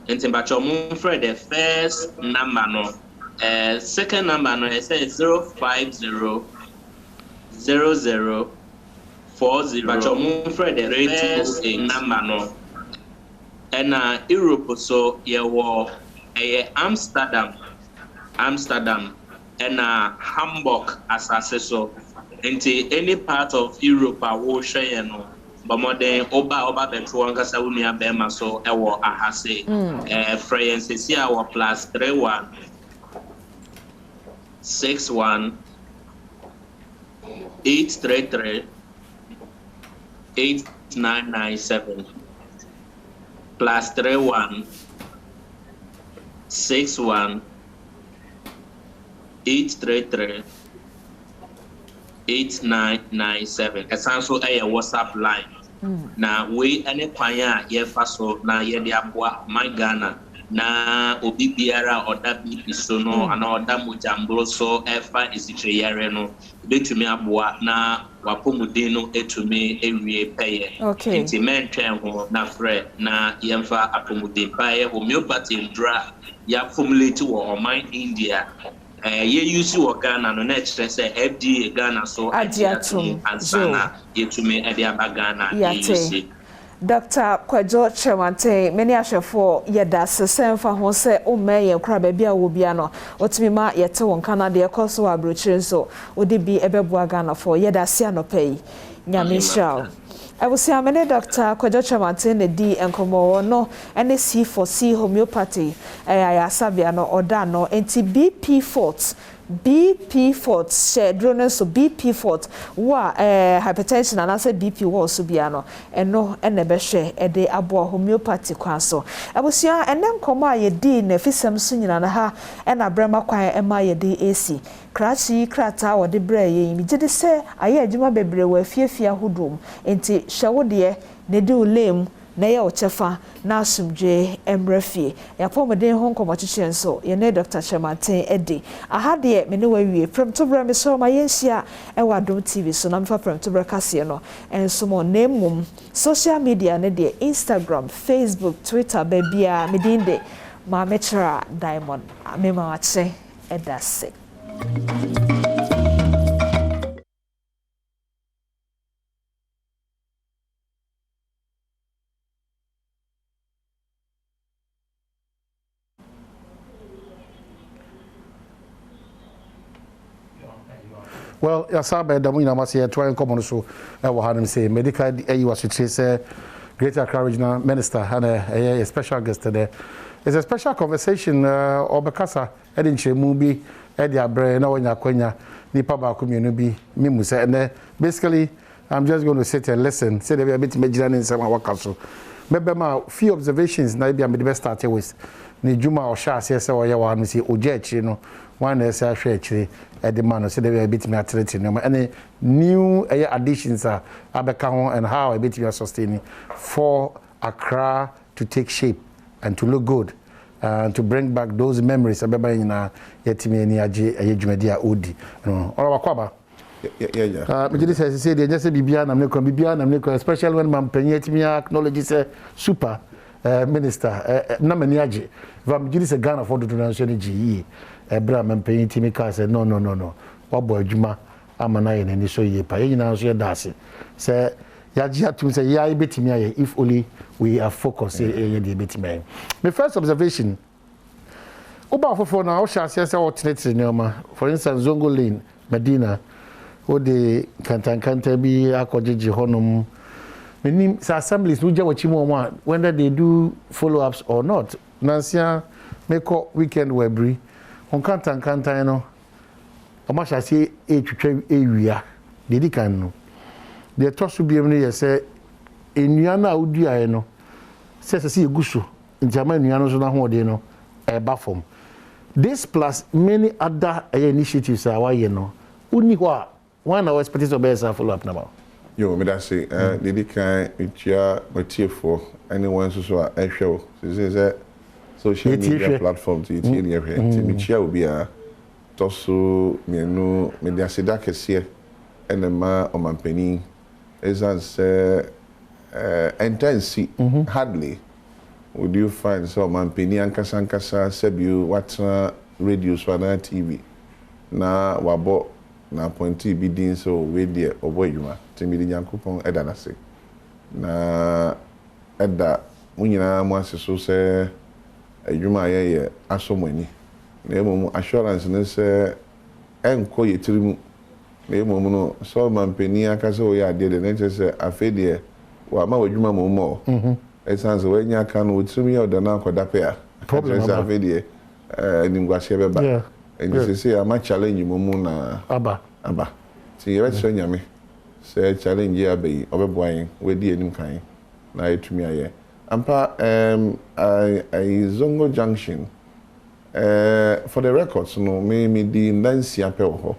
and mon friend the first number no second number no it says 050 00 40 but mon friend the first number no and Europe so ye war Amsterdam and Hamburg as so into any part of Europe I will share no but more than oba betro ankasa unia bema so ewo ahase friends here our plus 31 61 833 8997 plus 31 61 833 8997 essential a WhatsApp line na we any kwanya ye faso na ye de aboa my Ghana na obi biara oda bi so no ana oda mojambro so efa isitre yare no betumi aboa na wapomuden no etumi ewie peye nti mentwen ho na frɛ na yemfa apomuden paye homeopathy ndra ya formulate wo oman India ye use wo Ghana no na kyerɛ sɛ FDA Ghana so adiatum ansana yetumi ade aba Ghana use Dr. Kwadwo Chemante many ahwefo yeda sesemfa ho se o meye kra ba bia wo bia no otimi ma yete won Canada ekoso abrochire so odi bi ebeboa Ghana for yeda se anopai nyame shao abusia mene Dr. Kwadwo Chemante ne di enkomo no ene C4C homeopathy ayasabia no oda no enti BP Fort share so BP Fort wa hypertension and asa BP wo so bia no eno ene be hwe e de abo homeopathy kwa so abusia ene nkoma ye di na fisem so nyina na ha ena brema kwan e ma ye di AC krachi krata wo de bra ye mi gide se aye adwuma bebre wa fiafia hodom enti hwe wo de ne di ulem na ye ochefa na asumdwe emrefie ya pomeden ho nkomochiche nso ye ne Dr. Chematen edi ahade me ne wawie from to bra me so ma yenhia e wa Adom TV so na me fa from to bra kase no enso mo nemum social media ne de Instagram, Facebook, Twitter bebia medinde ma metra Diamond me ma wache edase. Well, Yasabe Damina Masia trying common so I will have him say medical you was to say Greater Accra Regional Minister and a special guest today. It's a special conversation Obekasa Edin Chemubi Edia Bre na Wanya Kwenya Nipa ba community Mimu say and basically I'm just going to sit and listen. Say there a bit major in some work so. Maybe my few observations na be am the best start with. Ni Juma or Sha say say oya wa no say oje you know one say ahwe akire the man say there a bit me atrete no any new additions are abeka ho and how a bit you are sustaining for Accra to take shape and to look good and to bring back those memories abeba nyina yetimi ani age ayedwumadi a odi no ora wakwaba yeah me just say dey just bibia na me kon bibia na me kon especially when man penye yetimi acknowledge say super minister na mani age vam gidi se Ghana for do na so ni ji ebra man penye yetimi ka say no wabo adwuma amana ye nani so ye pa ye nyina so ye dase say yaji atum say ya betimi aye if only we are focused ye dey betimi. My first observation oba fofo na o sha say o tenetire neoma for instance Zongo Lane Medina o de kanta bi akojiji honum menim sa assemblies no jawachi mo whether they do follow ups or not nansia meko weekend webri on kanta no o ma sha say e twetwa ewia de kan no de tosu biem no ye say enua na odua no say eguso njama enua no so na ho de no eba form this plus many other initiatives are why you know uni ho one hour expected to be follow up now. Yo, me that say, the kind itia material anyone so a show. Say social media platform to itia ni ehwe. Ti me chia obi a toso mienu me dia se da kese enema omampani ezan say intense hardly would you find so omampani ankasa sebiu watra radio so na TV na wabo na pointi bi din so we there oboyuma timidi nyankopon eda na se na eda munyina mu aseso se adwuma ye asomani na emu assurance ne se enko yetirimu na emu no so mampeni akase o ya ade de ne se afede wa ma wadwuma mo esanse we nya aka no otirimu ya oda na akoda pe a problem afede nimgwase beba and say am challenge mo na aba ti ye so nyame say challenge ya be obeboan we di enim kan na etumi aye ampa I Zongo Junction for the records no me di nansia pe ho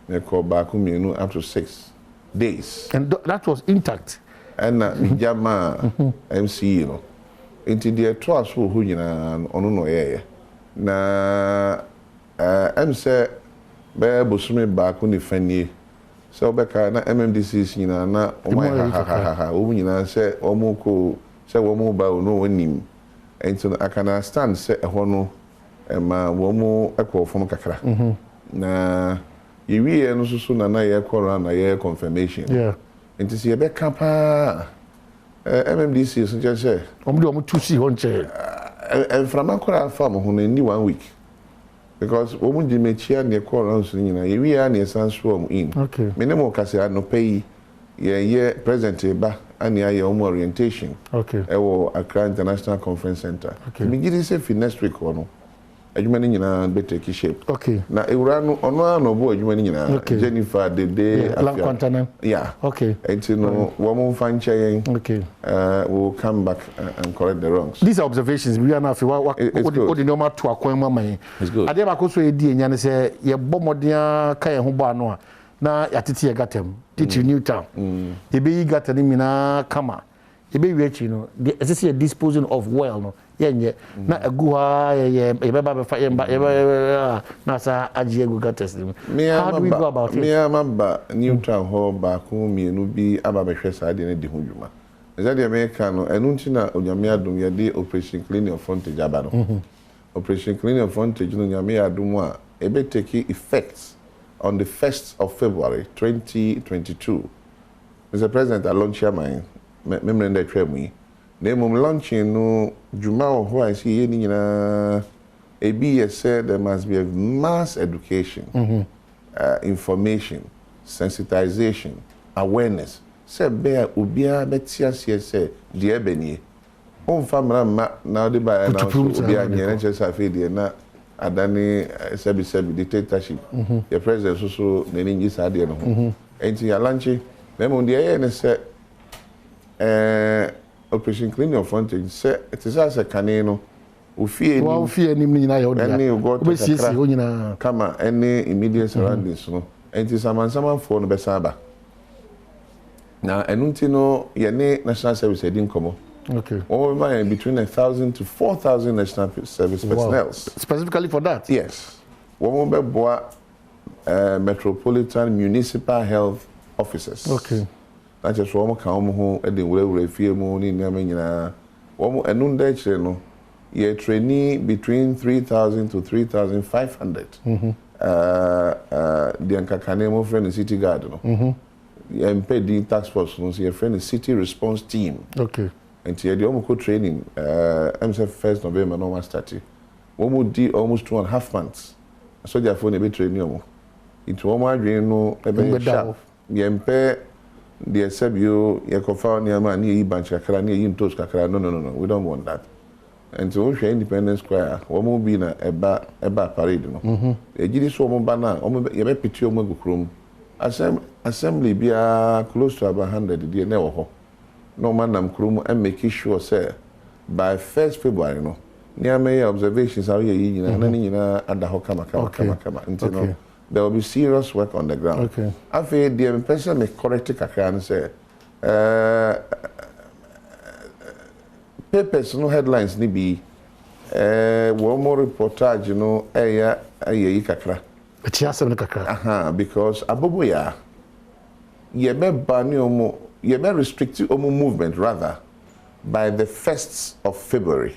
me ko ba ku mienu up to 6 days and that was intact and jama MC no into the trust who nyina ono no ye na em say be bosumi ba ku ni fanie so be ka na MMDC nyina na o mai ha o nyina say o mu ko say wo mu ba o no wonim ento akana stand say e ho no ma wo mu ekwo fom kakra na yewie no so na ye kwora na ye confirmation enti se be ka pa MMDC so je say o mu tu si ho nche from akwara farm ho na ni 1 week because woman di mechia ne kwora so nyina yewie a ne sanso in me ne mo kase no pay ye present ba ani aye o orientation ewo Accra International Conference Center me gidi say fi next week no adwuma ni nyina be take shape na ewura no ono no bo adwuma ni nyina Jennifer Dede Afia enti no wo mo fanche yen we'll come back and correct the wrongs. These are observations we are now fi what the normal to akwan mama yen ade ba ko so e di enya ne say ye bomoden ka ye ho ba no a na yatete ye gatem titi Newtown ye be yi gatem ni mina kama ebe wiachi no the essential disposing of well no yenye na agu ha ye beba be fa ye na sa agye agu gates how do we go about it me amaba neutral ho ba ko mienu bi aba be hwɛ saa de ne di ho dwuma eza de America no enu nti na onyame adom ye de operation clean your frontage aba no operation clean your frontage no nyame adom a ebe take effect on the 1st of February 2022 Mr. President I launch mine memory that twemu na mum launching no juma ho I see ni nyina ebi said there must be a mass education information sensitization awareness say be obia betia say de ebenie on famra ma na de ba na obia nyene chesa fe de na adani sebi dictatorship the president so na ni ngisa de no ho enti ya launch memo de ne say operation clean your frontage say it is as a canino ofie ni nyina ya odia any go to sisi nyina kama any immediate surroundings no enti saman for no besaba na enunti no ye ne national service edin komo okay over between 1,000 to 4,000 national service personnel specifically for that yes wo be boa metropolitan municipal health officers okay na just wo ka wo ho e de wura fie mu ni nyama nyina wo enun da chire no ye trainee between 3,000 to 3,500 the ankakane mo friend city guard no MP the task force no your friend city response team okay and here the omo training MSF 1st November no one start wo mo di almost 2.5 months so their phone e be training omo it wo mo adwen no e be sharp ye MP the SBU ye kofa ni ama ni yi bank kakra ni yi ntos kakra no we don't want that and so we Independence Square wo mo bi na eba parade no ejiri so mo ba na ye be piti o mo gukrom assembly bia close to about 100 dey na wo ho no man nam krom and make sure say by 1st February no ni ame observations how ye yi nyina na ni nyina ada ho kama until no there will be serious work on the ground. Okay. After the person may correct kakra and say papers no headlines ni bi one more reportage no ayi kakra. Etiasem kakra. Because aboboya ye be ban omo ye be restrict omo movement rather by the 1st of February.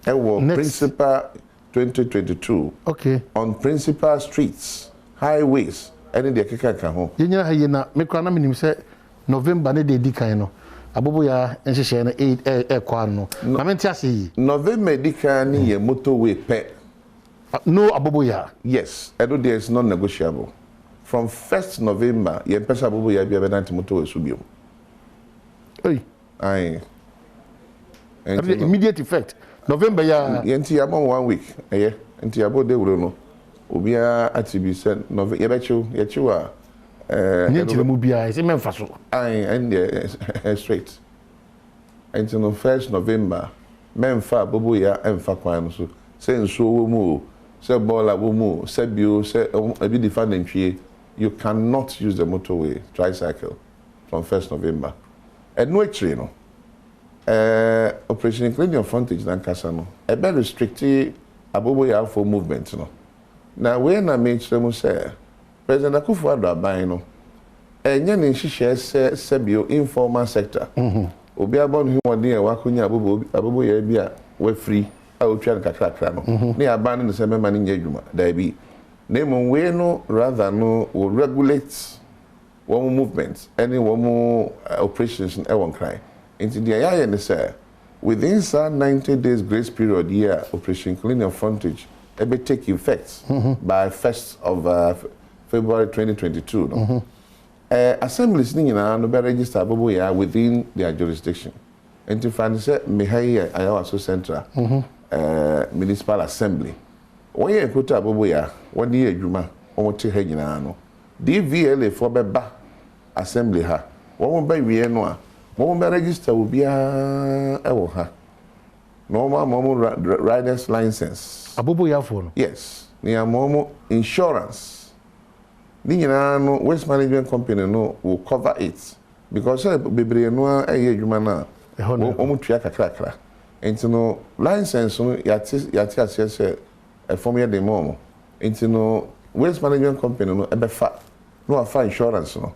Principal 2022. Okay. On principal streets. Highways any de keka ho yenya haye na mekwa na minim se November ne de dikan no abobo ya enhehye na kwa no na menti ase yi November dikan ni ye motorway pe no abobo ya yes edo there is non negotiable from 1st November ye pesa abobo ya bia benanti motorway so biom ai immediate effect November ya yenti ya 1 week enti ya bo de wuro no obia atibi se no ye bechu a nyentire mu bia ise memfa so and straight until no 1st November memfa bobo ya emfa kwan so se nso wo mu se bola wo mu se bio se abi defend ntwie you cannot use the motorway tricycle from 1st November and no actually no operation clean your frontage na kasa no e be restrict abobo ya for movement no. Now when I made them say President Akufo-Addo aban no enye ne nhihye sebio informal sector obi abon hu won dey wakonya abobo ya bi a we free a otwa kakra no ne aban ne se mema ne nya adwuma da bi na mo we no rather no will regulate one movement any one operations e won cry into the aya ne say within 90 days grace period here operation clean your frontage it will take effect by 1st of February 2022. No? Assemblies no be register abobo ya within their jurisdiction. And to find say me here I so central municipal assembly. When you put abobo ya one year adwuma on te ha nyina no. DVLA for beba assembly ha. One be wie no a one be register obi a ewo ha. Normal rider's license. Abobo ya for no. Yes. Ni amomo insurance. Ni nyina no waste management company no will cover it because bebre no eye adwuma na wɔn tua kakrakra nti no license no yate aseɛ sɛ ɛfɔm yɛ de mu ɔmo nti no waste management company no ɛbɛfa no afa insurance no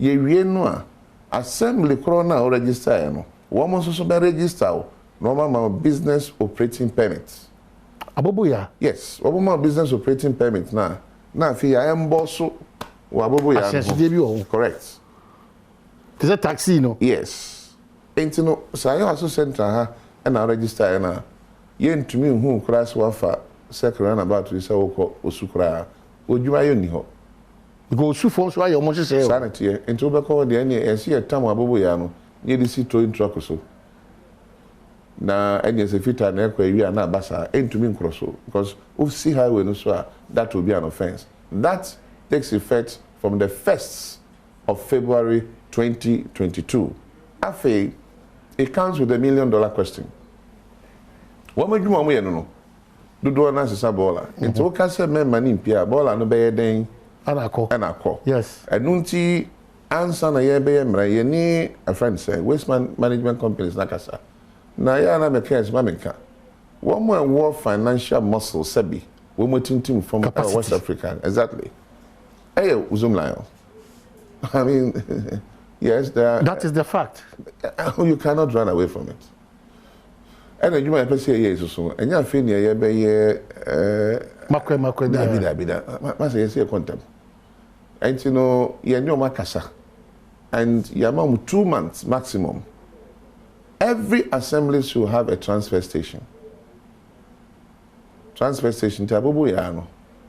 yɛwie no a assembly korɔ no a register yɛ no wɔn nso so bɛ register o na wɔn ama business operating permit. Aboboya. Yes, wɔn ama business operating permit na afei yɛ mbɔ so wɔ aboboya no. Ahyɛnsodeɛ bi wɔ hɔ. Correct. Te sɛ taxi no. Yes. Nti no saa yɛ aso central ha ɛna register yɛ na yɛntumi nhu koraa sɛ wafa second roundabout sɛ wokɔ osu koraa odwuma yɛ ni hɔ. Because osufo nso ayɛ ɔmo hyehyɛ. Saa na teɛ nti wobɛkɔ hɔ deɛ ɛne yɛsi yɛ tam aboboya no yɛde si towing truck so. Na any as a fitter na ekwa wi na abasa entumi nkro so because of see highway no so that will be an offense. That takes effect from the 1st of February 2022. Afe it comes with $1 million question. What make you want me no do na sesa baller. Nti o ka se me mani mpia baller no be den anakọ. Yes. Enunti answer na ye be ye mra ye ni a friend say waste management companies na kasa. Na ya na make case ma menka. One more financial muscle sabi. We mo tintim from West Africa. Exactly. Hey, Zoom Lion. I mean, yes, that is the fact. You cannot run away from it. And you might say yes so. And you feel near be makwe da. Ma say say contempt. And you know, you know makasa. And you am 2 months maximum. Every assembly should have a transfer station. Transfer station,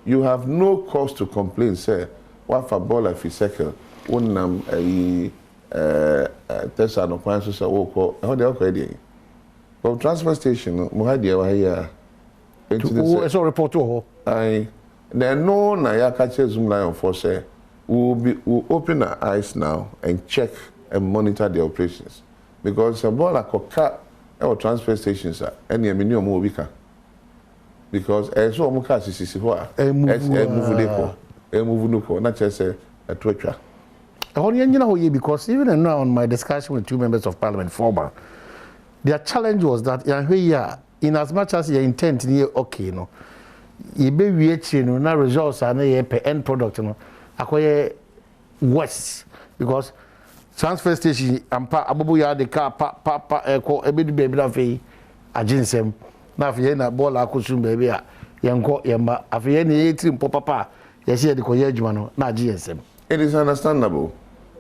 you have no cause to complain, say, what for ball if you cycle, unam Tessa no points to say, how they are. But transfer station, Muhadia here. It's a report to I then no Naya catches Zoom Lion for say, we'll open our eyes now and check and monitor the operations. Because a ball like our transfer stations are any minimum weaker. Because as so much is move not just a twitcher. Because even now on my discussion with 2 members of parliament, former, their challenge was that in as much as your intent okay, no, you be reaching no results are end product, no, acquire worse because transfer station ampa aboboya de car pa eko ebedu baby na fe aginsem na fe na ball akosum baby a yenko yemba afi ne yetrim papa yesi de koye adwuma no na aginsem. It is understandable.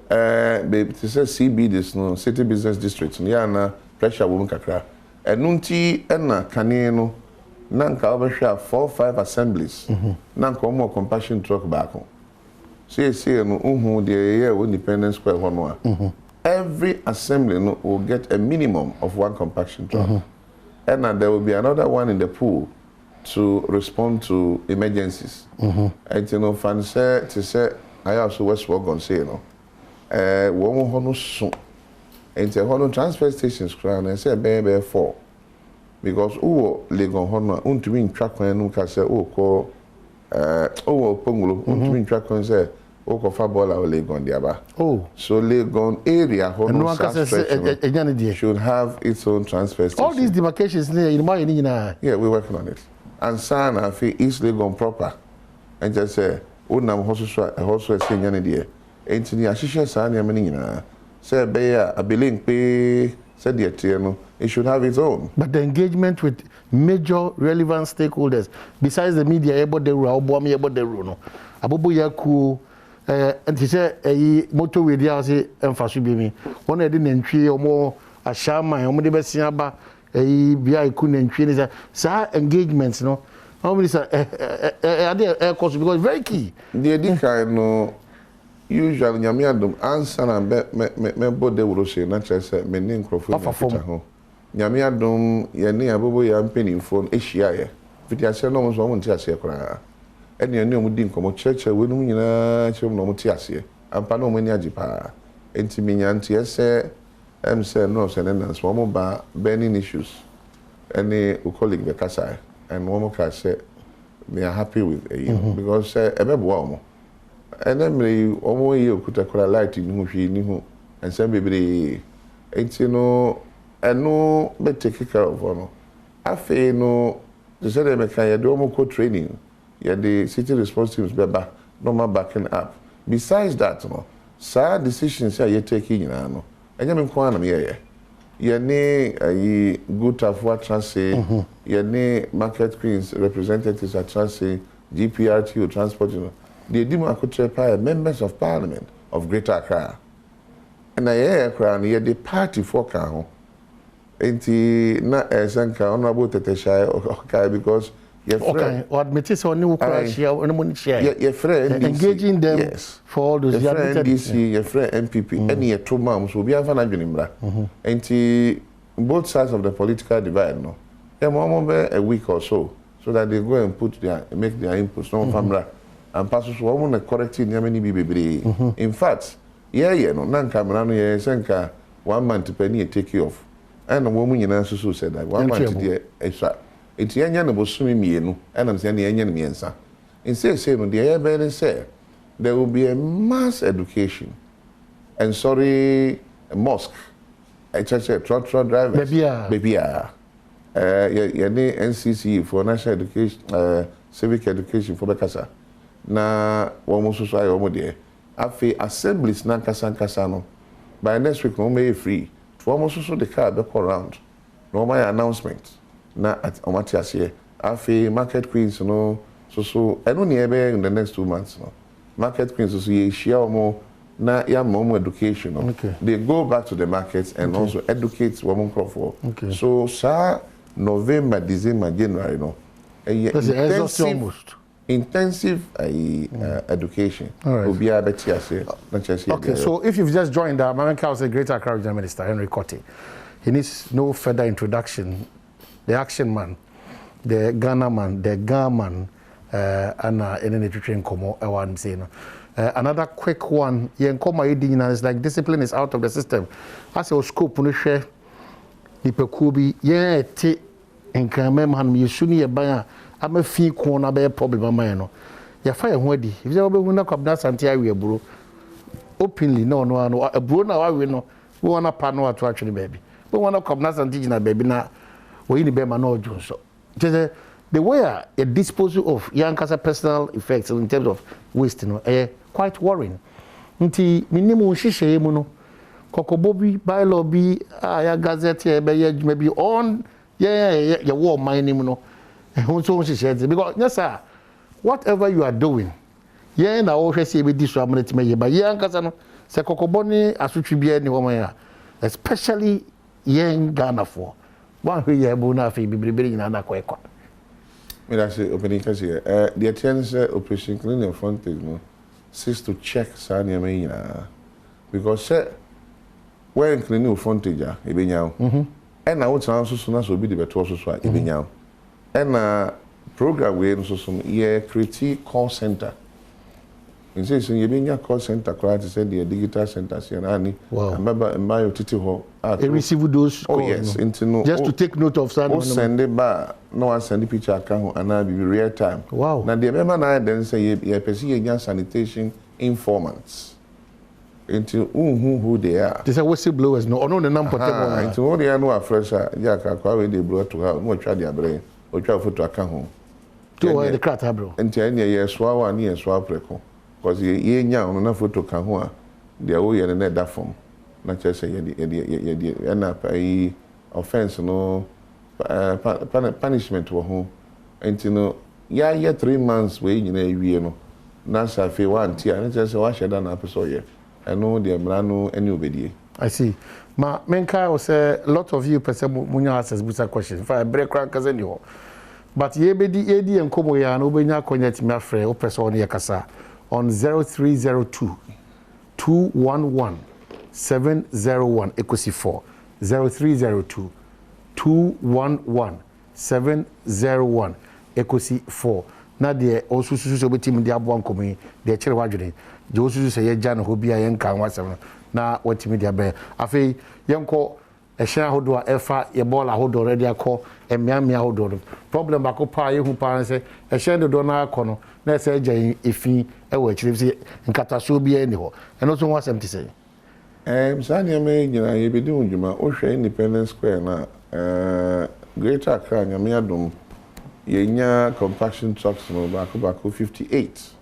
Baby to say CB this no city business district ya na pressure wo kakra enunti na kane no na nka obehwa 4-5 assemblies na nka omo compassion truck back home. See, no, the Independence Square one. Every assembly no, will get a minimum of 1 compaction truck. And there will be another one in the pool to respond to emergencies. And you know, fan say to say, I also was working say, you know, one soon. And the whole transfer stations crown and say, baby, 4. Because Legon Honor, to win track when you can say, call, Pongulo, to win track when say, Ball or Legon Diaba. So Legon area should have its own transfer station. All these demarcations in my yeah, we're working on it. And Sana fi East Legon proper. And just say, Unam Hosu Senior dear. Ain't ni Ashisha Sanya Menina. Say Bear a billing pay said the Atiano, it should have its own. But the engagement with major relevant stakeholders, besides the media, about the rule, about the rule, Abubu Yaku. And he said, a motorway, the emphasis be me. One I didn't tree or more a shama, and only best a BI couldn't train. Sir, engagements, no. How many are there course because very key. The Edika, no, usually Yamiadum answer and me body will say, not just me name Crawford. Yamiadum, Yanni Abubu Yam penny phone, Asia. If you say no one's woman to say, and you know, we didn't come to church, we don't mean no tiasia. And Pano many ajipa. Intimianti, say, say no, and one more burning issues. Any colleague the Kasai, and one more say, we are happy with you because a warm. And then we almost you could have light in who she knew, and some baby, ain't you know, ɛno bɛ take care of no afei no they said they make yɛde ɔmo kɔ training yɛde city response teams bɛba normal backing up besides that no saa decisions a yɛ take nyinaa no ɛnyɛ me nko ara na meyɛyɛ yɛne ayi gutafo atrase yɛne market queens representatives atrase GPRTO transport no the edi mu akokyerɛ paa members of parliament of Greater Accra na yɛyɛ kora no yɛde party for ka ho enti na ɛsɛnka honorable Teteshai okay because okay or admit it on new crash here on money share your friend engaging them for all those your friend DC your friend MPP any two mams will be an adwinimbra enti both sides of the political divide no a week or so that they go and make their inputs no famra and pass so one na correct in many be in fact no nan camera no ye senka 1 month penny take you off and a woman in answer so said that 1 month there extra it's yanya no bosumi mienu and I'm saying yanya no miensa in say no the air say there will be a mass education and a mosque a church truck drivers baby NCC for national education civic education for Bekasa na womo so ayo mo de afi assemblies na kasa no by next week no may free womo so the car be around no my announcement na at omatiase afi market queens no so eno ne ebe in the next 2 months no market queens so ye share omo na ya mo education no they go back to the markets and also educate womo crop so sa November December January no intensive education will be able to say. Okay, so if you've just joined our America was a Greater Accra Regional Minister Henry Cottee. He needs no further introduction. The action man, the Ghana man, the Ghana man, and in the train como I'm saying. Another quick one, is like discipline is out of the system. As a scope no share Nipakubi, and Kamem Yusuni Baya. I'm a fee corner by a problem, man. You're fire ready. If you ever win a cup, that's anti bro. Openly, no, a bro now. I will know. We want a panel to actually, baby. We want to come, that's anti baby. Now, we need to be man or Jones. So, the way a disposal of young personal effects in terms of waste, quite worrying. Until minimum shisha, mono, Kokobobi, by lobby, I gazette, maybe on, your war mining, no. Because yes sir, whatever you are doing, na always say we this one but no se kokoboni asutwi bia ni woman ya, especially Ghana for one who ye bu na fi bibribiri na na kwekwa. Me that say opening case the attendance operation cleaning frontage no seeks to check sanya me because when cleaning frontage e be nyaw and na what so na so bi de beto so so e be nyaw and program we no so ye create call center in say so ye be nya call center class to say the digital center say na ni remember my otiti ho receive those calls yes into no just to take note of some send it back no one send the picture account and na be real time na the remember na then say ye person ye nya sanitation informants into who they are. They say whistleblowers no the number portable into all they are no fresh ya ka kwa we dey blow to her no try their brain o try photo aka ho to where the crat bro enti anya ye swa wa na ye swa preko because ye nya no na photo ka ho a they o ye na da form na che say ye na pay offense no punishment wo ho enti no ya 3 months we nyina ewie no na sa fe one tia na che say wa sheda na peso ye eno de mrano any obedie. I see. Ma menka was a lot of you person munya access busa question. For break crank as any but ye bedi and komo ya no benya connect me afre o person on yakasa on 0302 211 701 equity 4 0302 211 701 equity 4 na de osususu betim de abo ankomi de kire wadwene je osusu se ye gya no hobia ye nkan wasem na watimi de abe afei yenko ehya hodo a efa ye ball ahodo already akọ emiamia ahodo problem bako pa ye hu pa se ehya do na akọ no na se gya efi e wa kire se nkataso bia ni ho eno so wasem ti se Sanya me nyina ye bi di unjuma o hwe Independence Square na Greater Accra nyame adom ye nya compaction trucks no ba ko 58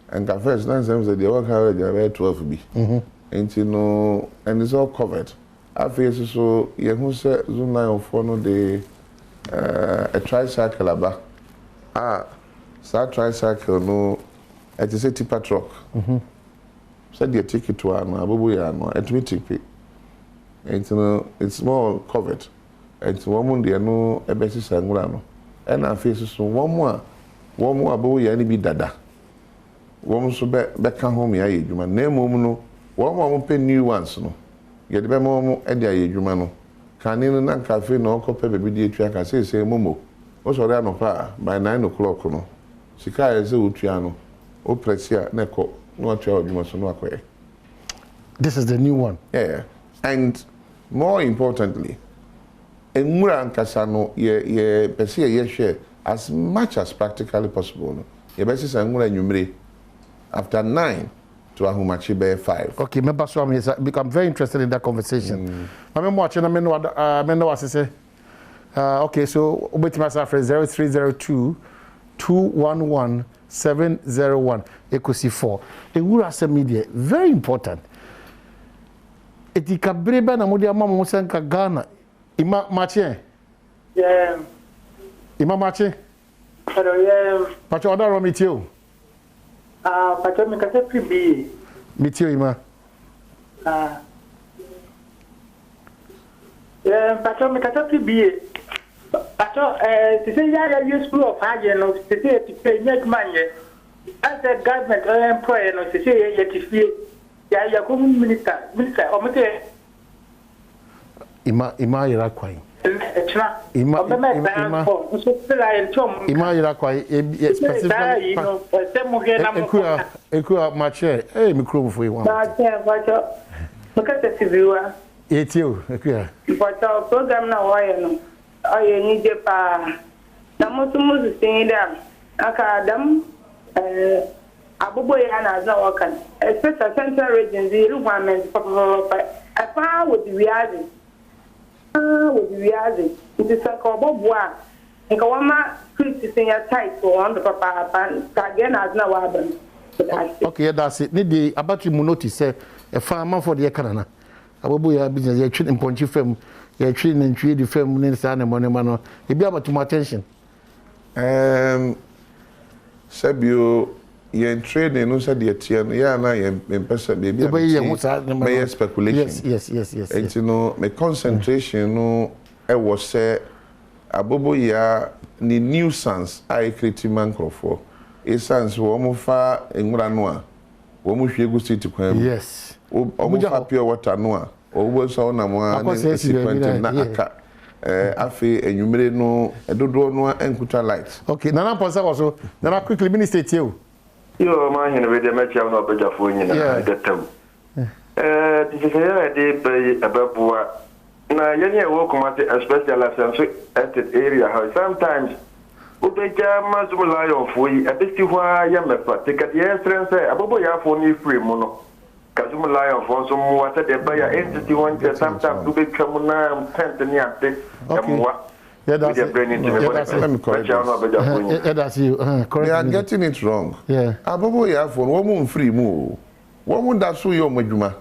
and ka first nine times the work how they 12 bi enti no and it's all covered after so ye hu se zone 9 of no de a tricycle aba sa tricycle no it is a tipper truck said the ticket to an abubu ya no automatic pay and it's more covered and one day no a besi sangula no and I face so one more abubu ya ni bi dada one so be can home ya ejuma na mom no one more pay new ones no ye de be mom e dia ejuma no kan ni na cafe no ko pe be di etua ka say momo o so re no pa by 9 o'clock no sika e se otua no o presia na ko. This is the new one. Yeah. And more importantly, Emura and Kasano, ye share as much as practically possible. Ye besi Emura numere after 9 to Ahumachi be 5. Okay, member so I'm very interested in that conversation. I'm watching I know what say. Okay, so Obetimasa 0302 211 701 Ecosi 4. Ewura se media very important. Etika breba na modi ama mo senka Ghana. Ima mache. Yeah. Ima mache. Hello, yeah. Pacho oda ro mitio. Pacho mi kase pribi. Mitio ima. Yeah, pacho mi kase pribi. Pacho to say ya useful of hage no to say to pay make money. As the government employer no to say ya to fee ya ko minister o mate ima ira kwai ima ira kwai specific ekuya mache microphone for you one pacho makata sibiwa etio ekuya pacho program na wire no aye ni je pa na musu sinida aka adam abubo ya na za wakan especially central regions the requirement papa afa with the wiazi it is like obobwa nka wama criticism ya tight so on the papa ka get na na wa ban okay that's it need the about you notice say a farmer for the kanana abubo ya business ya twin ponchi fam ya twin and twin the fam ni sa na money no e be about my attention Sabio, you training no said the tian, yeah, na person baby. My speculation. Yes. And you know, my concentration no, I was say abobo ya ni nuisance I create man crofo. A sense wo fa enwura no a, wo mo hwe gu city kwan. Yes. O fa pure water no a, o wo so na mo a na aka. Afi enyumere no edodo no enkuta light. Okay, nana ponsa also. Nana quickly minister you. Yo man hin we dey match am no bejafo nyina detam. This is a day ababua. Na yenye wo komate especially as an area how sometimes ubeja mazum lion for yi abesti hwa ya mefa ticket yes friend say abobo ya for ni free mo no. Kazum lion for so mo wata de ba ya entity one sometimes do be twam na tent ni ate yamwa. Yeah, that's you. Correct. They are getting it wrong. Yeah. Abobo ya for one free mo. One that so your majuma.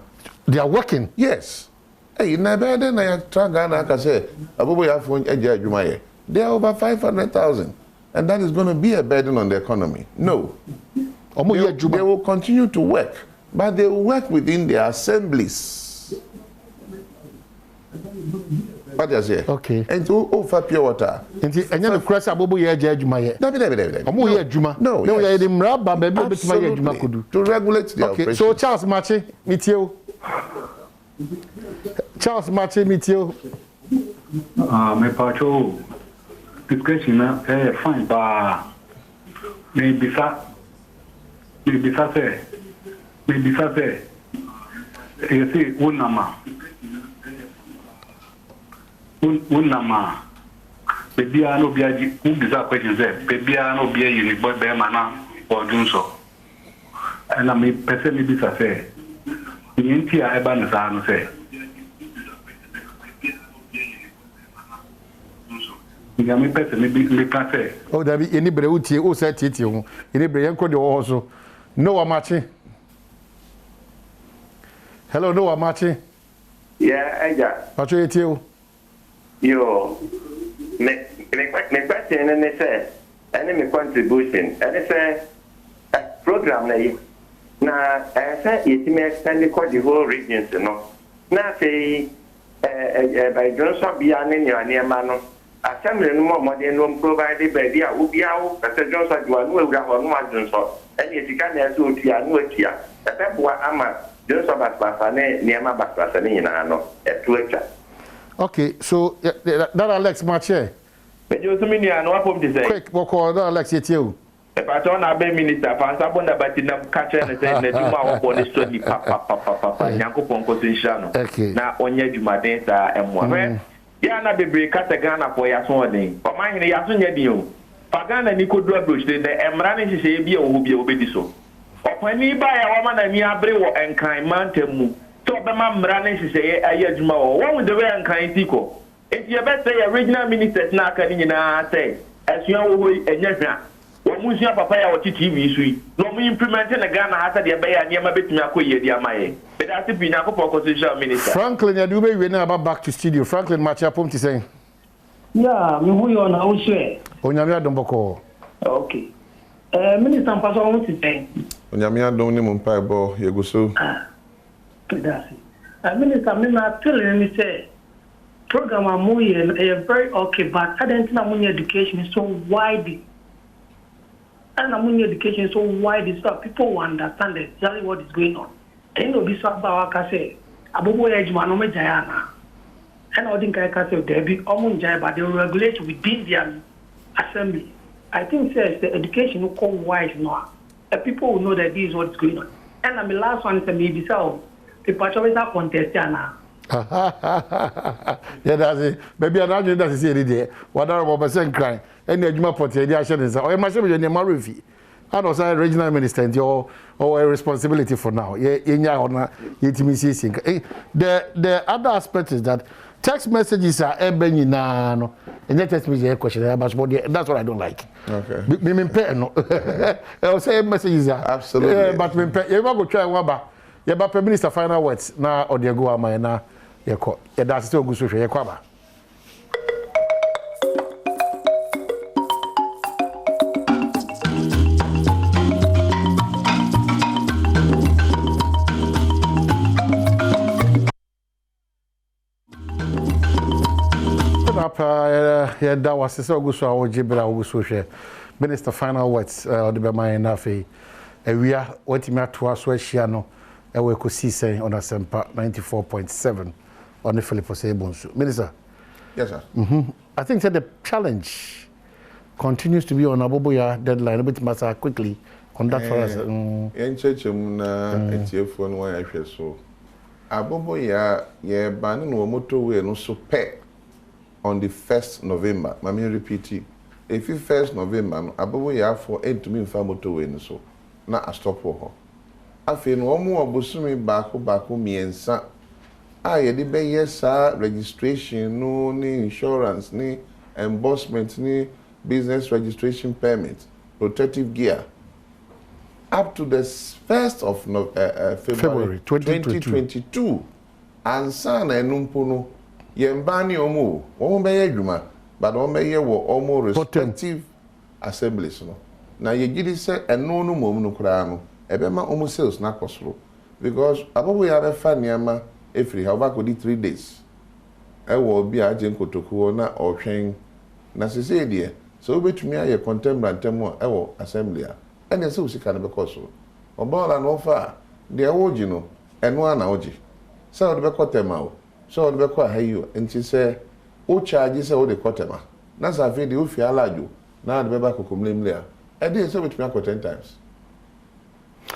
They are working. Yes. Hey, na better na ya traga na ka say abobo ya for eja adwuma ye. They are over 500,000 and that is going to be a burden on the economy. No. They will continue to work, but they will work within their assemblies. What does it? Okay. And to for pure water. And you cross abobo ye eja adwuma ye. Omo ye adwuma. No. No, ye dem raba baby obetima ye adwuma kodu. To regulate the operation. So Charles Machi, meet you. Charles Machi, meet you. Me pacho discussion na fine ba me bisa se you see unama baby ano biaji ubisa question say baby ano bia uni boy be mana or dun so and me person me bisa say Yenti a eba no saa no say. Nyame pese me ka say. Oh Dabi eni bre utie o say tete ho. Eni bre yenko de wo so. No wa machi. Hello no wa machi. Yeah, eja. Pacho etie o. Yo. Me question and say any contribution. And say program na yi. Na say it may extend the whole regions no. Na say by Johnson be an in your near man. Assembly no more modern room provided by the Ubiao, Mr. Johnson, you are no one Johnson. And if you can do it, you are no here. The people are Ama Johnson Basane, Niama Basane, at 2 Okay, so that Alex Marche. But you mean you are no one to say. Quick, what call that Alex you? If I don't have a minister, I found about the catcher and saying that you are on the story, Papa, Yanko Ponko Shano. Okay. Now, on your Jumadenta and one. Ya na bebre kata Ghana for ya so den. O man ya so nya din o. Pa Ghana ni ko do abroach de emra ne hihye bi e wo bi e obedi so. Opani ba ya wa ma na mi abre wo enkan mantam mu. To be ma mra ne hihye ayi adwuma wo. Wo de we enkan ti ko. Enti ye be say original ministers na aka ni nyina say asua wo enya hwa. Wo musua papa ya wo TV so yi. No mu implement na Ghana ha sa de be ya niam betumi akoye di amaye. Franklin, you do be about back to studio. Franklin, match up to say. Yeah, me who you on how say. Onyamia don't boko. Okay. Minister Pastor, what to say? Onyamia don't need mumpa bo yeguso. That's it. Minister, me na tell me say program amoye very okay, but I don't think amoye education is so wide. And amoye education is so wide so people will understand exactly what is going on. And no be so about say abobo ejuma no me jaya na and odin kai ka say there be omun jaya but they regulate within their assembly. I think says the education will come wise now. The people will know that this is what's going on. And the last one is maybe so the patrol contest na. Yeah, that's it. Maybe I don't that's it there. What are about percent crime? Any ejuma porte dey action say o ma say me dey ma refi. And also regional minister and your responsibility for now. The other aspect is that text messages are no, and that text message question that's what I don't like. Okay. I'll say messages are absolutely. But you go try one ba. You ba minister final words na Odiego Amaya na yeko. That's still good so yeko ba. That was so good. So I would jibber. I would so share. Minister final words. The be my enough. We are what me to us where she no. We could see saying on a semper 94.7 on the Philip Osebonsu. Minister. Yes, sir. I think that the challenge continues to be on Aboboya deadline. A bit matter quickly on that for us. In church, it's your phone. Why I feel so. Aboboya, yeah, banning no motorway no so pay. On the 1st November, Mami repeat it. If you 1st November, Abobo ya for end to me for motorway so. Na a stop for her. Afi no omo obosumi baako miensa. Ye de be yes registration no ni insurance ni embossment ni business registration permit, protective gear. Up to the 1st of February 2022. Ansa na enumpo no Yembani omo, omo beye dwuma, but omo beye wo omo respective assemblies no. Na ye gidi se eno no mom no kura no, ebe ma omo sales na kosoro. Because abobo ya be fa niama efri ha oba ko di 3 days. E wo bi aje nkotoku na ohwen na sese de, so obetumi aye contemporary temo e wo assembly a. Ene se usika na be kosoro. Oba la no fa de woji no, eno ana oji. Se o de be kotema o. So the better hey you and she say, "O charge say o de kotema." Na sa fe de o fi alajo. Na de beba kokomlemle a. E dey so with me 10 times.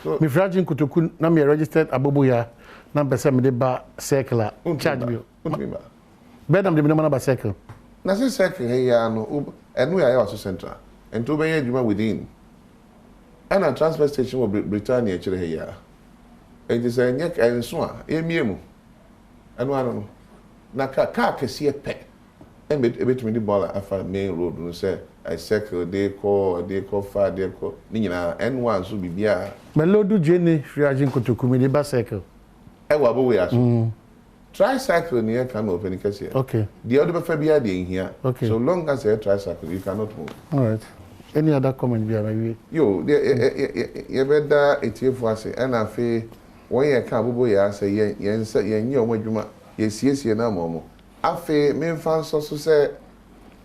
So me fragile kutoku na me registered Aboboya na pese me de ba circular charge me. Bedam de me na ba circle. Na say circle hey ya no enu ya also central. And to be adwuma within. And a transfer station will Britannia chere hey ya. it is a neck and so on. Emiemu. And one na car kesi e pe. E bit me the ball afa main road no say I cycle they call far they call ni nyina N1 so bibia. Melodu jeni friajin kotokumi ni bicycle. E wa bo we aso. Tricycle near can open kesi. Okay. The other befa bia dey here. Okay. So long as a tricycle you cannot move. All right. Any other comment bia maybe? Yo, you better etiefu ase and afi when you can bobo ya say yen nye omo adwuma yesiesie na momo. Afi me fan so say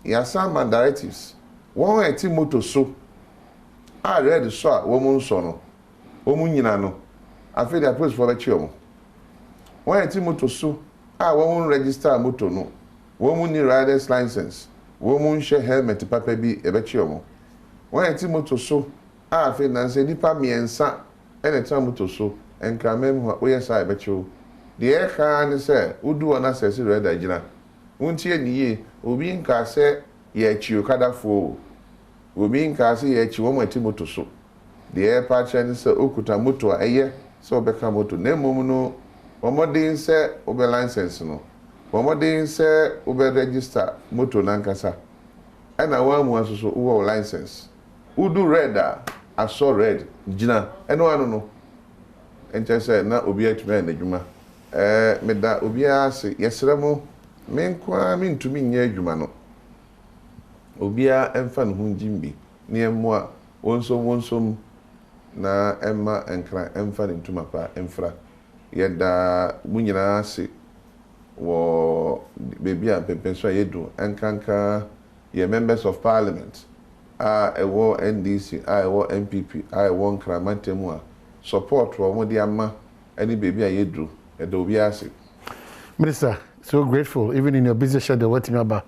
ya some directives. One eti moto so. I read so a wo mu nso no. Wo mu nyina no. Afi the police for be chi omo. One eti moto so a wo mu register moto no. Wo mu ni rider's license. Wo mu nhye helmet papa bi e be chi omo. One eti moto so a fe na se nipa miensa ene tra moto so enka mem ho we yesa e be chi o. De e ka ne se udu ona se se reda gina. Wontie niye obi nka se ye chi o kada fo. Obi nka se ye chi wo mo eti moto so. De e pa cha ne se okuta moto a eye se obeka moto na mom no omodin se obe license no. Omodin se obe register moto na nkasa. Ena wa mu asoso wo license. Udu red I saw red gina eno anu no ente say na obi atuma na adwuma me da obi ase yesremo me nkwa me ntumi nya adwuma no obi a emfa no hunjimbi ne emmoa wonsom na emma enkra emfa ne ntuma pa emfra yeda munyina ase wo bebi a pepenso yedu enkanka ye members of parliament ewo NDC, ewo MPP, ewo Nkramantemu a support wo mo di ama any baby a yedru e do bi ase. Minister, so grateful even in your busy schedule what me about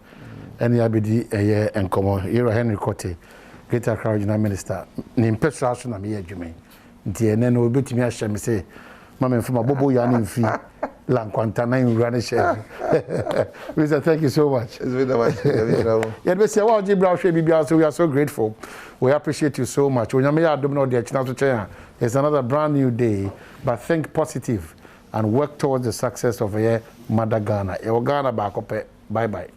any abedi eye enkomo. Here Henry Kote, Greater Accra Regional Minister. Ni mpesa so na me adwumen. Nti ene no obetimi ahye me say mama mfuma bobo ya ni mfi Lankwanta na inrane share. Minister, thank you so much. It's been a much. Yeah, we say wow, Jibra Bibia, so we are so grateful. We appreciate you so much. When you don't know the chance to change, it's another brand new day. But think positive and work towards the success of a Mother Ghana. Ghana back up. Bye bye.